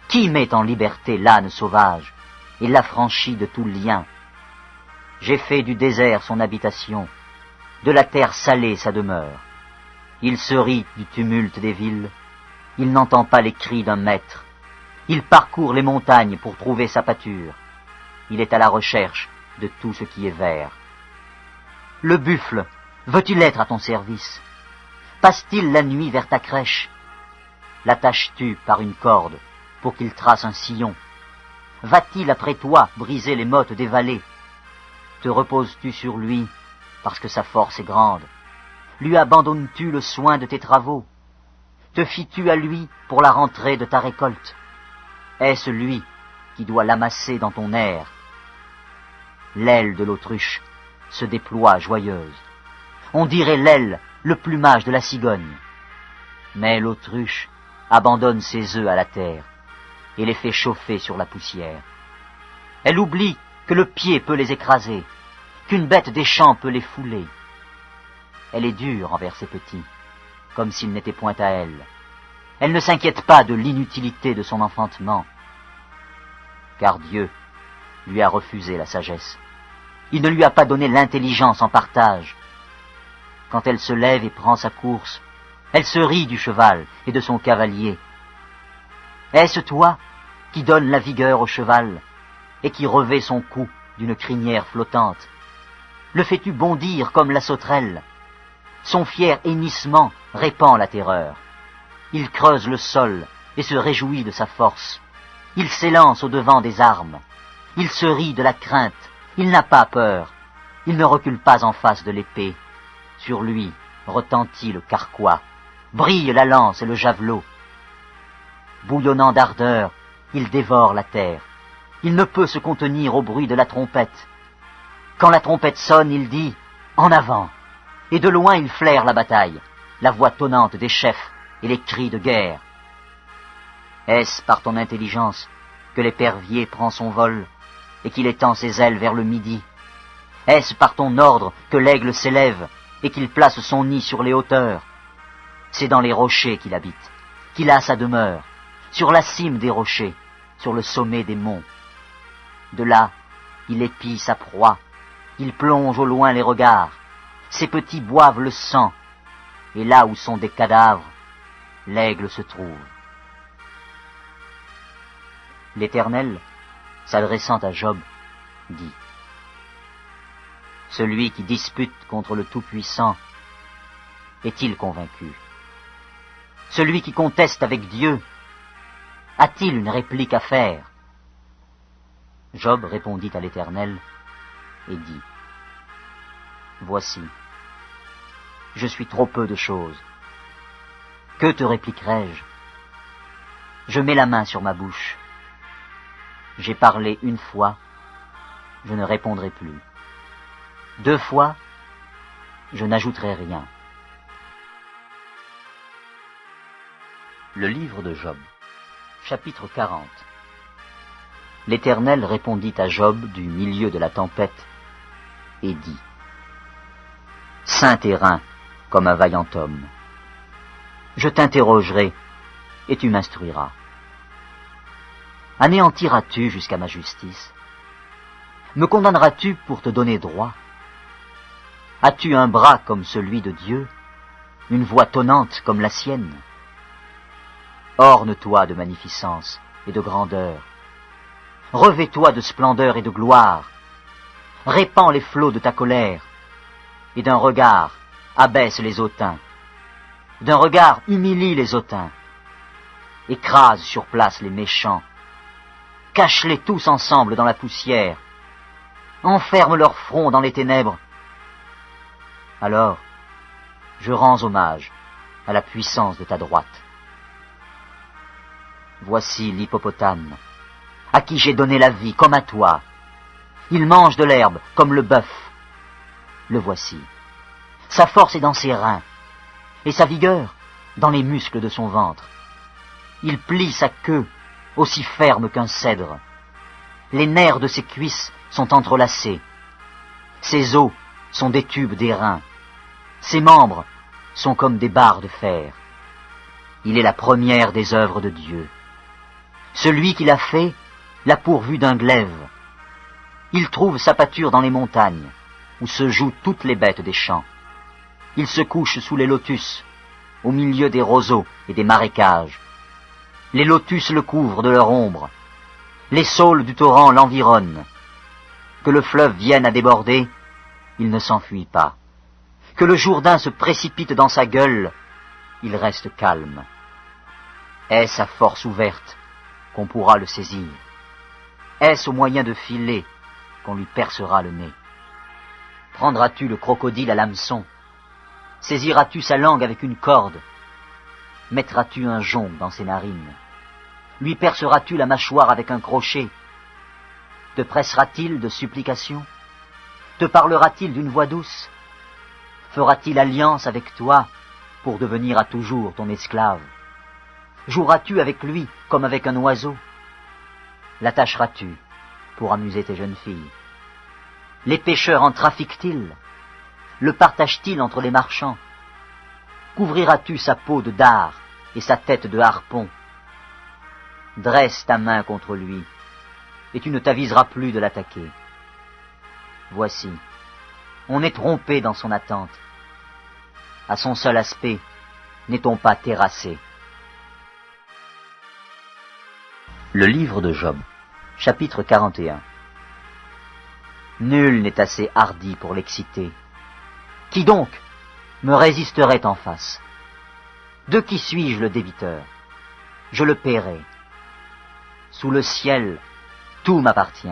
Qui met en liberté l'âne sauvage, et l'affranchit de tout lien? J'ai fait du désert son habitation, de la terre salée sa demeure. Il se rit du tumulte des villes, il n'entend pas les cris d'un maître. Il parcourt les montagnes pour trouver sa pâture. Il est à la recherche de tout ce qui est vert. Le buffle, veut-il être à ton service? Passe-t-il la nuit vers ta crèche? L'attaches-tu par une corde pour qu'il trace un sillon? Va-t-il après toi briser les mottes des vallées? Te reposes-tu sur lui parce que sa force est grande? Lui abandonnes-tu le soin de tes travaux? Te fies-tu à lui pour la rentrée de ta récolte? Est-ce lui qui doit l'amasser dans ton air? L'aile de l'autruche se déploie joyeuse. On dirait l'aile, le plumage de la cigogne. Mais l'autruche abandonne ses œufs à la terre et les fait chauffer sur la poussière. Elle oublie que le pied peut les écraser, qu'une bête des champs peut les fouler. Elle est dure envers ses petits, comme s'ils n'étaient point à elle. Elle ne s'inquiète pas de l'inutilité de son enfantement, car Dieu lui a refusé la sagesse. Il ne lui a pas donné l'intelligence en partage. Quand elle se lève et prend sa course, elle se rit du cheval et de son cavalier. Est-ce toi qui donnes la vigueur au cheval et qui revêt son cou d'une crinière flottante? Le fais-tu bondir comme la sauterelle? Son fier hennissement répand la terreur. Il creuse le sol et se réjouit de sa force. Il s'élance au-devant des armes. Il se rit de la crainte. Il n'a pas peur. Il ne recule pas en face de l'épée. Sur lui retentit le carquois. Brille la lance et le javelot. Bouillonnant d'ardeur, il dévore la terre. Il ne peut se contenir au bruit de la trompette. Quand la trompette sonne, il dit « En avant !» Et de loin il flaire la bataille, la voix tonnante des chefs et les cris de guerre. Est-ce par ton intelligence que l'épervier prend son vol et qu'il étend ses ailes vers le midi? Est-ce par ton ordre que l'aigle s'élève et qu'il place son nid sur les hauteurs? C'est dans les rochers qu'il habite, qu'il a sa demeure, sur la cime des rochers, sur le sommet des monts. De là, il épie sa proie, il plonge au loin les regards, ses petits boivent le sang, et là où sont des cadavres, l'aigle se trouve. L'Éternel, s'adressant à Job, dit « Celui qui dispute contre le Tout-Puissant est-il convaincu? Celui qui conteste avec Dieu a-t-il une réplique à faire? » Job répondit à l'Éternel et dit « Voici, je suis trop peu de choses. Que te répliquerai-je? Je mets la main sur ma bouche. J'ai parlé une fois, je ne répondrai plus. 2 fois, je n'ajouterai rien. » Le livre de Job. Chapitre 40. L'Éternel répondit à Job du milieu de la tempête et dit « Saint et rein comme un vaillant homme. Je t'interrogerai et tu m'instruiras. Anéantiras-tu jusqu'à ma justice? Me condamneras-tu pour te donner droit? As-tu un bras comme celui de Dieu, une voix tonnante comme la sienne? Orne-toi de magnificence et de grandeur. Revêt-toi de splendeur et de gloire. Répands les flots de ta colère. Et d'un regard, abaisse les hautains. D'un regard, humilie les hautains. Écrase sur place les méchants. cache-les tous ensemble dans la poussière, enferme leur front dans les ténèbres. Alors, je rends hommage à la puissance de ta droite. Voici l'hippopotame, à qui j'ai donné la vie comme à toi. Il mange de l'herbe comme le bœuf. Le voici. Sa force est dans ses reins, et sa vigueur dans les muscles de son ventre. Il plie sa queue aussi ferme qu'un cèdre. Les nerfs de ses cuisses sont entrelacés. Ses os sont des tubes d'airain. Ses membres sont comme des barres de fer. Il est la première des œuvres de Dieu. Celui qui l'a fait l'a pourvu d'un glaive. Il trouve sa pâture dans les montagnes, où se jouent toutes les bêtes des champs. Il se couche sous les lotus, au milieu des roseaux et des marécages. Les lotus le couvrent de leur ombre. Les saules du torrent l'environnent. Que le fleuve vienne à déborder, il ne s'enfuit pas. Que le Jourdain se précipite dans sa gueule, il reste calme. Est-ce à force ouverte qu'on pourra le saisir? Est-ce au moyen de filets qu'on lui percera le nez? Prendras-tu le crocodile à l'hameçon? Saisiras-tu sa langue avec une corde? Mettras-tu un jonc dans ses narines? Lui perceras-tu la mâchoire avec un crochet? Te pressera-t-il de supplications? Te parlera-t-il d'une voix douce? Fera-t-il alliance avec toi pour devenir à toujours ton esclave? Joueras-tu avec lui comme avec un oiseau? L'attacheras-tu pour amuser tes jeunes filles? Les pêcheurs en trafiquent-ils? Le partagent-ils entre les marchands? Couvriras-tu sa peau de dard et sa tête de harpon? Dresse ta main contre lui, et tu ne t'aviseras plus de l'attaquer. Voici, on est trompé dans son attente. À son seul aspect, n'est-on pas terrassé? Le livre de Job, chapitre 41. Nul n'est assez hardi pour l'exciter. Qui donc me résisterait en face? De qui suis-je le débiteur? Je le paierai. Sous le ciel, tout m'appartient.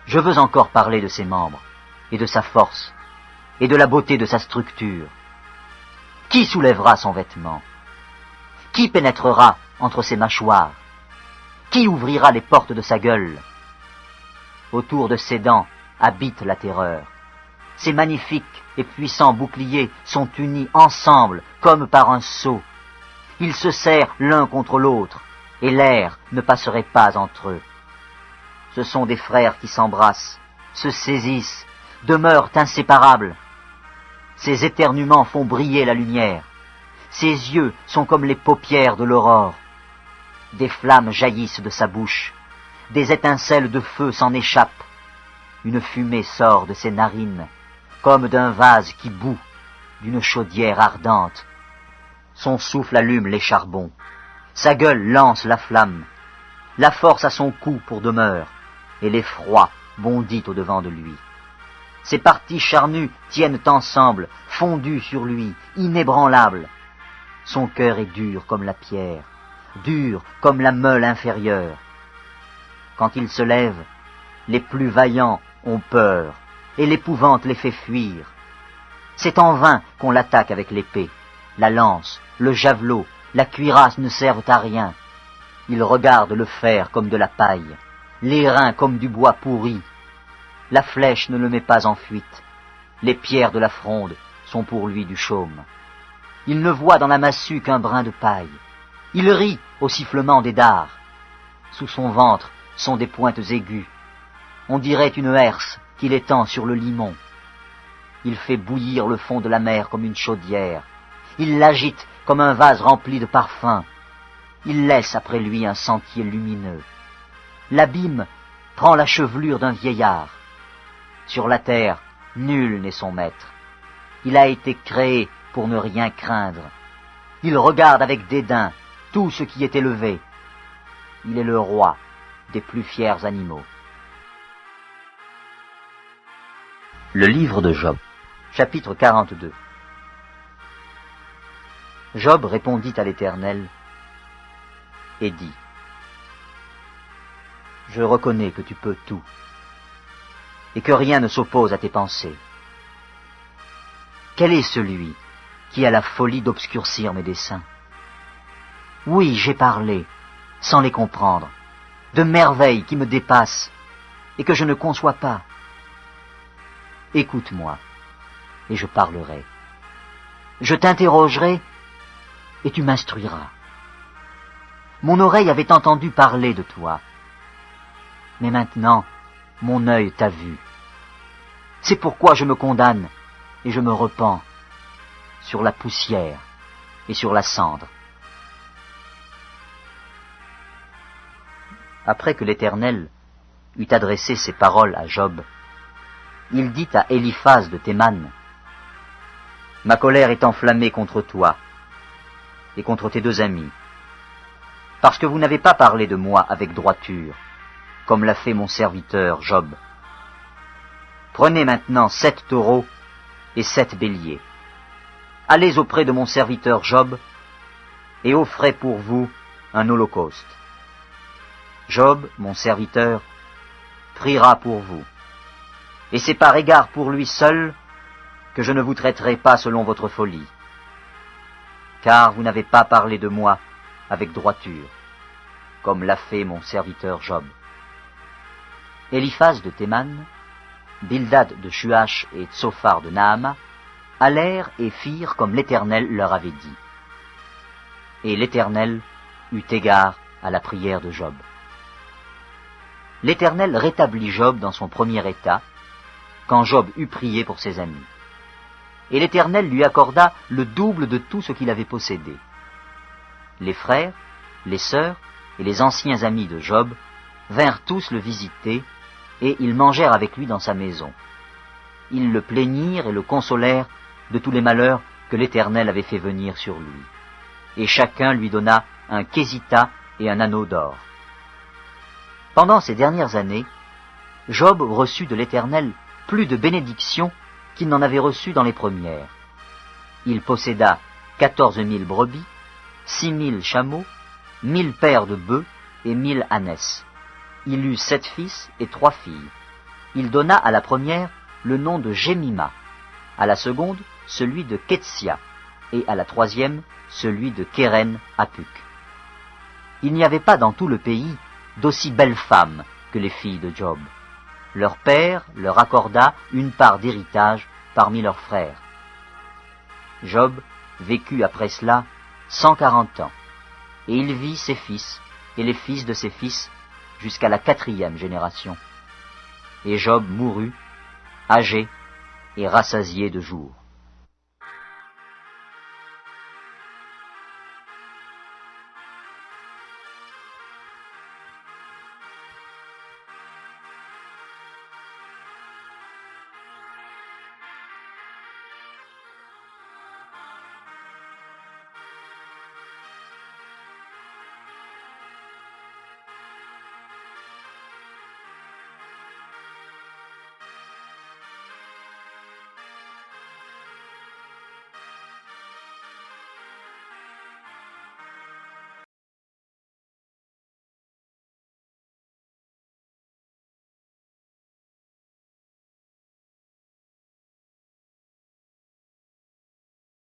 Je veux encore parler de ses membres, et de sa force, et de la beauté de sa structure. Qui soulèvera son vêtement? Qui pénétrera entre ses mâchoires? Qui ouvrira les portes de sa gueule? Autour de ses dents habite la terreur. Ses magnifiques et puissants boucliers sont unis ensemble comme par un sceau. Ils se serrent l'un contre l'autre, et l'air ne passerait pas entre eux. Ce sont des frères qui s'embrassent, se saisissent, demeurent inséparables. Ses éternuements font briller la lumière. Ses yeux sont comme les paupières de l'aurore. Des flammes jaillissent de sa bouche. Des étincelles de feu s'en échappent. Une fumée sort de ses narines, comme d'un vase qui bout, d'une chaudière ardente. Son souffle allume les charbons. Sa gueule lance la flamme. La force a son cou pour demeure, et l'effroi bondit au-devant de lui. Ses parties charnues tiennent ensemble, fondues sur lui, inébranlables. Son cœur est dur comme la pierre, dur comme la meule inférieure. Quand il se lève, les plus vaillants ont peur, et l'épouvante les fait fuir. C'est en vain qu'on l'attaque avec l'épée. La lance, le javelot, la cuirasse ne servent à rien. Il regarde le fer comme de la paille, l'airain comme du bois pourri. La flèche ne le met pas en fuite. Les pierres de la fronde sont pour lui du chaume. Il ne voit dans la massue qu'un brin de paille. Il rit au sifflement des dards. Sous son ventre sont des pointes aiguës. On dirait une herse qu'il étend sur le limon. Il fait bouillir le fond de la mer comme une chaudière. Il l'agite comme un vase rempli de parfums. Il laisse après lui un sentier lumineux. L'abîme prend la chevelure d'un vieillard. Sur la terre, nul n'est son maître. Il a été créé pour ne rien craindre. Il regarde avec dédain tout ce qui est élevé. Il est le roi des plus fiers animaux. Le livre de Job, chapitre 42. Job répondit à l'Éternel et dit: je reconnais que tu peux tout, et que rien ne s'oppose à tes pensées. Quel est celui qui a la folie d'obscurcir mes desseins? Oui, j'ai parlé, sans les comprendre, de merveilles qui me dépassent et que je ne conçois pas. Écoute-moi, et je parlerai. Je t'interrogerai, et tu m'instruiras. Mon oreille avait entendu parler de toi, mais maintenant, mon œil t'a vu. C'est pourquoi je me condamne, et je me repens, sur la poussière et sur la cendre. Après que l'Éternel eut adressé ces paroles à Job, il dit à Éliphaz de Théman, « Ma colère est enflammée contre toi et contre tes deux amis, parce que vous n'avez pas parlé de moi avec droiture, comme l'a fait mon serviteur Job. Prenez maintenant 7 taureaux et 7 béliers. Allez auprès de mon serviteur Job et offrez pour vous un holocauste. Job, mon serviteur, priera pour vous. Et c'est par égard pour lui seul que je ne vous traiterai pas selon votre folie, car vous n'avez pas parlé de moi avec droiture, comme l'a fait mon serviteur Job. » Éliphaz de Théman, Bildad de Shuach et Tsophar de Naama allèrent et firent comme l'Éternel leur avait dit. Et l'Éternel eut égard à la prière de Job. L'Éternel rétablit Job dans son premier état, quand Job eut prié pour ses amis. Et l'Éternel lui accorda le double de tout ce qu'il avait possédé. Les frères, les sœurs et les anciens amis de Job vinrent tous le visiter, et ils mangèrent avec lui dans sa maison. Ils le plaignirent et le consolèrent de tous les malheurs que l'Éternel avait fait venir sur lui. Et chacun lui donna un késita et un anneau d'or. Pendant ces dernières années, Job reçut de l'Éternel plus de bénédictions qu'il n'en avait reçu dans les premières. Il posséda 14 000 brebis, 6 000 chameaux, 1000 paires de bœufs et 1000 ânesses. Il eut 7 fils et 3 filles. Il donna à la première le nom de Jémima, à la seconde celui de Ketsia, et à la troisième celui de Kéren Apuk. Il n'y avait pas dans tout le pays d'aussi belles femmes que les filles de Job. Leur père leur accorda une part d'héritage parmi leurs frères. Job vécut après cela 140 ans, et il vit ses fils et les fils de ses fils jusqu'à la 4e génération. Et Job mourut, âgé et rassasié de jours.